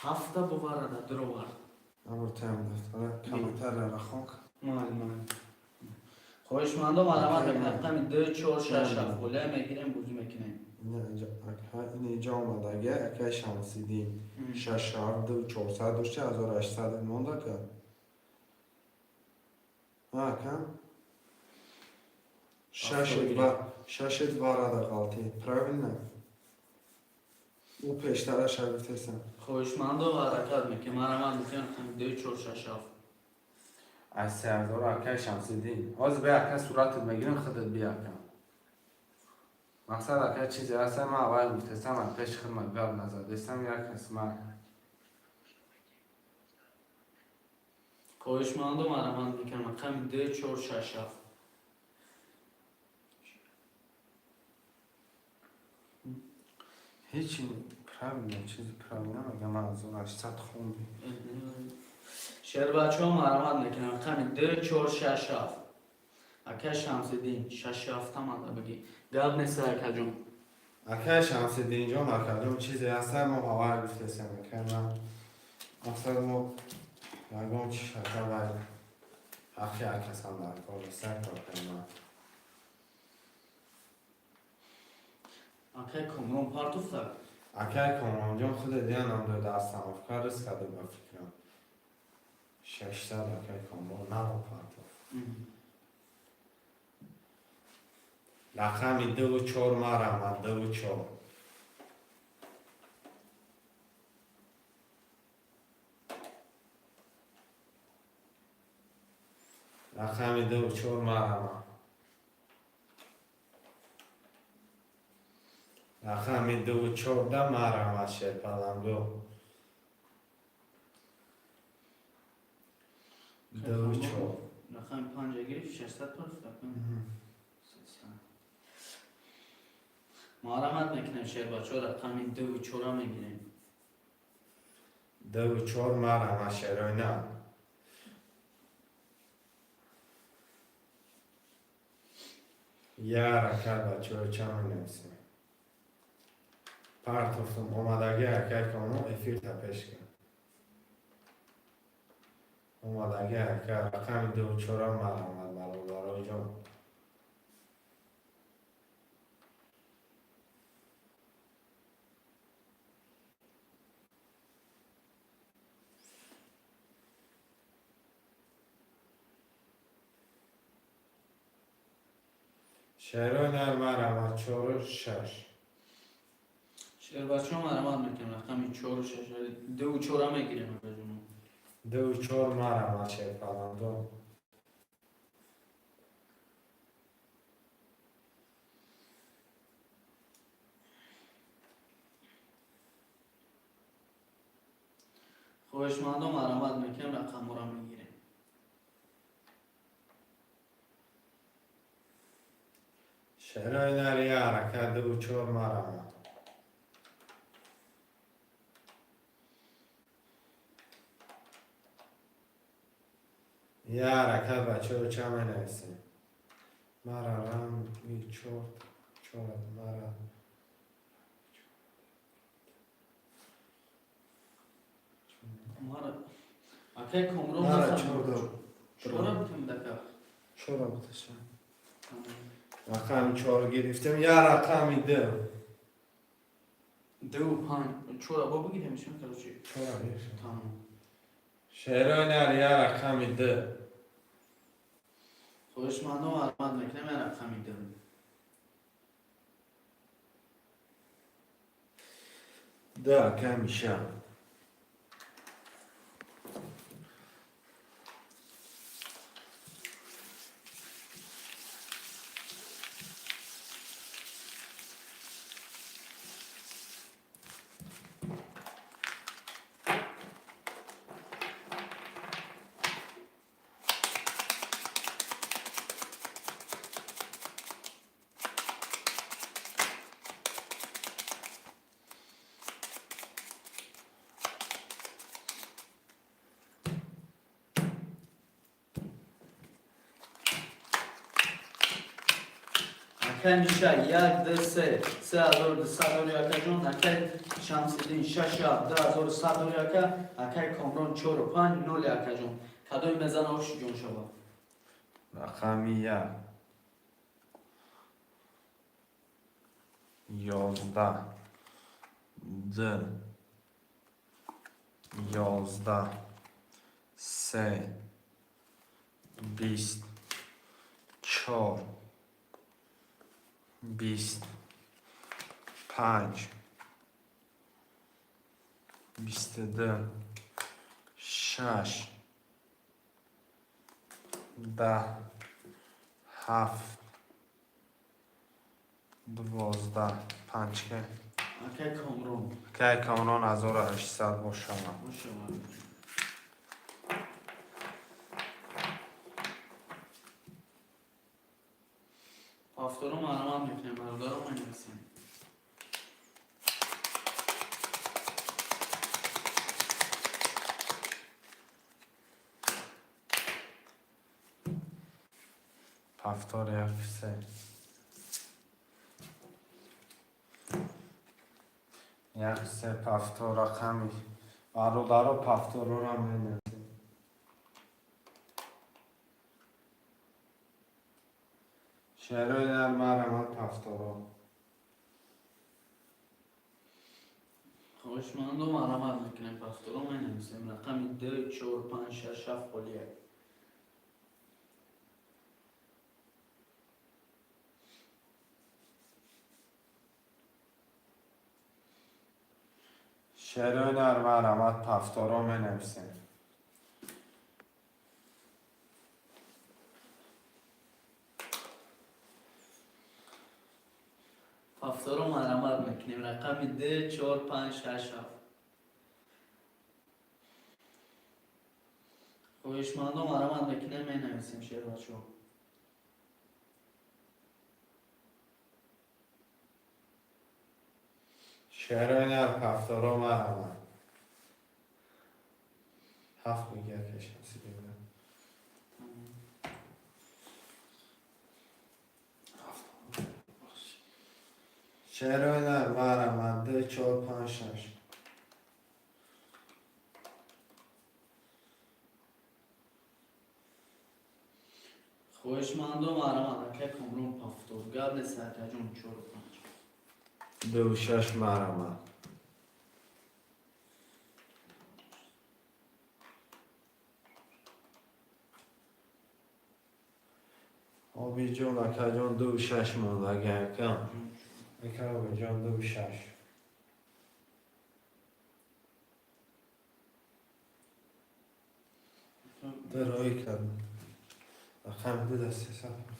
هفته بوارده در آورد امر تایم دفتر کمتر رقم مال خواهش مندم مرحمت میکنم رقم 2 4 6 7 ولی میگیریم بوزی میکنیم این اینجا آمده اگه اکه شانسی دیم 6400 داشته 1800 مونده که کم ششت وارده غلطی правильно او پیشتره شگفتیسن خواهش مندم حرکت میکنم مرحمت میکنم رقم 2 4 6 7 از 3000 اکه شانسی دیم از به اکه صورت میگیرم خودت بیا کم مقصد اکه چیزی هست من اول گفتستم من پیش خدمت گاب نزدستم یک قسمت خواهش مندم مرحمت میکنم رقم 2 4 6 7 هیچی правильно چیزی правильно میگم من از 800 خوندی شعر بچه ها مرحمت میکنم رقم 2 4 6 7 اکه شمس دین 6 7 هم بگی گاب نیست اکه جون اکه شانسی دیم جا نکردم چیزی هست ما باور گفتستم که من مقصد ما نگم چی شکر باید حقی اکه سم در کار سر کار کنم اکه کمرون پارتوف تا اکه کنم جا خود دیان هم دو دستم افکار رس کرده بفکرم 600 اکه کنم نه پارتو رقمی 2 و 4 مرحمت 2 و 4 رقمی 2 و 4 مرحمت رقمی 2 و 14 مرحمت شد پلم 2 و 4 رقم 5 گیری 600 پارتوف تا مرحمت میکنم شعر بچه ها رقم 2 و 4 میگیریم 2 و 4 مرحمت شروع نه یه حرکت بچه ها چه می نویسیم پرتفتم اومدگی حرکت کنم افیر تپش کن اومدگی حرکت رقم 2 و 4 مرحمت برای جان شروع نه مرحمت 4 و 6 شعر بچه ها مرحمت میکنم رقم 4 و 6 2 و 4 میگیریم اکه جون 2 و 4 مرحمت شد پلم خواهش مندم مرحمت میکنم رقم را میگیریم شروع نه یه حرکت 2 و 4 مرحمت یه حرکت بچه رو چه می نویسیم مرحرم ای 4 مرحرم مارا اکه کمرون مرحرم رقم 4 4 بتیم دکه 4 بودشم رقم 4 گرفتیم یه رقمی 2 2 و 5 4 با بگیریم شما که چی 4 گرفتیم تمام شروع نه یه رقمی 2 خواهش مندم مرحمت میکنم یه رقم 2 2 کم میشه Akay Misha 1-2-3-3200 yakacağım. Akay Şamsidin Şaşa 2100 yaka. Akay Komron 4-5-0 yakacağım. Kadoy mezana hoş جون شما. رقم 11 11 3 24 25 22 6 10 7 12 پنجکه Akay Komron. که کانون 1800 باشه Hoş şoma. Haftanın araman mekanı merdara oynasın. هفتاد یک سه یک سه هفتاد رقمی برادر هفتاد رو هم نمیدیم شعرهای در مرمت هفتاد خوشمندم araman mekanı haftanın oynasın. Rakam 2-4-5-6 خلیه. شعرهای در مرمت هفتاد رو می نویسیم Haftanın araman mekanı rakam 2-4-5-6 خوشمندم araman mekanı می نویسیم شعر بچه ها. شعرهای در هفتاد رو مرمت هفت میگه کشم سیدیم شعرهای در مرمت 2-4-5-6 خوشمندم araman akay komron haftan. قبل سرکجون 4-5. 2-6 مرمت آبی جون اکا جون 2-6 مونده اگر کم اکا آبی جون 2-6 درایی کردم رقم ده دستی سفر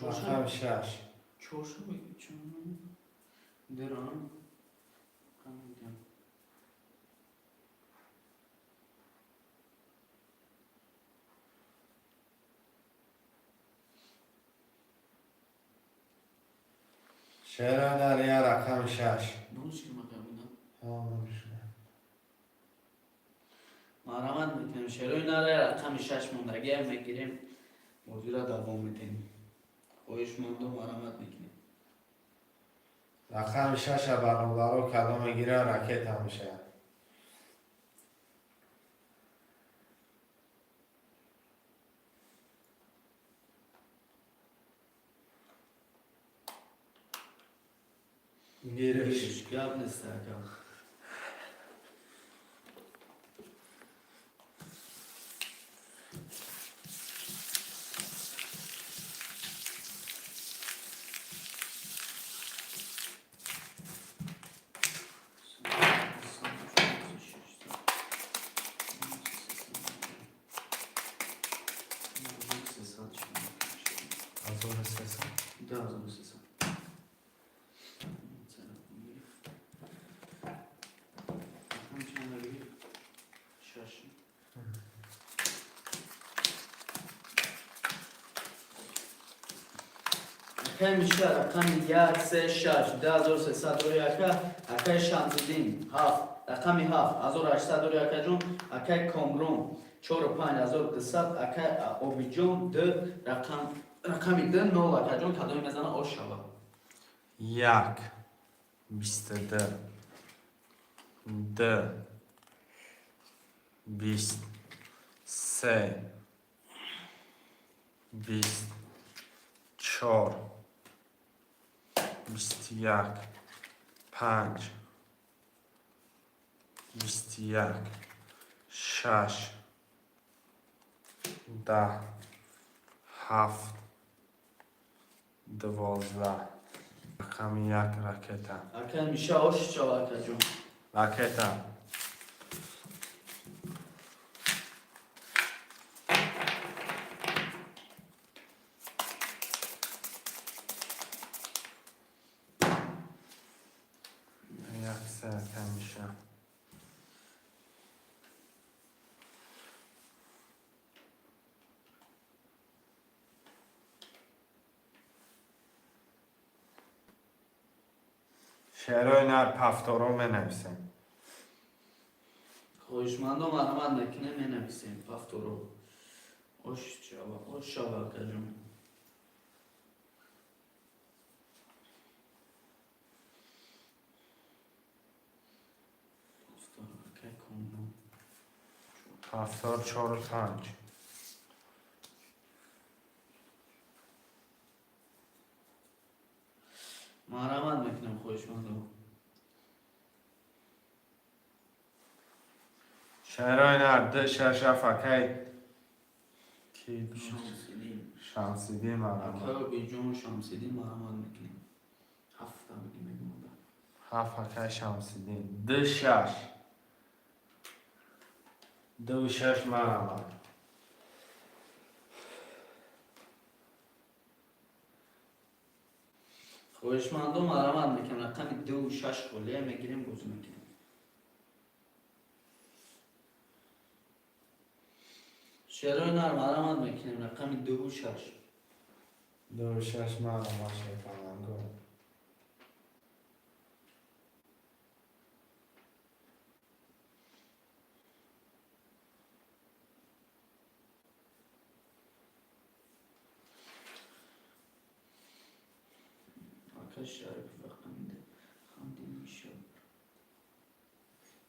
رقم 6 چورشو بگی چون دران کامیدم شعر در یه رقم 6 نوش که مقابلم ها مرحمت میکنم شروع نره رقم 6 موندگی هم میگیریم موضوع را دوام میتیم خویش مونده مرحمت میکنیم رقم 6 برادر کلام گیره رکت هم میشه گیرش گپ نیست اگر акай миша рақами 136 10321 акай шамсиддин 7 рақами 7 1821 ҷон акай комрон 45200 акай обиҷон 2 рақами 2 0 ҷон кадоми мезана ош шава یک 22 2 23 24 21 5 21 6 10 7 12 رقم یک راکتا акай миша ош шава акай ҷон راکتا یک ساعت میشه شعرهای نر پفتارو بنویسیم хоҳишмандон маҳрамат мекунем менависем пафтуро ош шава акай ҷон акай комрон پفتار 4 و 5 маҳрамат мекунем хоҳишмандон شعرهای نر ده شرشفکه کی шамсиддин شمسیدی مرمت акай обиҷон шамсиддин маҳрамат мекунем ҳафта бигим هفکه شمسیدی ده شش دو شش مرمت хоҳишмандон маҳрамат мекунем рақами 26 холия мегирем бозӣ мекунем шерои нар маҳрамат мекунем рақами 26 دو شش مرمت شیطانگو акай шариф рақами хамдин миша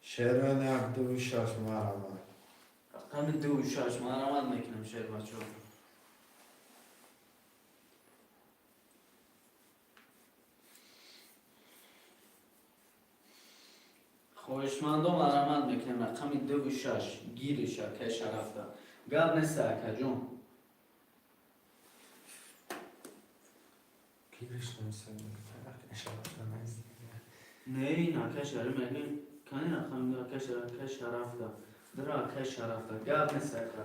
شعرهای نر دو شش مرمت рақами 26 маҳрамат мекунем шер бачаҳо хоҳишмандон маҳрамат мекунем рақами 26 гириш акай шарафта гап неста акаҷон گیرش نمیسه не ин акай шариф мегӯем кани рақами акай шарафта дара акай шарафта гап неста ака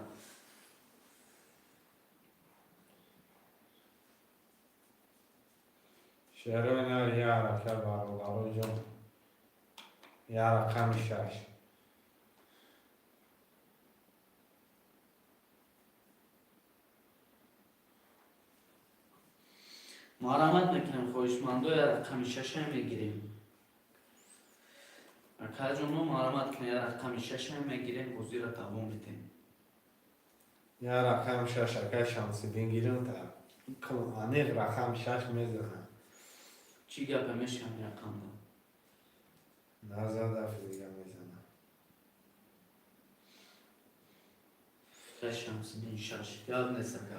شعرهای نر یه رکه برادرو جان یه رقم شش маҳрамат мекунем хоҳишмандо я рақами 6 мегирем акаҷоно маҳрамат кунем я рақами 6 мегирем бозиро тавом медем یه رقم شش اکه شمسیدین گیرم تا انیق رقم شش میزنم чӣ гапе мешавам рақамда نظر دفعه دیگه میزنم акай шамсиддин 6 гап нест ака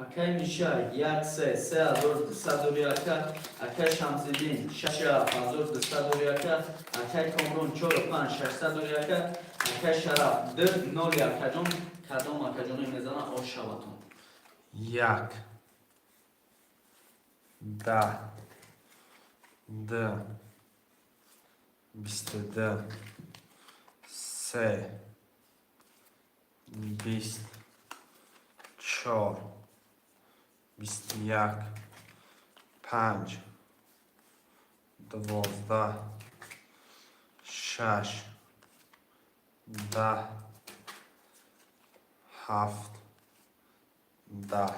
акай миша 13221 акай шамсиддин 6221 акай комрон 45621 акай шараф 201 ҷон کدام اکجانو میزنه آش شباتون. یک 10 2 22 3 20 4 21 5 12 6 10 7 10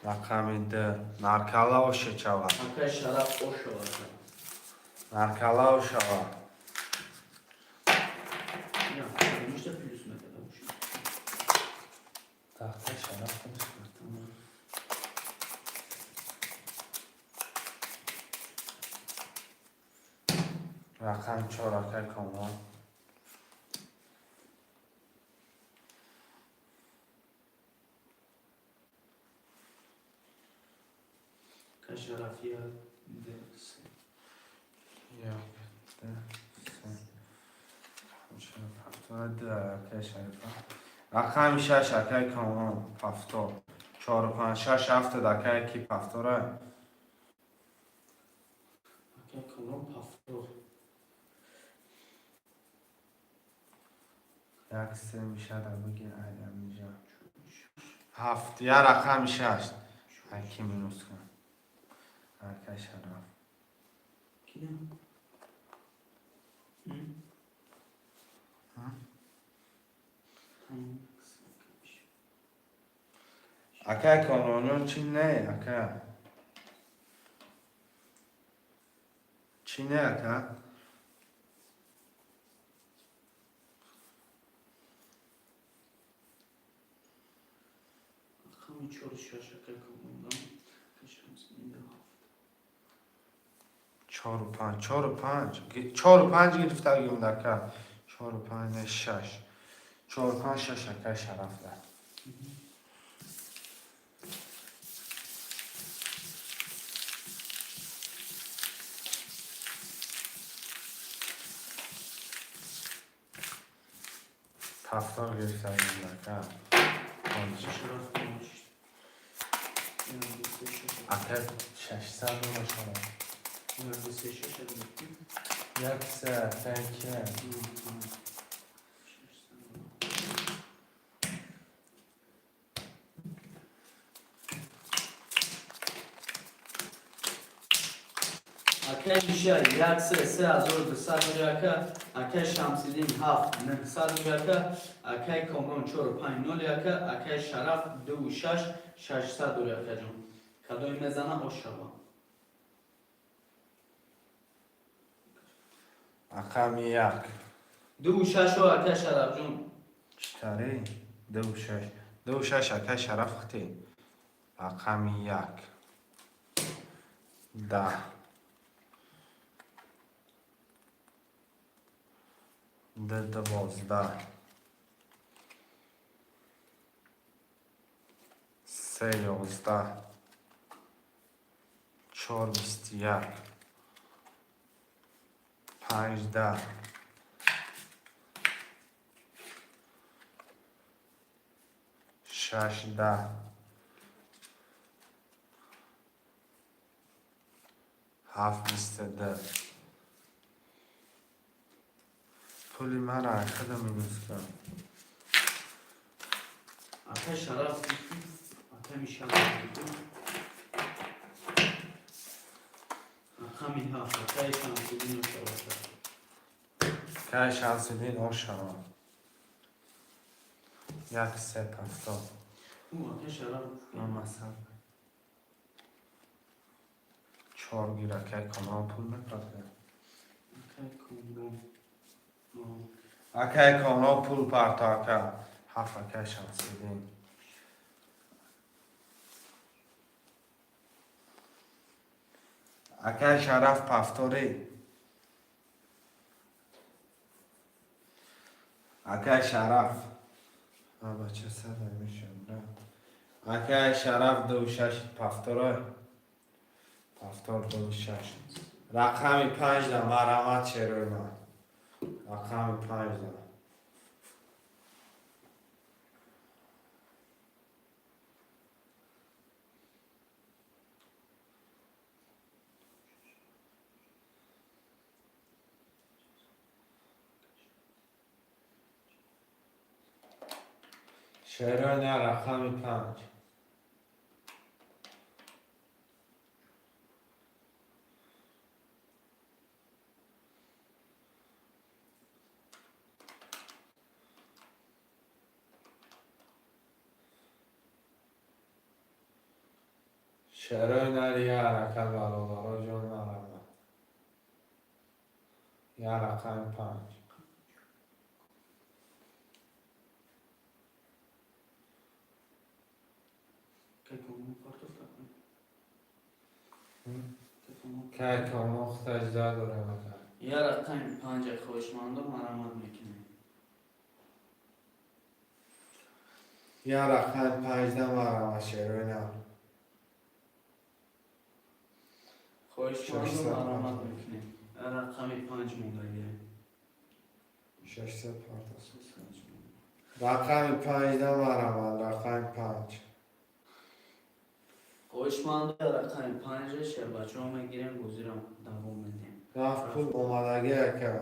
رقم 2 نرکلا و شچاوه اکای شرف آش شباتون. نرکلا و شوا یا میشه پلیس میکنه باشیم. تخته شرف کنید رقم 4 اکای کامران اکای شرف یا درست. یک 2 3 7 2 اکای شریفه رقم 6 اکای کامران پفتور 4 و 5 6 7 اکای کی پفتوره اکای کامران پفتور. یک 3 میشه در بگیر اگر میشه 7 یا رقم 6 اکی مینوس کن اکای شرف کی نه؟ اکای کامرانون چی نه اکای چی نه اکای همین چهار شش اکای کامران. کشم میده. 4 و 5 4 و 5 4 و 5 گرفته بگیم دکه 4 و 5 6 4 و 5 6 اکای شرف ده پفتار گرفته بگیم دکه شرف کنش. اکای 600 و شرف یک 3 اکای که اکای میشه یک سه هزار دو صد اکا اکای شمسیدین 7 900 اکا اکای کامران 4 و 5 0 اکا اکای شرف 2 و 6 600 اکا جون کدوم میزنه آش شبا رقم 1 2 و 6 اکای شرف جون چطوری 2 و 6 2 و 6 اکای شرف خطی رقم 1 10 12 3 11 4 21 5 10 6 10 7 22 پولی من را خودم مینوس کن اکای شرف اکای میشه اکای می 7 اکای شمسیدین که شمسیدین آشما یک 3 پفتار او اکای شرف مثلا 4 گیره که کامران پول نکرده اکای کامران اکای کامران پول پرتا که 7 اکای شمسیدین اکای شرف پفتاری اکای شرف بچه سر میشه اکای شرف 2 و 6 پفتاره پفتار 2 و 6 رقم 5 ده مرمت چه من رقم 5 ده شعرهای رقم 5. شعرهای یه حرکت برادارا جان نرمه. یه رقم 5. که کنم پارتو فکر که کامخت اجده داره مکن. یه رقم 5 خوشمند و مرامت میکنه. یه رقم 15 مرمه شعرهای نرمه. خوشمند و مرامت میکنه. یه رقم 5 مونده. 600 پارتاس. رقم 15 مرمه رقم 5. خوشمند و رقم 5 شه بچه ها میگیریم گزیرم دوام میدیم. رفت پول اومدگی که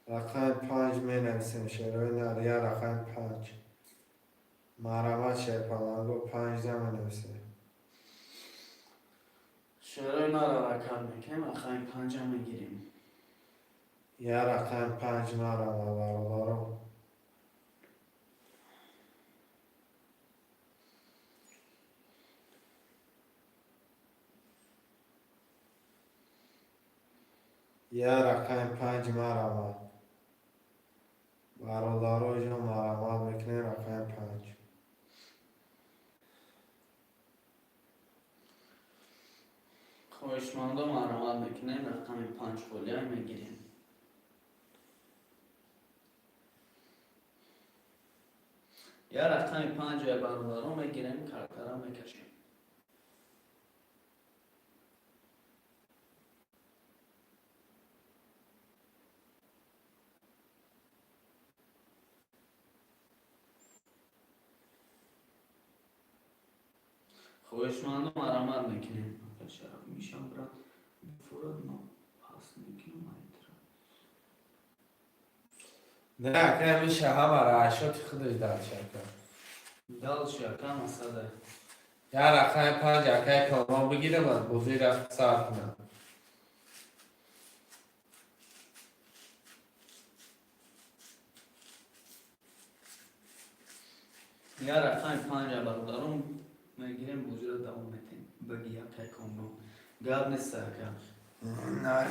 رقم 5 می نویسیم شعرهای نرمه. یه رقم 5 مرمه شعر پلنگو 15 می نویسیم. شعرهای نارا رکب میکنیم رقم 5 میگیریم. یه رقم 5 مرمه برادارم. یه رقم 5 مرمه برادارو جان مرمت میکنه رقم 5. خوشمند و مرامت میکنیم رقم 5 فولیه میگیریم. یه رقم 5 برادارو میگیریم کرکره میکشیم. خوشمند و مرامت میکنیم. شرف میشم برات فراد ما پاس میکنیم نه که میشه همه رعشات خودش در شکر. دال شکم اصده. یه رقم 5 اکه کلمان بگیرم از بوزی رفت سر کنم. یه رقم 5 برادارم میگیریم بوزی دوام میدیم. بگی یکی کامنو گاب نیست سرکم. نه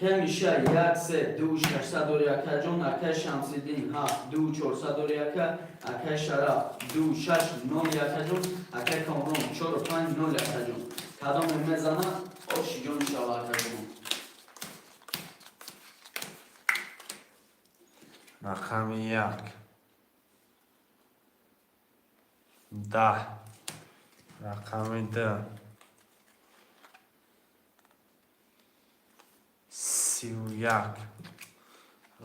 اکه میشه 1 3 2 601 جون اکه شمسیدین 7 2 401 اکه شرف 2 6 9 1 جون اکه کامرون 4 5 0 1 جون کدام میزنه آشی جون شوا جون. رقم 1 10 رقم 2 31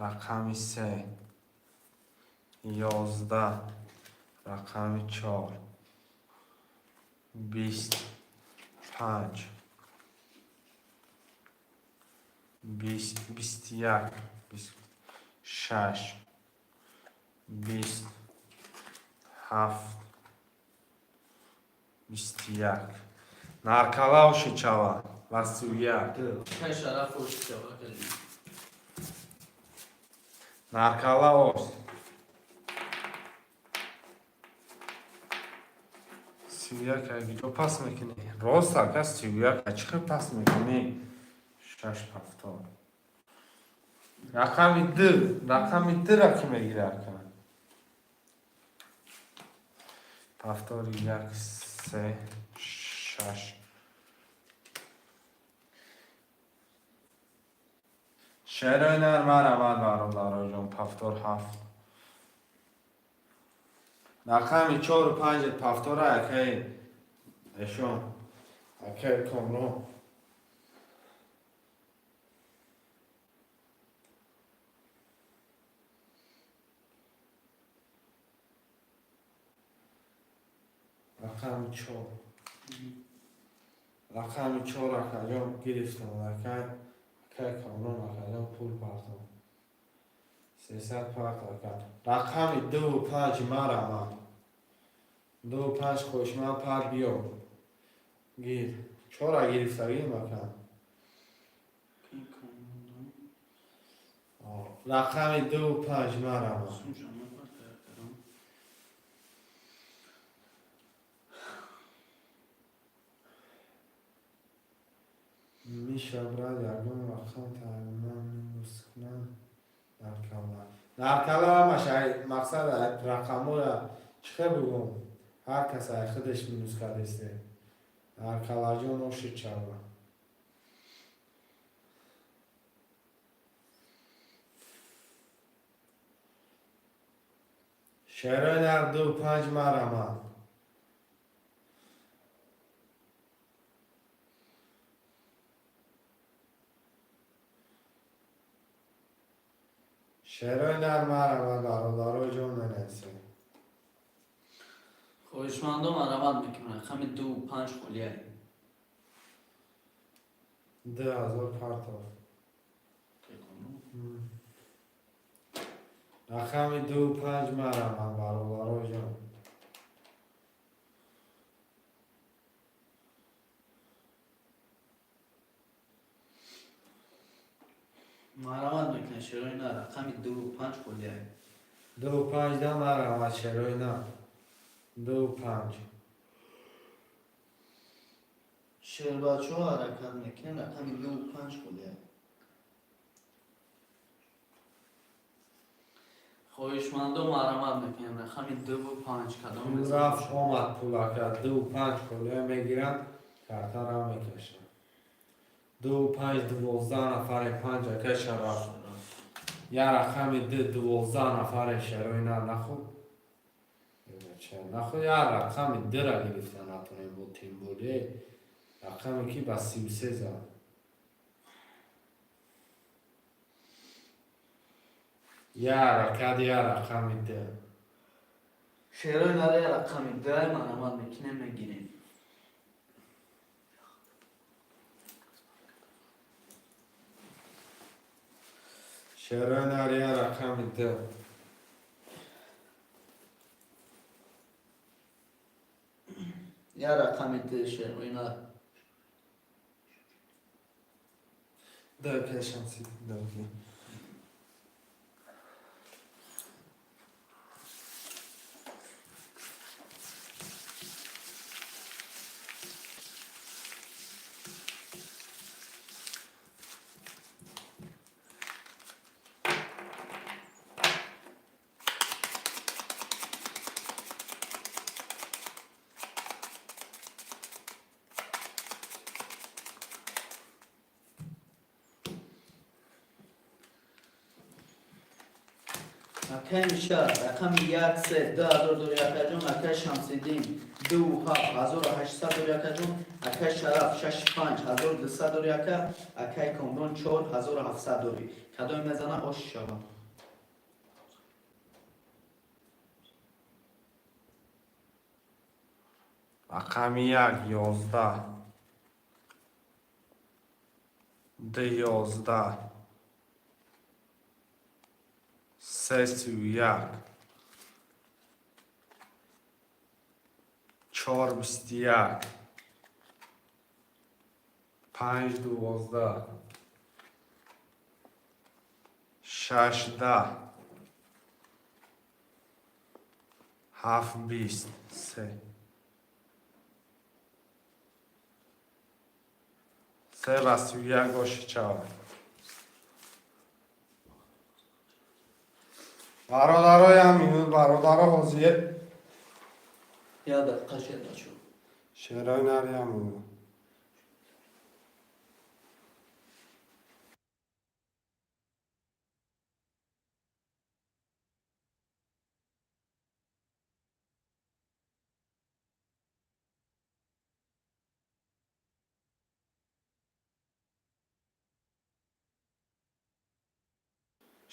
رقم 3 11 رقم 4 25 21 26 27 21 Narkalavši čava, Vasujak. اکه شرف آشی شوا کردیم. Narkalavos. Sivyak اگه جو پس میکنی راست که سیویک اچخه پس میکنی 6 هفتاد رقم 2 را که میگیره کنه هفتاد 1 3 6 شعرهای نرمه روند برادرای جان هفتاد 7 رقم 4 و 5 پفتار اکی اشون اکی کمرون رقم 4 رقم 4 اکجان گرفتم اکای کانون اکجان پول پردم 300 پرد کرد رقم 2 و 5 مرا 2 و 5 خوشمن پر بیام گیر 4 گرفتگی مکن رقم 2 و 5 مرا میشه برای یکم رقم تعلیم مسکنن در کلام همش مقصد رقم ها چه بگم هر کس خودش مینوس کرده است در کلاجون نوشید چرا شعرهای در 2 و 5 مرمه شعرهای در مرمه برادرای جان ننسه خوشمندم مرمت میکنم رقم 2 و 5 خلیه 2000 پرتاب رقم 2 و 5 مرمه برادرای جان مرمت میکنم شروع نه رقم 2 و 5 خلیه 2 و 5 ده مرمه شعرهای نه 2 و 5 شعر بچه ها حرکت میکنم رقم 2 و 5 خلیه خوشمندم مرمت میکنم رقم 2 و 5 کدام پول رفت آمد پولا کرد 2 و 5 کلیه میگیرن کارتر هم میکشن 2 و 5 12 نفر 5 کش رفت یا رقم 12 نفر شروع نه نخود نخود یا رقم 2 را گرفتن نتونیم با تیم بوده رقم کی با 33 زد یا رقم 2 شعر نره رقم 2 مرمت میکنم میگیریم شعرهای نریه رقم 2 یا رقم 2 شعر اینا ده کشم سی ده اکای میشه رقم 1 3 2000 دور یکجون اکای شمسیدین 2 7 1800 دور یکجون اکای شرف 6 5 1200 دور یکه اکای کامران 4 1700 دوری کدام میزنه آش شما رقم 1 11 11 31 4 21 5 12 6 10 7 20 3 و 31 گوش چهار برادرای همینون برادر حوزیه یا دقیقه شد بچه شعرهای نری همینون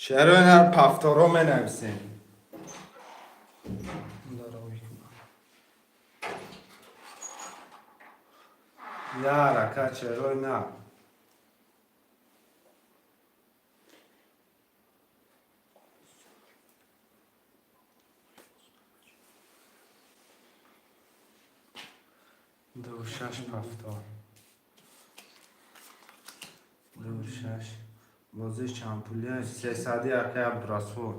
شعرهای نر پفتارو می نویسیم یارا کچه روی نه دو شش پفتار دو شش بازی چمپولیه 300 اکه عبدالرسول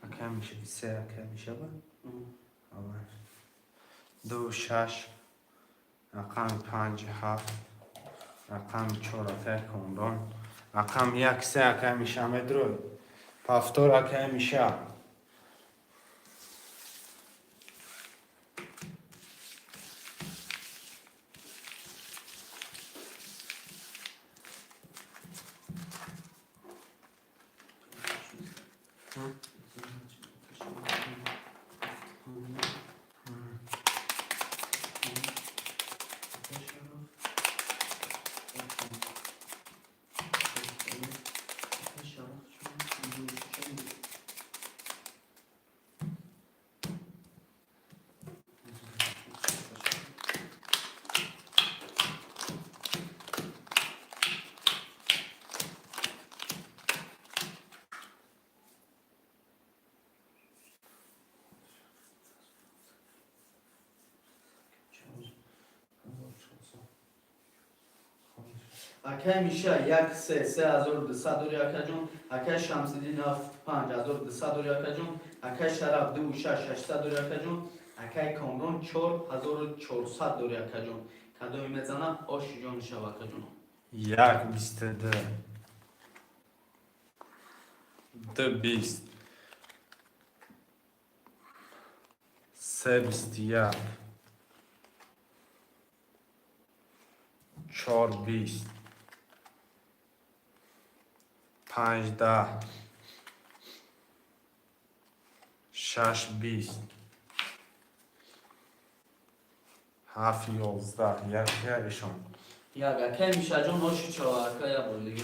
اکه میشه 3 اکه میشه با دو شش رقم 5 7 رقم 4 اکه کندان رقم 1 3 اکه میشه مدروی پفتار اکه میشه اکه میشه 1 3 3200 اکه جون اکه شمسیدین 5200 اکه جون اکه شرف 2 6 800 اکه جون اکه کامرون 4400 اکه جون کدوم میزنم آش جون شبکه جون 1 22 2 20 3 21 4 20 5 10 6 20 7 11 یکشون یک اکه میشه جون آش چرا اکه یا بردگی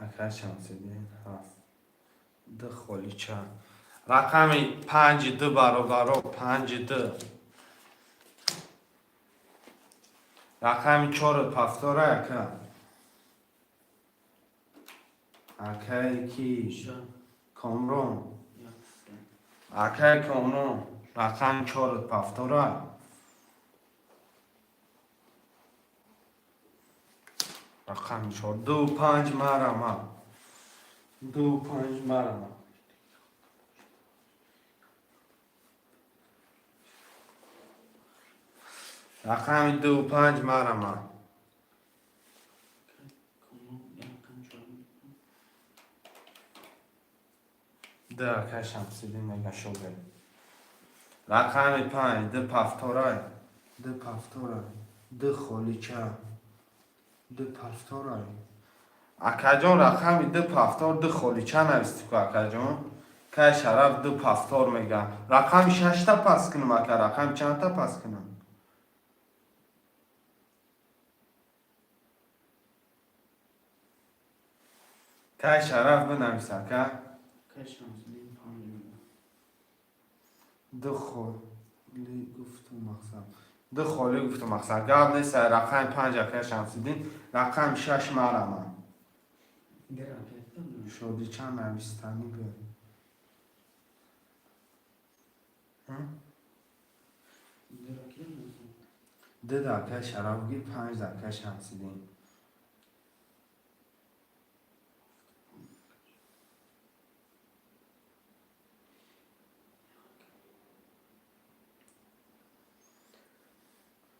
اکه شمسیدین 7 ده خالی چند رقم 5 2 برابر 5 2 رقم 4 پفتاره اکه کی میشه کامرون 1 3 اکه کامرون رقم 4 پفتاره رقم 4 2 5 مرمه 2 5 مرمه رقم 2 5 مرمه ده اکه شمسیدین نگه شده رقم 5 ده پفتاره ده خالیچه ده پفتاره اکه جان رقم ده پفتار ده خالیچه نویستی که اکه جان که شرف ده پفتار میگه رقم 6 تا پس کنم اکه رقم چند تا پس کنم که شرف بنویسه که اکه شمسیدین 5 ده خالی گفتم مقصد ده خالی گفتم مقصد گفت نیست رقم 5 اکه شمسیدین رقم 6 مرمه شادی چند نویستنی به ده دکه شرف گیر 5 دکه شمسیدین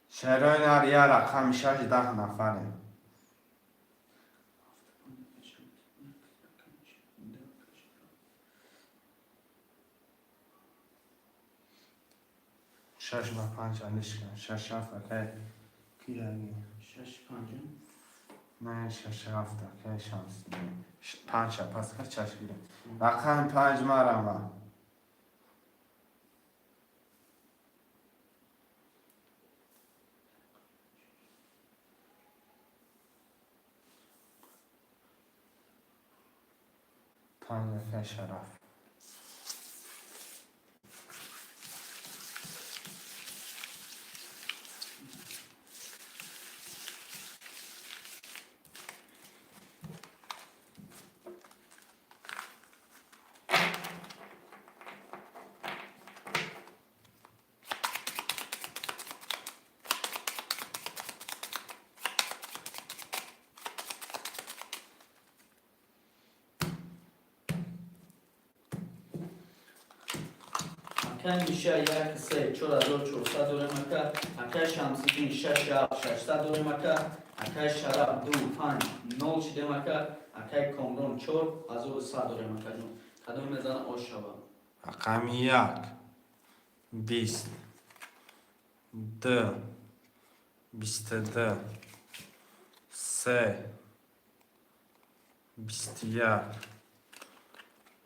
شهرهای نر یه رقم 6 10 نفره شش و 5 اندش کن 6 7 اکه کی رگی 6 5 نه شش هفته که شانس نیم 5 پس که چشمیره رقم 5 مرمه پنج که شرف اکای میشه 1 3 4400 دورم اکا اکای شمسیدین 6 7 600 دورم اکا اکای شراب 2 5 0 شدم اکا اکای کامرون 4 1100 دورم اکا جون کدوم میزنه آشابا رقم 1 20 2 22 3 21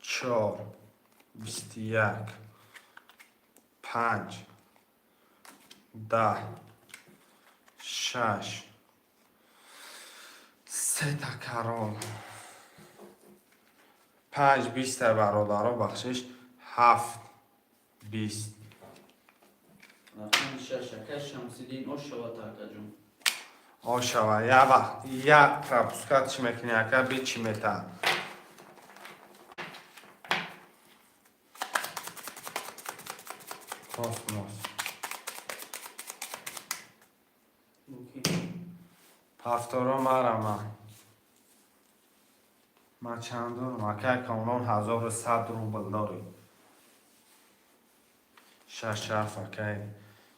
4 21 5 10 6 3 تکرار 5 20 برادرها بخشش 7 20 رقم میشه اکای شمسیدین آشابا تاکا جون آشوا یا وقت یا پرپسکاتش میکنی اکا بی چی میتا کاسموس پفتورا مرمه ما چند دارم اکا کامرون 1100 روبل داری 6 حرف اکا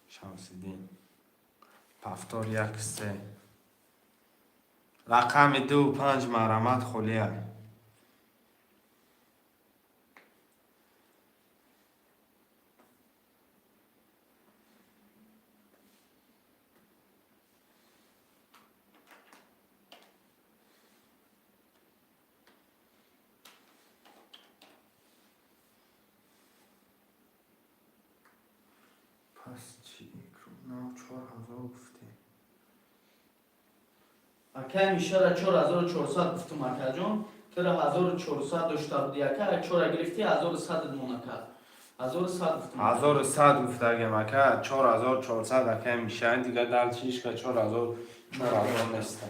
شمسیدین پفتور 1 3 رقم 2 5 مرمت خولیه پس چی نه 4000 گفتی اکای میشه را 4400 گفتم اکا جون ترا 1400 داشته بودی اکا 4 گرفتی 1100 دمون اکا 1100 گفتم 1100 گفته اگه مکه 4400 اکه میشه دیگه در چیش که 4000 نیسته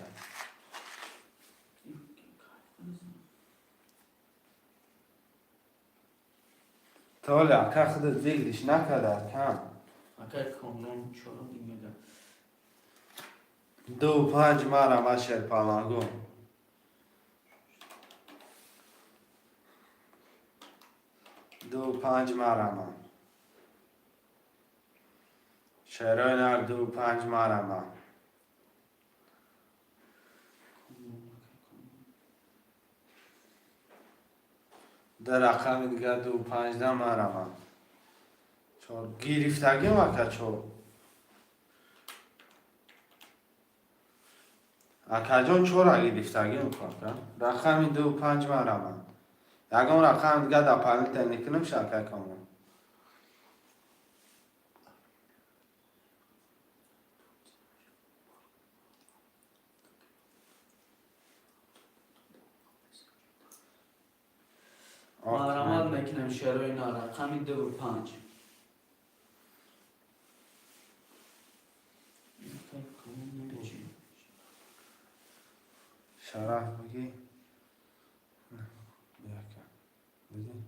تاله اکه خودت بگیرش نکده کم اکای کامرون 4 دیگه 2 5 مرمه شرپالانگو 2 5 مرمه شهرهای نر 2 5 مرمه در رقم دیگه 2 15 مرمه چار گیریفتگی مکه چور اکه جان چور اگه گیریفتگی میکنه رقم 2 5 مرمه یکم رقم دیگه در پنل تنیکی نمیشه اکه کامون محرمات میکنم شهرهای نا رقم 2 و 5 شرف بگی یکم بگی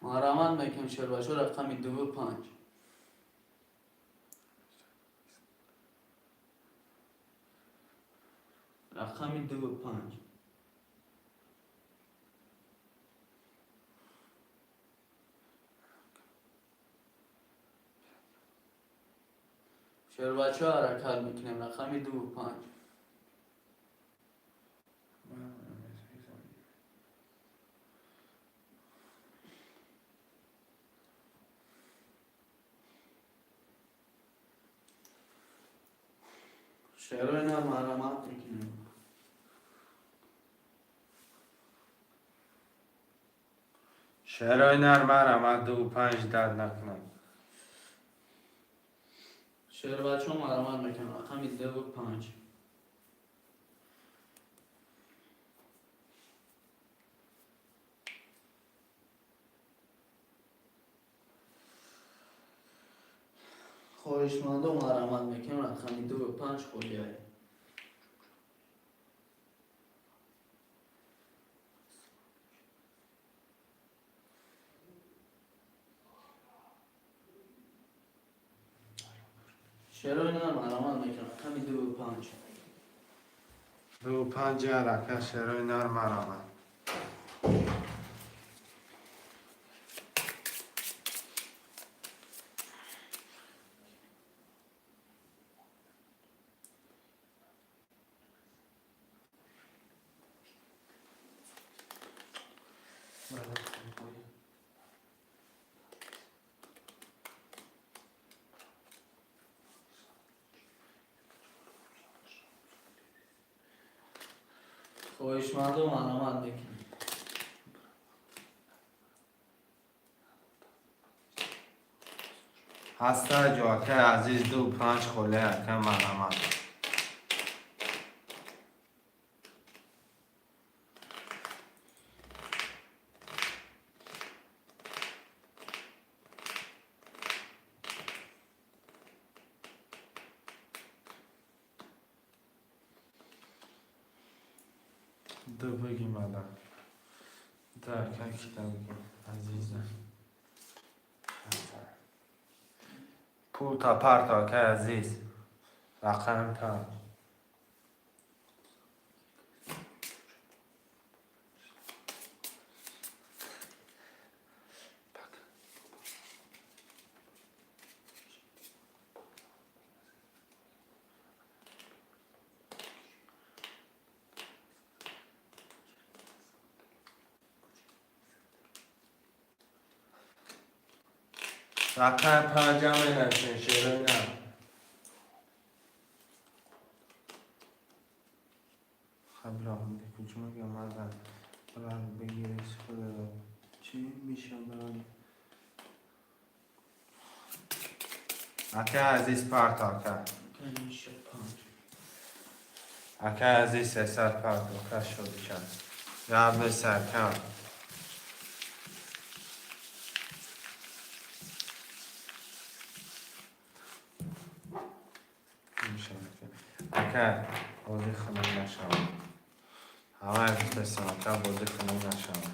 محرمات میکنم شهرهای رقم 2 و 5 رقم 2 و 5 شهر بچه ها حرکت میکنیم رقم 2 و 5 5 چرا اینا مرمت میکنیم؟ شعرهای نرم مرمت 2 و 5 درد نکنم. شعر بچه ها مرمت میکنم همین 2 و 5. خواهشمنده و مرمت میکنم همین 2 و 5 خولیه. چرا اینا مرمت میکنم همین 2 و 5. 2 و 5 حرکت شعرهای نرم مرمت. خواهشمنده و مرمت میکنم. هسته جاکه عزیز 2 و 5 خوله حرکت مرمت. دو بگیم الان درکن کتا بگیم عزیزم. پول تا پر تا که عزیز رقم تا رقم پنجم نشین شیرین نه خبر آمده کجا که آمدن برای بگیرش خود چی میشه برای اکه عزیز پرتا کرد میشه 5. اکه عزیز 300 پرتا کرد شد کرد رب سرکم میشه اکه بازی خونم نشم همه عزیز بسیم اکه بازی خونم نشم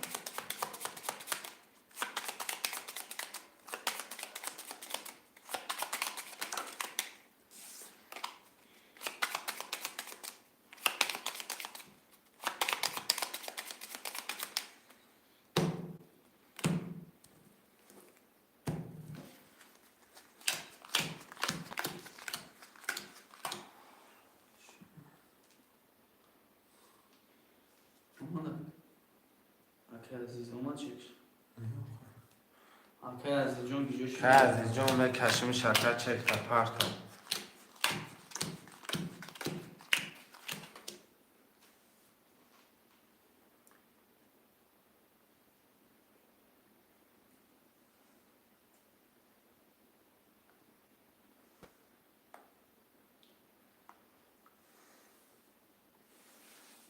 اومدم. اکه عزیز اومد چیکش؟ اکه عزیز جون گیجوش که عزیز جان به کشم شکر چک تا پرتا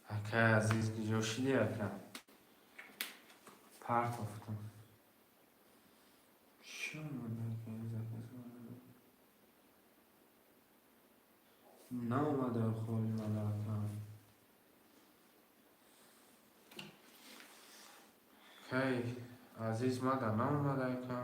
اکه عزیز گیجوشیدی اکه پرت افتم نه اومده خوی ملاکم کی عزیز مده نه اومده کم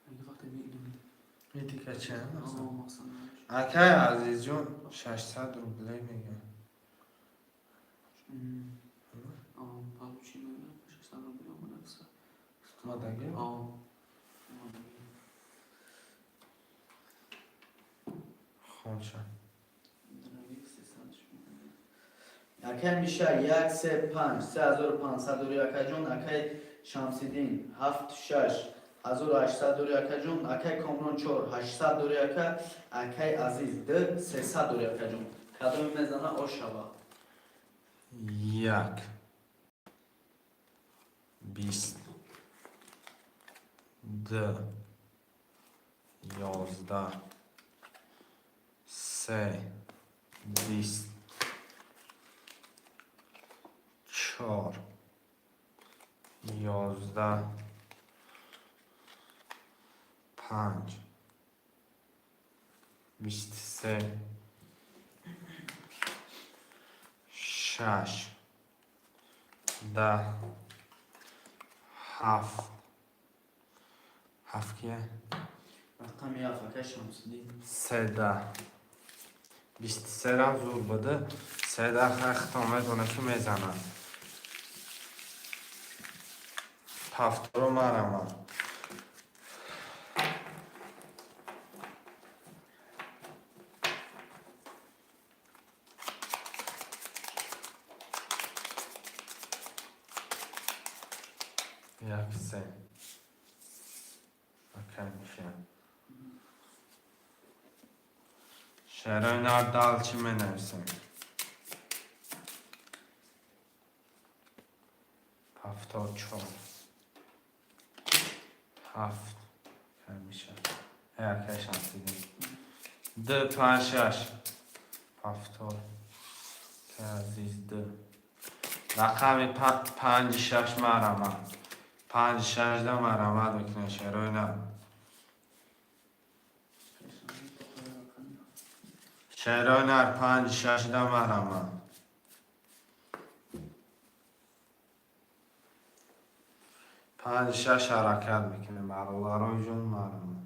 اگه وقتی میدونی این دیگه چه هم مثلا اکه عزیز جون 600 روبله میگم پالو چی میگم 600 رو بیام نفسه مادگه خونشن اکای میشه 1 3 5 3501 جون اکای شمسیدین 7 6 1801 جون اکای کامران 4 801 اکای عزیز 2 301 جون کدوم میزنه آشوا 1 20 2 11 3 20 4 11 5 23 6 10 7 7 کیه؟ رقم یافت اکای شمسیدین 3 23 را زور بده 3 اختامه دونه که میزنن هفت رو مرمه یک سه اوکی میشه شعرهای نردال چی می نویسیم 74 7 اوکی میشه هرکش هم دیدیم 2 5 6 70 که عزیز 2 رقم 5 6 مرمه 5 16 مرمه بکنه شعرهای نردال شعرهای نر 5 16 مرمه 5 6 حرکت میکنه مرالارای جون مرمه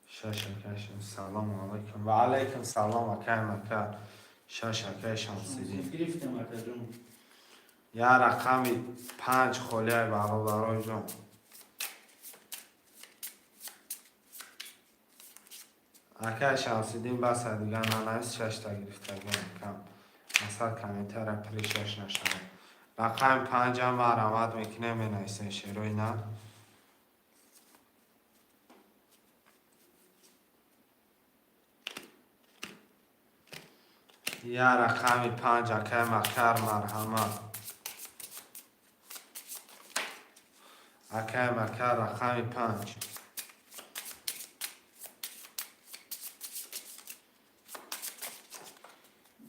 ششکشم سلام علیکم و علیکم سلام اکای مکر ششکشم سیدیم گرفتم اکای جون یا رقمی 5 خولیه برادرای جون اکای شمسیدین بس دیگه ننایست 6 تا گرفته کم مثلا کمیتر پری 6 نشده رقم 5 هم مرمت میکنه می نایسته شیروی نه یا رقمی 5 اکای مکر مرحمه اکای مکر رقمی 5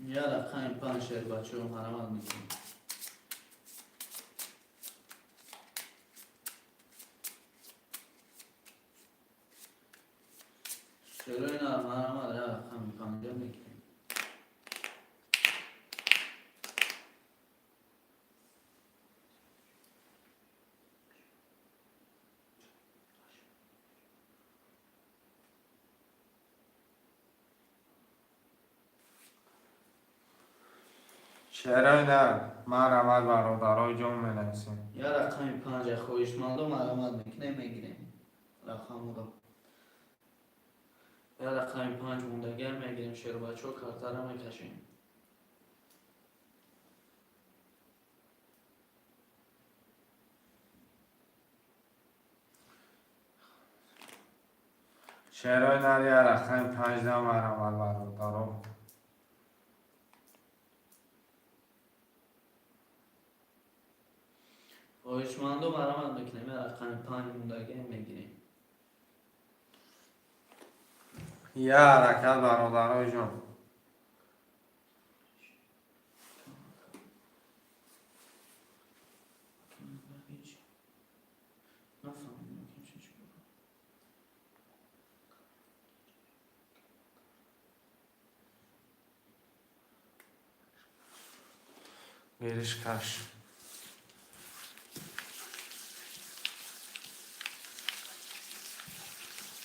یا رقم 5 شعر بچه رو مرمت میکنم شعرهای نر مرمت یا رقم 5 میکنم شعرهای نه مرمت برادرای جون می نایسته یا رقم 5 خویشمند رو مرمت میکنه میگیریم رقم رو یا رقم 5 موندگر میگیریم شعر بچه رو کارتر رو میکشیم شعرهای نه یا رقم 5 مرمت برادرای خویشمند رو مرمت میکنیم یا رقم 5 موندگر میگیریم یا حرکت برادرای جون گیرش کش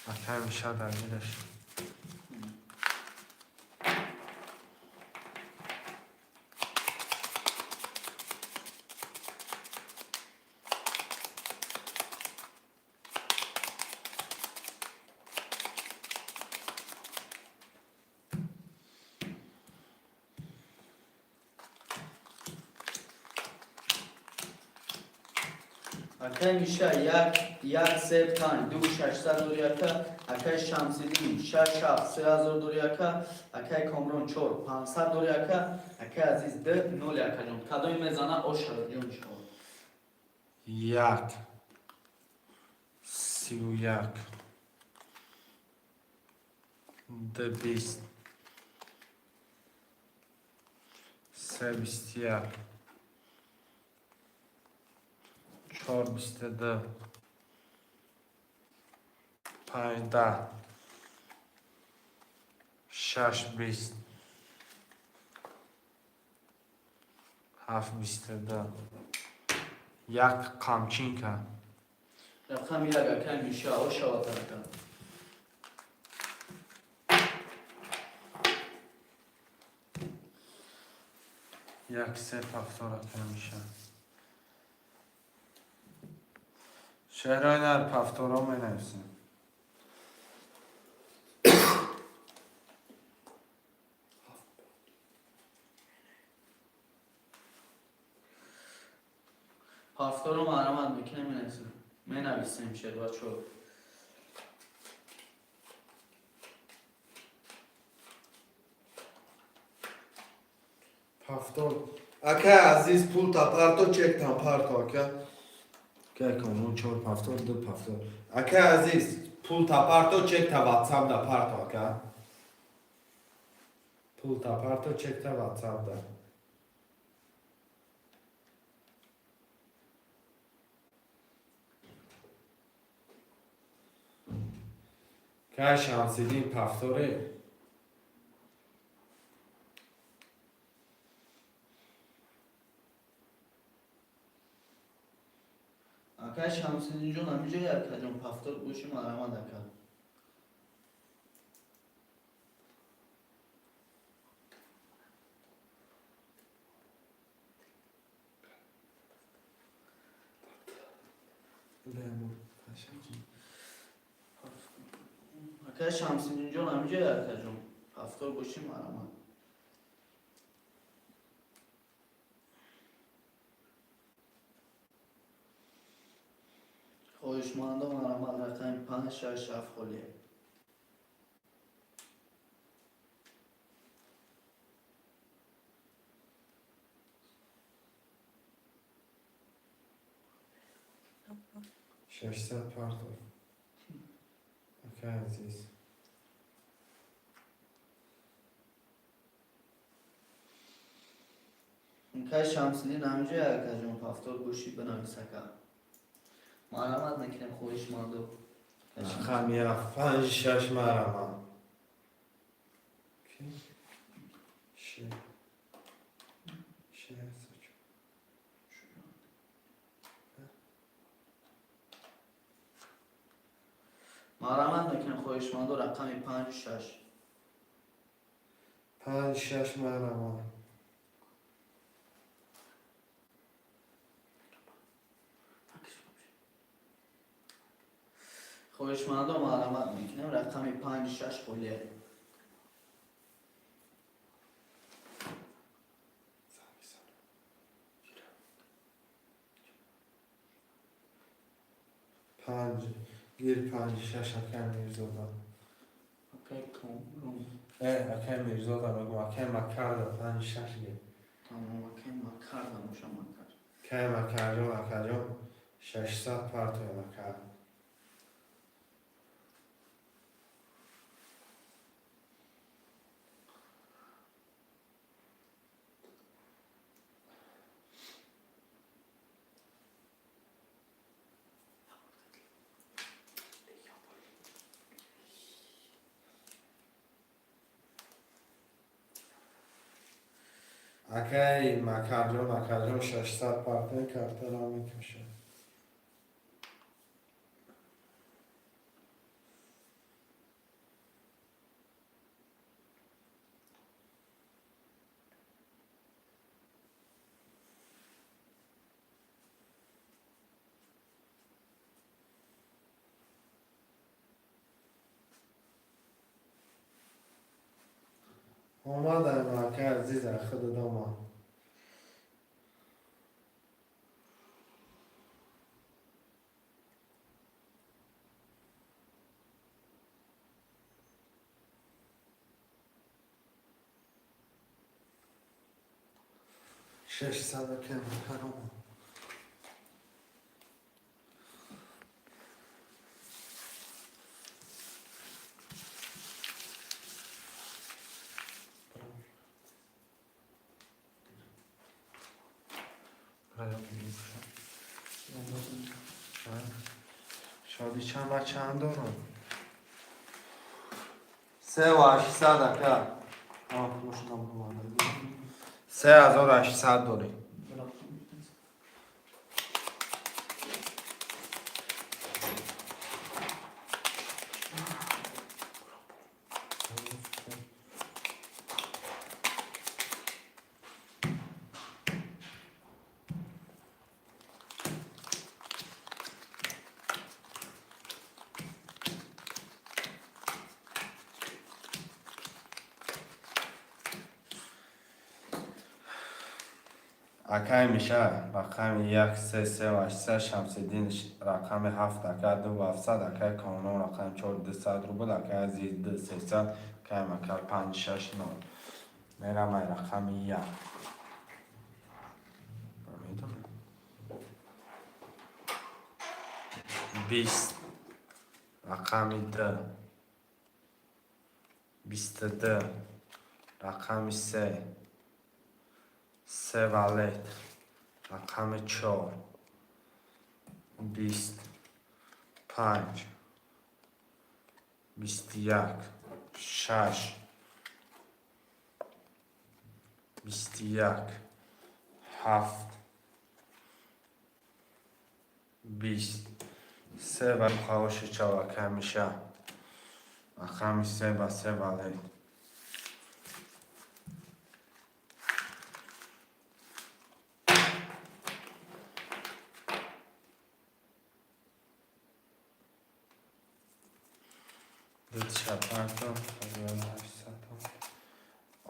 اکر میشه در گیرش Акай Миша 1-3-5 2600 Акай Шамсиддин 6-7 Акай Комрон 4-500 Акай Азиз 2-0 ҷон. Кадоми мезана ошара ҷон шумо? 1 31 200 321 422 15 620 722 یک قامچینکا Рақам 1 Акай Миша ошара тарака. یک سه پفتور میشه شهرهای در پفتور ها می نویسیم Ҳафторо маърамат мекунем менависем шер бачо. پفتور اکه عزیز پول تا پرتو چک تا پرتو اکه که کنون 4 پفتور 2 پفتور اکه عزیز پول تا پرتو چک تا واتساپ دا پرتو اکه پول تا پرتو چک تا واتساپ دا که شمسیدین پفتوره Акай Шамсиддин ҷон ҳамиҷа якаҷон пафтор боши маърамат ака. Акай Шамсиддин ҷон ҳамиҷа якаҷон пафтор боши маърамат. Хоҳишмандам маърамат рақами 567 холие. ششصد پرتو اکه عزیز Акай Шамсиддин ҳамиҷа якаҷон пафтор боши бинавис ака. маърамат мекунем хоҳишмандо. رقم 5-6 مرمم маърамат мекунем хоҳишмандо рақами 5-6 5-6 مرمم хоҳишмандо маърамат мекунем рақами 5-6 холие. گیر 5-6 اکه میرزادم Акай Комрон اکه میرزادم بگو اکه مکردم 5-6 گیر тамом акай макардам оша макар. که مکرجان اکه جان 600 پرتو مکرد اکه مکرجان 600 پرتو کرده را میکشه اومدم اکه عزیز خود دامان 600 که محترم. شادی چند و چند دارم 3800 که 3800 داریم اکای میشه رقم 1 3 3 و 8 شمس‌الدین رقم 7 اکای 2 و 700 اکای کانون رقم 4 200 روبل اکای عزیز 2 300 اکای مکر 5 6 9 میرم رقم 1 20 رقم 2 22 رقم 3 سه ولد رقم 4 20 5 21 6 21 7 20 سه و خواهش چاوکه میشه رقم 3 و 3 ولد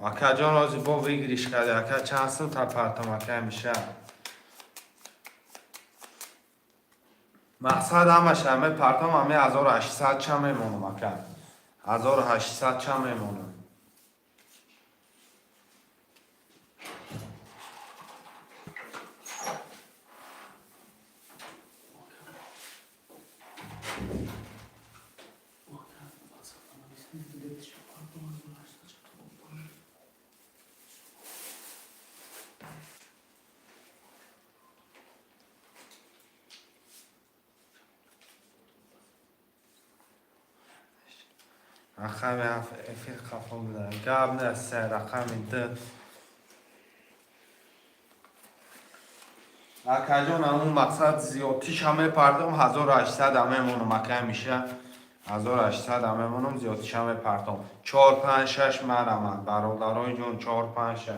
اکا جان رازی با ویگریش کرده اکا چند سن تا پرتم اکا میشه مقصد همش همه پرتم همه 1800 چه میمونم اکا 1800 چه میمونم رقم افیر خفا بودن گب نه سه رقم 2 اکا جان اون مقصد زیادتیش همه پردم 1800 همه مونم اکا میشه 1800 همه مونم زیادتیش همه پردم 4 5 6 مرمن برادرای جون 4 5 6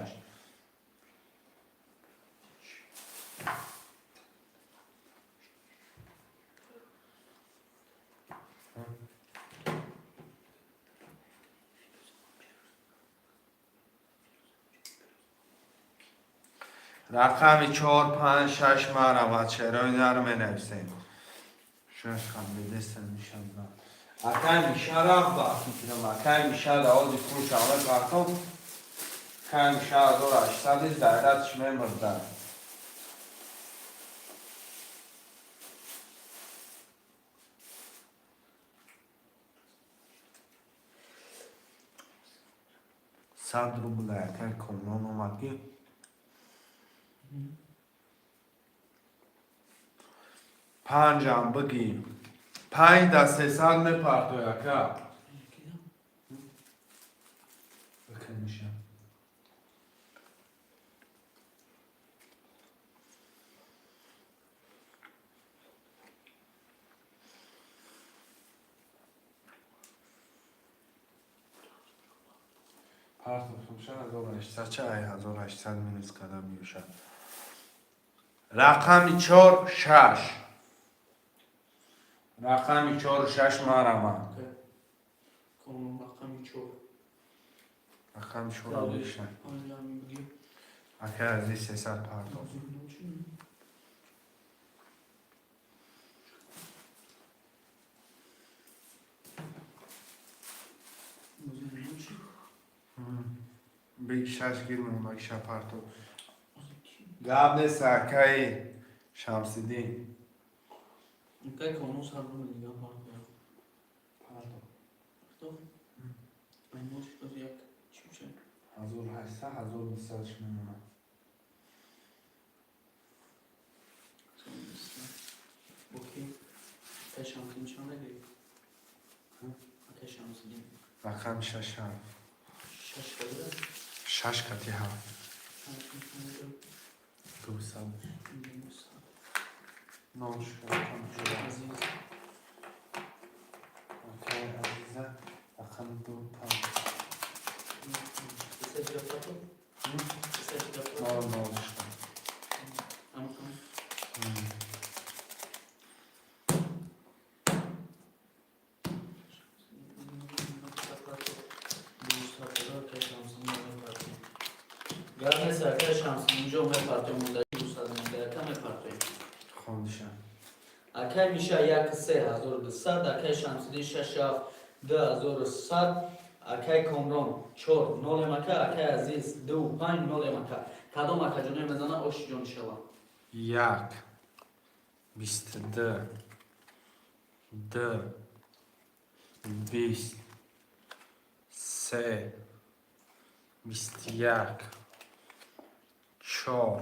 رقم 4 5 6 مرمن چرا این رو منویسیم شش خم دستم میشم اکا میشه رفت با اکا میشه داول دی فروش همه پردم اکا میشه 1800 دایرتش میمرده صد روبل اکا کمون اومدی 5 هم بگی 5 تا 300 میپرد و اکا بکن میشه پرد میشه 1800 چه 1800 مینوس کدام میشه رقم 4 6 رقم 4 6 مرمن کنون رقم 4 رقم 4 میشه اکا از این 300 پرداخت بگی 6 گیر مون بگی 6 پرداخت قبل سکای شمسیدین Okay, konumuz hazır ya bak ya. Pardon. Kto? Najmłodszy to jak ćwiczę. Hazır hasta, hazır misal şunu. Co jest? Okey. Kaç şansın şu anda değil. Kaç şansın değil. Rakam şaşan. Şaşırdı. Şaşkati ha. Şansın şu anda değil. Duysam. Bilmiyorsa. Noş. Rakam şaşan. Aziz. Okey azize. Rakam du tam. Ses yapalım. Ses yapalım. Normal. Tamam. Garne sakra şansın jo me partimunda usadın derka me partim. Konuşan. Akay mişa yak 3000 sad akay şansın şaşaf 2100 akay komron çor nole maka akay aziz 2 5 nole maka kadom akajone mezana oş jon şava. Yak. Bist d. D. Bist. Se. Bist yak. Çor.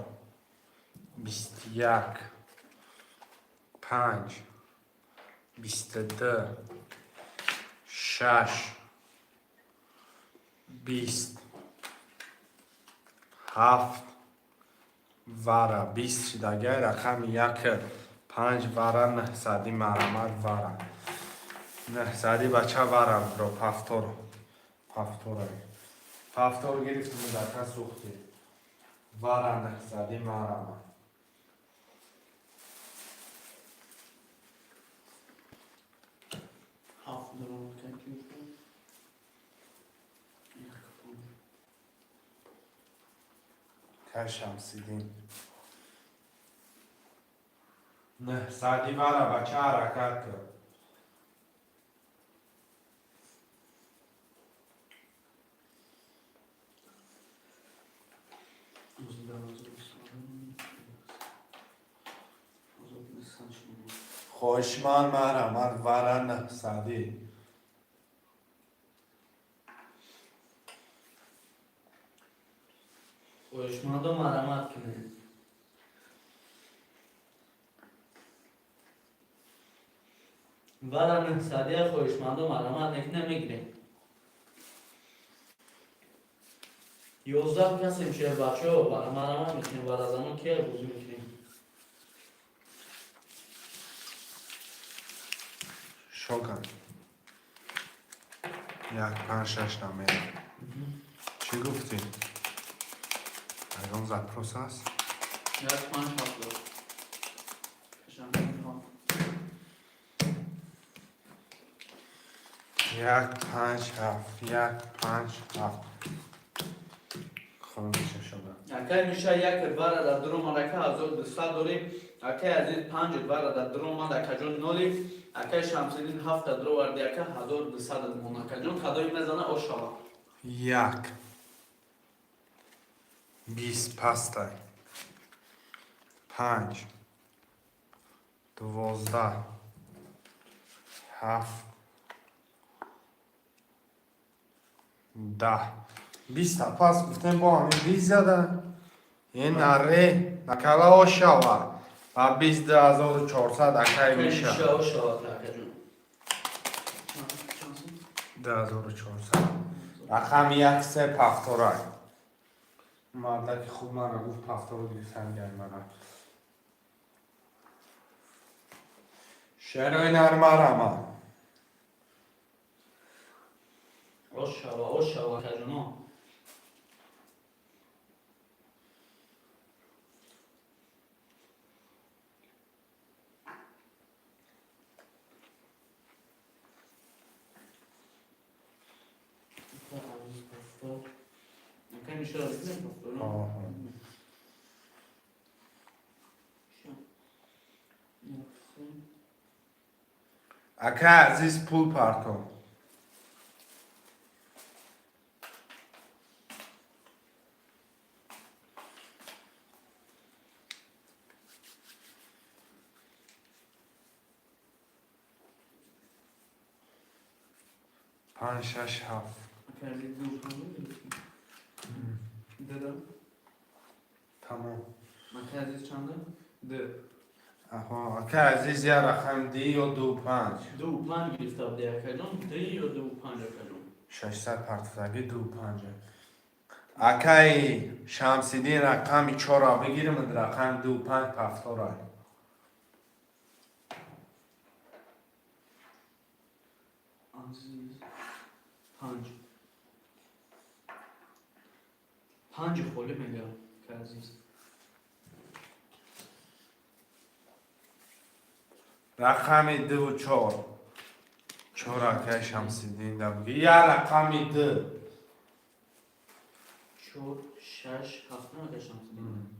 Bist yak. Panç. Bist d. Şaş. Bist. Haft. Vara. Bist dagay rakam yak. Panç vara nehsadi maramar vara. Nehsadi bacha varam pro paftor. Paftor. Paftor گرفتیم در کس سوختی وارم زدیم وارم Haftadır onu kendim. که شمسیدیم نه زدی وارم بچه حرکت کرد خوشمان مرم وارن زدی Uyuşmada maramat kimi. Varanın sadiye uyuşmada maramat nekine migre. Yozda kasım şey bakıyor var maramat mikine var zaman ki buzun mikine. شوکن یک پنج شش نمه چی گفتی؟ الان زپروس هست؟ Yak pan hafta. یک پنج هفت یک پنج هفت خانمیشه شدن Akay mişa yak vara da droma da ka azor da sadori akay aziz 5 vara da droma da kajon noli akay şamsinin hafta dro var da ka hazor da sad da mona kajon kadoy mezana o şava. یک 20 پستای 5 12 7 10 20 تا پس گفتم با همین 20 زدن یه نره نکلا o شوا و 20400 اکای Akay میشه mişa o şava ta kajon. 20400 رقم یک سه پفتورای مردک خوب من رو گفت پفتور گرفتن گرم من شعرهای نرمرم O şava kajono. Akay mişa ne paftor no. آه. اکه عزیز پول پرتون 5 6 7 اکا عزیز دو پنج دادم تمام اکا عزیز چنده؟ ده آها اکا عزیز یا رقم دی یا 2 5 دو پنج گرفته بوده اکا جان ده یا دو پنج اکا جان 600 پرتفتگی 2 5 اکای شمسیدین رقم 4 را بگیرم رقم 2 5 پفتار را عزیز پنج خوله میگم که عزیز رقم 2 و 4 4 اکای شمسیدین دا بگیر یا رقم 2 چور شش هفت نه اکا شمسیدین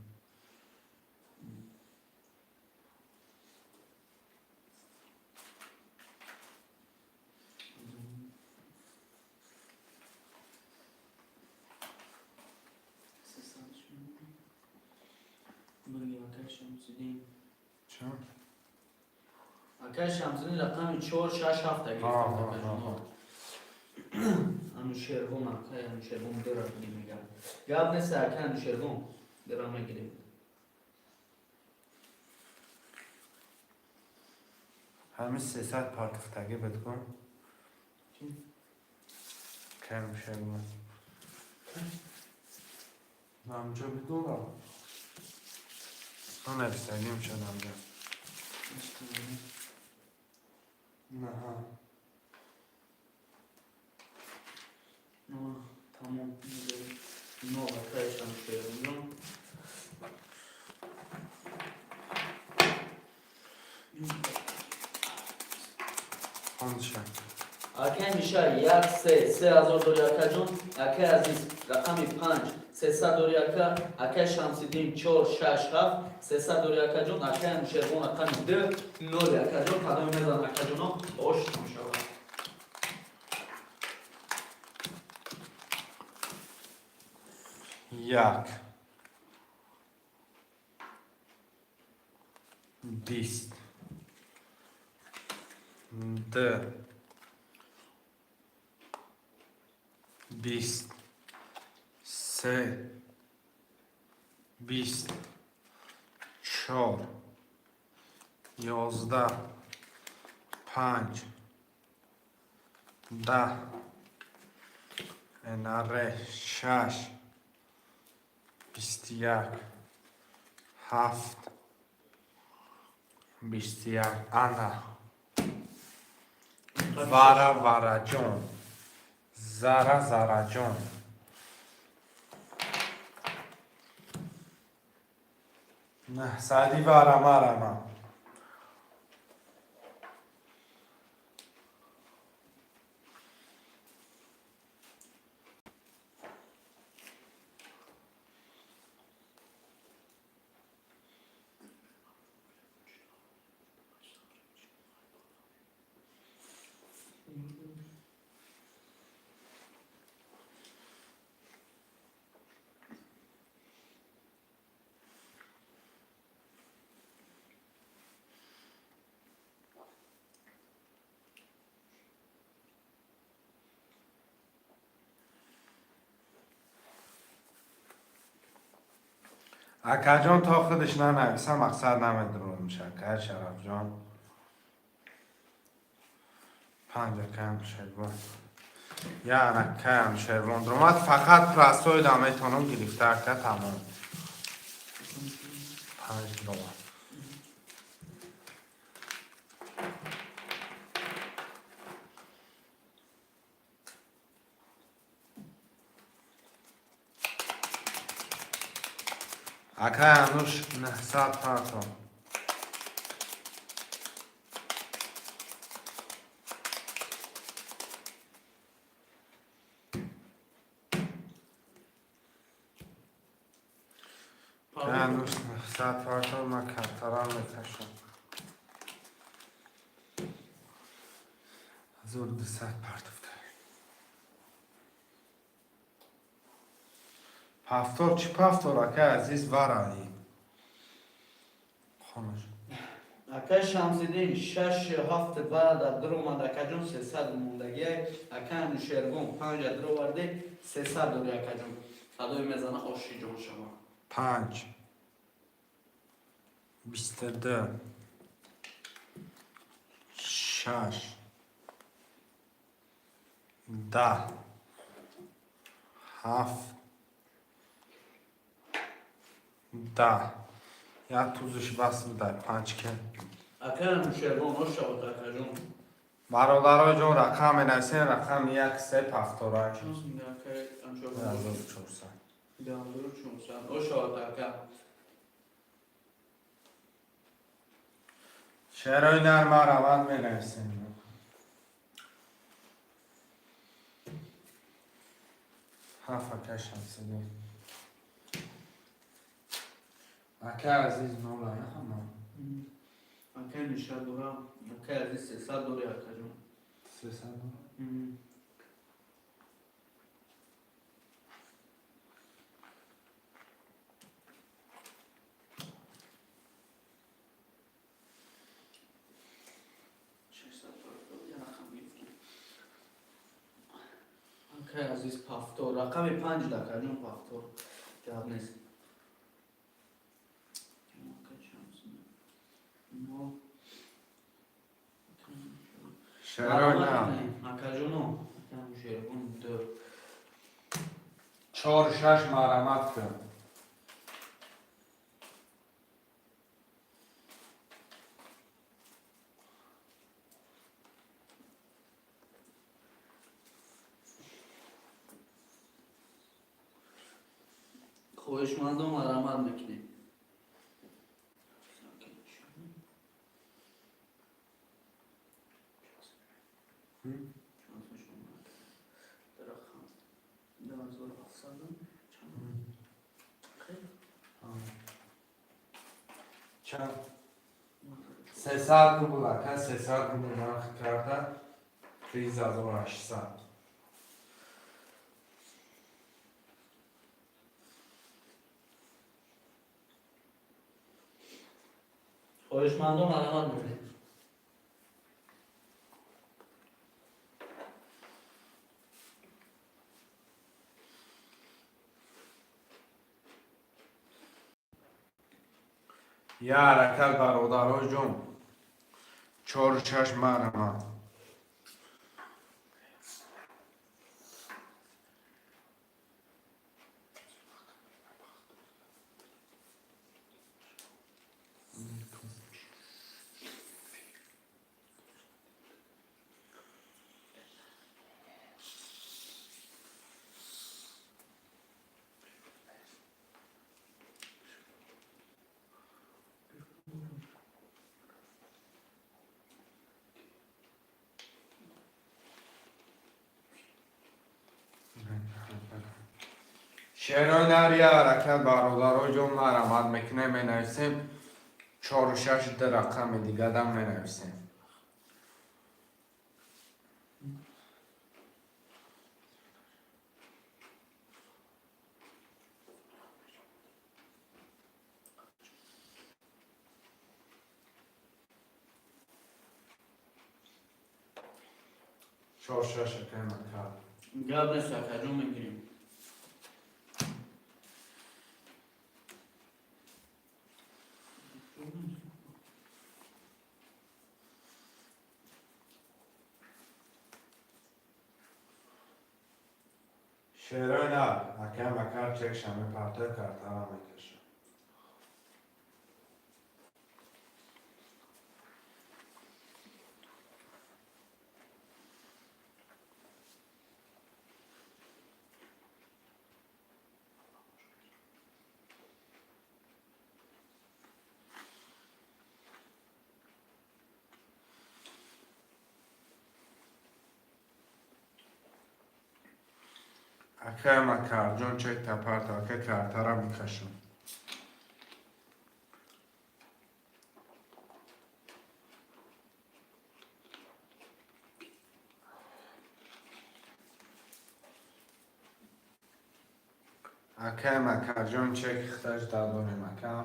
بگیم اکا شمسیدین چون؟ اکا شمسیدین رقم چور شش هفت اگه انو شیروم اکا انو شیروم دو را بگیم میگم گاب نسته اکا انو شیروم دو را میگیریم همه 300 پرتفتگی بدکن کم شد نامجا بدورا آن افستگیم شد نامجا نه ها tamam ne olur arkadaşlar şöyle yapıyorum. خونشه اکه میشه یک سه هزار دوری اکه جون اکه عزیز رقمی 5 300 دوری اکه اکه شمسیدین 4 6 7 300 دوری اکه جون اکه میشربون رقمی 2 0 اکه جون قدم میزن اکه جون باش میشه یک 20 دو 20 سه 20 4 11 5 10 اناره 6 21 7 21 انا وارا جون زارا جون نه سعدی وارا اکا جان تا خودش ننویسه مقصد نمیدرون میشه که شرف جان 5 کم شروع یعنی کم شروع درمات فقط پرستوی دامیتونم گرفته که تمام 5 دلار اکا هنوش 900 پرتون هنوش 900 پرتون من کتران میکشم زور 200 پرتون پفتار چی پفتار اکا عزیز ورایی خونش اکه Aka Shamsidin 6-7 barada durmada kajun 300 mundagi. Aka Nushergun 5 درو ورده 300 دوری aka جون. صدای میزنه خوشی جون شما. 5 22 6 10 7 10 یا توزش بس بده 5 که Aka Nushergun hoş oldu aka جون. برادرای جون رقم نویسین رقم 1 3 7 8 Nasıl bir aka ançor 1400 Devam çun sen. Hoş oldu aka. شعرهای نرم و روند بنویسین هفت کشم سیدی اکه عزیز نولا همه Aka Nushergun aka aziz 300 دوری aka جون. 300 aka aziz paftor. Rakami 5 dakika جون paftor. Cevap neyse. شعرهای نرم Aka جونو. Aka Nushergun 4. 4 6 مرمت کن خواهشمندم مرمت میکنیم. چند 300 روبل اکه 300 روبل نرخ کرده 3800 خواهشمندم مرمت میکنیم. یه حرکت برادرای جون 4 6 مرمت شعرهای نر یه حرکت برادرای جون مرمت میکنه می نویسیم 4 و 6 ده رقم دیگه دم می نویسیم چهار شش که مکرد گاب نیست aka جون میگیریم. شعرهای نر اکه مکرد چک شمه پرتر کرد هم میکشه اکه مکرد جون چک تپرت اکه کرده را میکشم اکه مکرد جون چک اختش دادونه مکم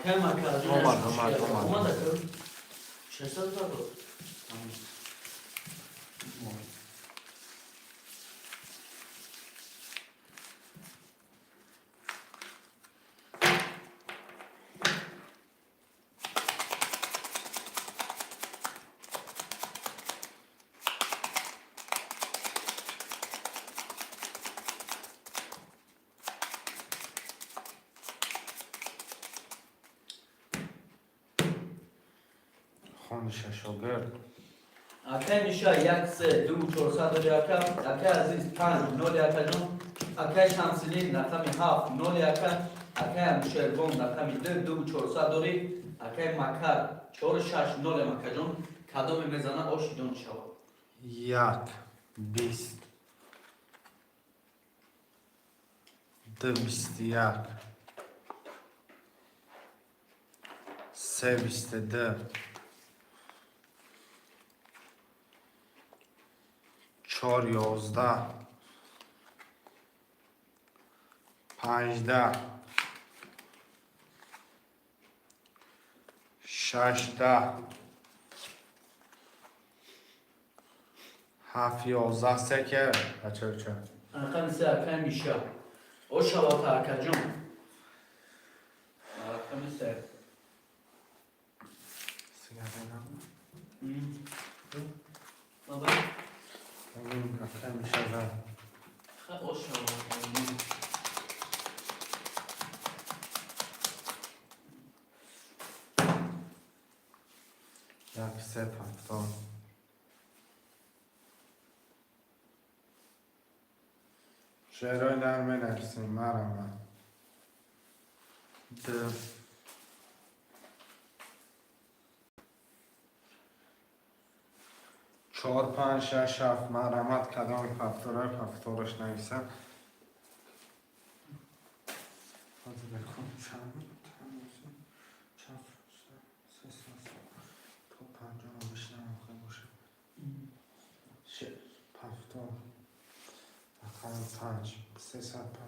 Akay makazı. Omar. da kır. 600 var bu. Tamam. خانش شاگرد Akay Misha 1 2 400 yaka. Akay Aziz 5 0 yaka jom. Akay Shamsinin rakami 7 0 yaka. Akay Mushelbon rakami 2 400 dori. Akay Makar 4 6 0 maka jom. Kadom mezana osh don shava. یک 20 دو 21 سه 22 چهار 11 15 16 7 11 سه که بچه چه Akay se Akay Misha. O shava ta Akay jom. Akay se. Baba. O shava. یک سه 70 شعرهای نرمه نرسیم مرم ده 4 5 6 7 مرمت کدام هفتارش نویسم تا 50 بشنم خیلی باشه 70 5 300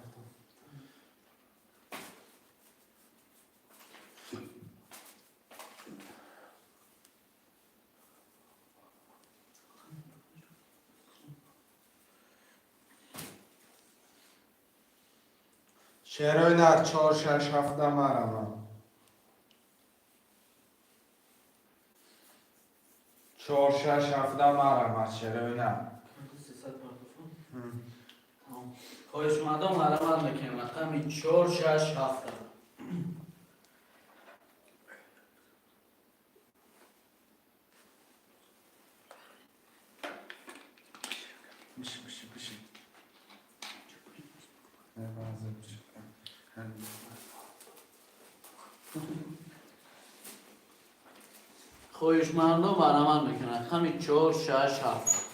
شعرهای در 4 6 7 مرمم 4 6 7 مرمت شعرهای نه خواهش مردم علامت میکنم رقمی 4 6 7 بشه نه بازه بشه خواهش مردم علامت میکنم رقمی 4 6 7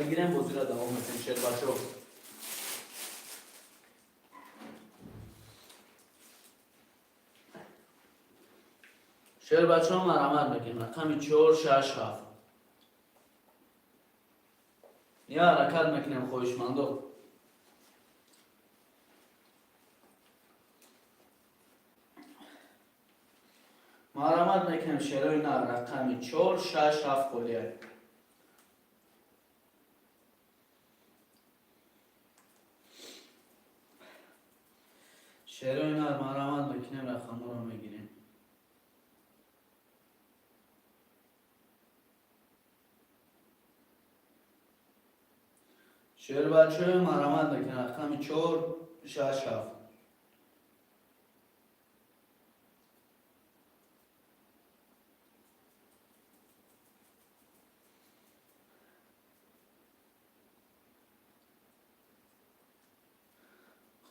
گیرم بازی را دوام میکنم شد بچه ها شعر بچه ها مرمت میکنم رقمی 4 6 7 یا حرکت میکنم خواهش مندم مرمت میکنم شعرهای نه رقمی 4 6 7 خولیه شعرهای نه مرمت میکنم رقم رو میگیریم شعر بچه های مرمت میکنم رقمی 4 6 7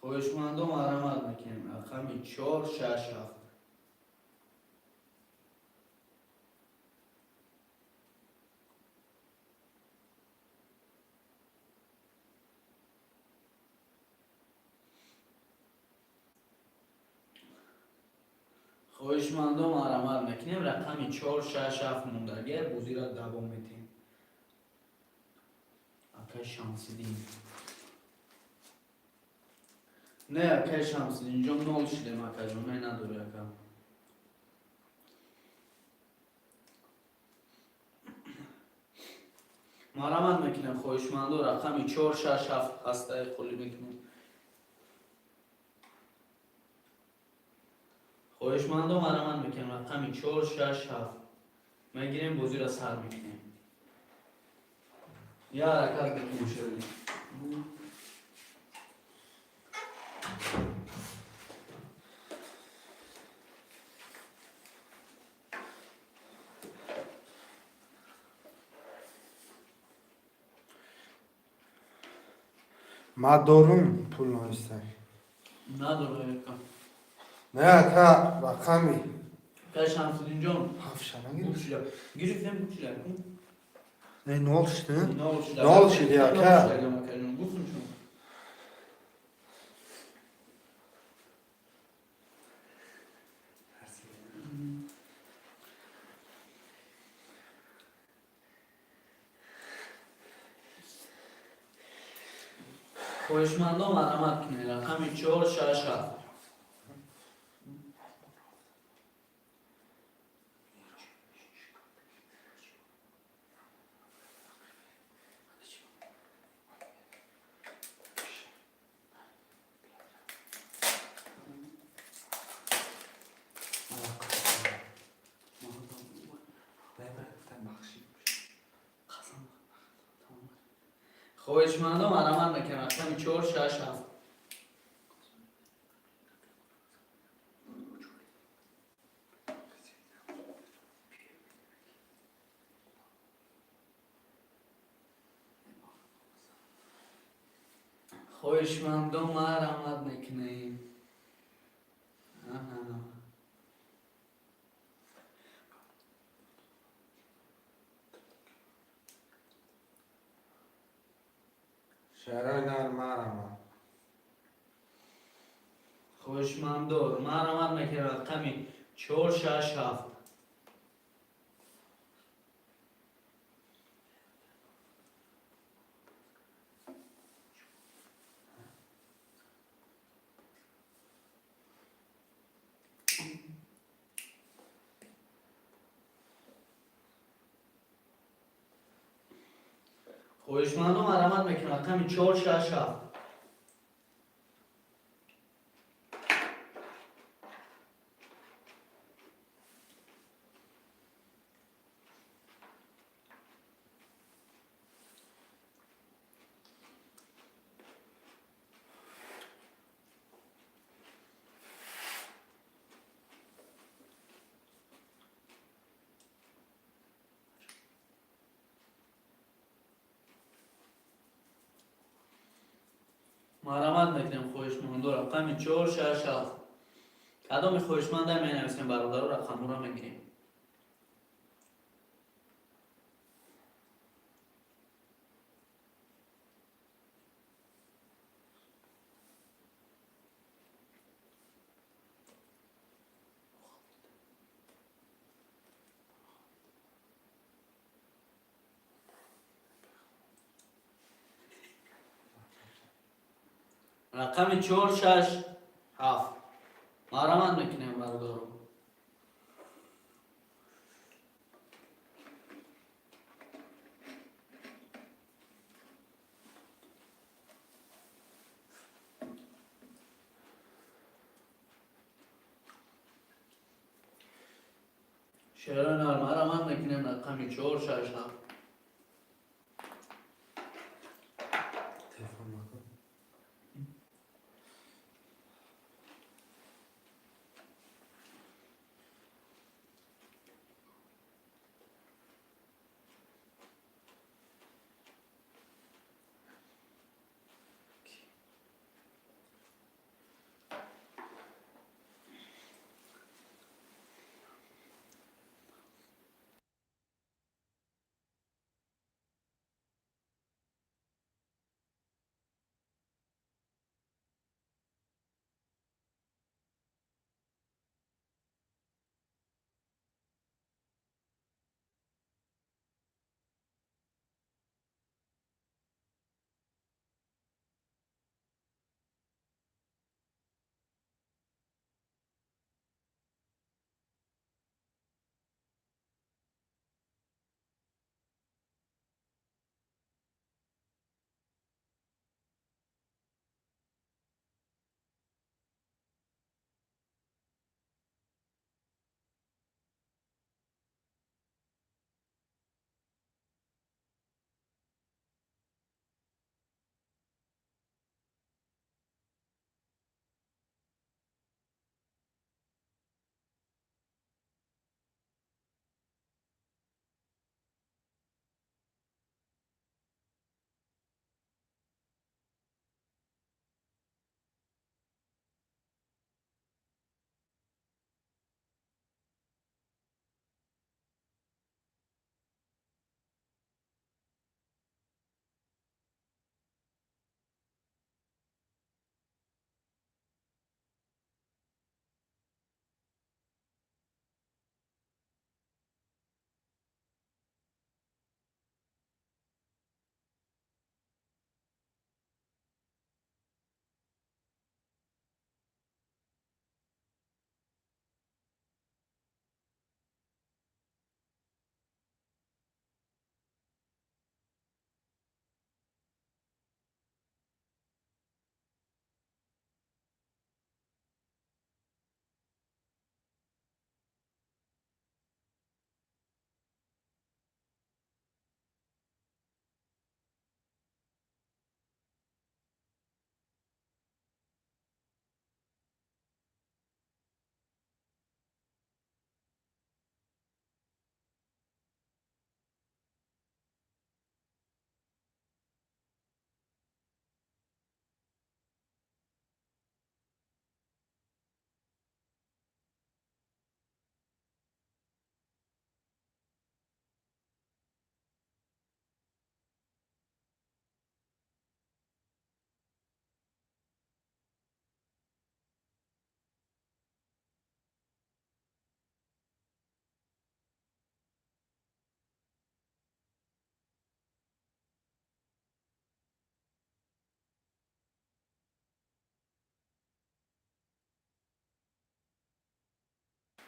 خواهشمندم مرمت میکنم رقمی 4 6 7 خواهشمندم مرمت میکنم رقمی 4 6 7 مونده اگر بازی را دوام میتیم اکای شانسی دیم Ne akay şamsın incom ne oluştu dem akacım ne dur yaka. Maraman mekine خوشمندو رقمی 4 6 7 هسته خلی میکنم خوشمندو مرامان میکنم رقمی 4 6 7 میگیریم بازی را سر میکنیم یا حرکت بکنیم شده ما دارم پول نایستم. نداره یکم نه اکا رقمی که شمسون اینجا هفشانه گوش گیرش. شده گیرفتیم گوش شده Ne ne oluştu? ne oluştu Ne oluştu ya, ka? Gufun şunu خوشمندم مرحمت کنید رقمی 4 6 7 خوشمندم مرحمت میکنم رقمی 4 6 7 خوشمندم مرحمت میکنیم شهرهای نر مرمه خوشمندم مرحمت میکنم رقمی 4 6 7 خوشمندم مرحمت میکنم رقمی 4 6 7 مرحمت میکنم خوشمندم رقمی 4 6 7 کدام خوشمند هم مینویسیم برادر و رقم رو میگیریم رقمی 4 6 7 مرحمت میکنیم برادر رو شهرهای نر مرحمت میکنیم رقمی 4 6 7 Telefon bakın.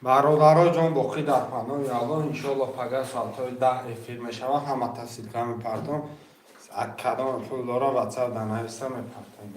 бародаро ҷон боқӣ дар паноҳи аллоҳ иншоаллоҳ пага соатҳои 10 эфир мешавад ҳама таҳсилка мепартом кадом пул дора ватсап данависа мепартем.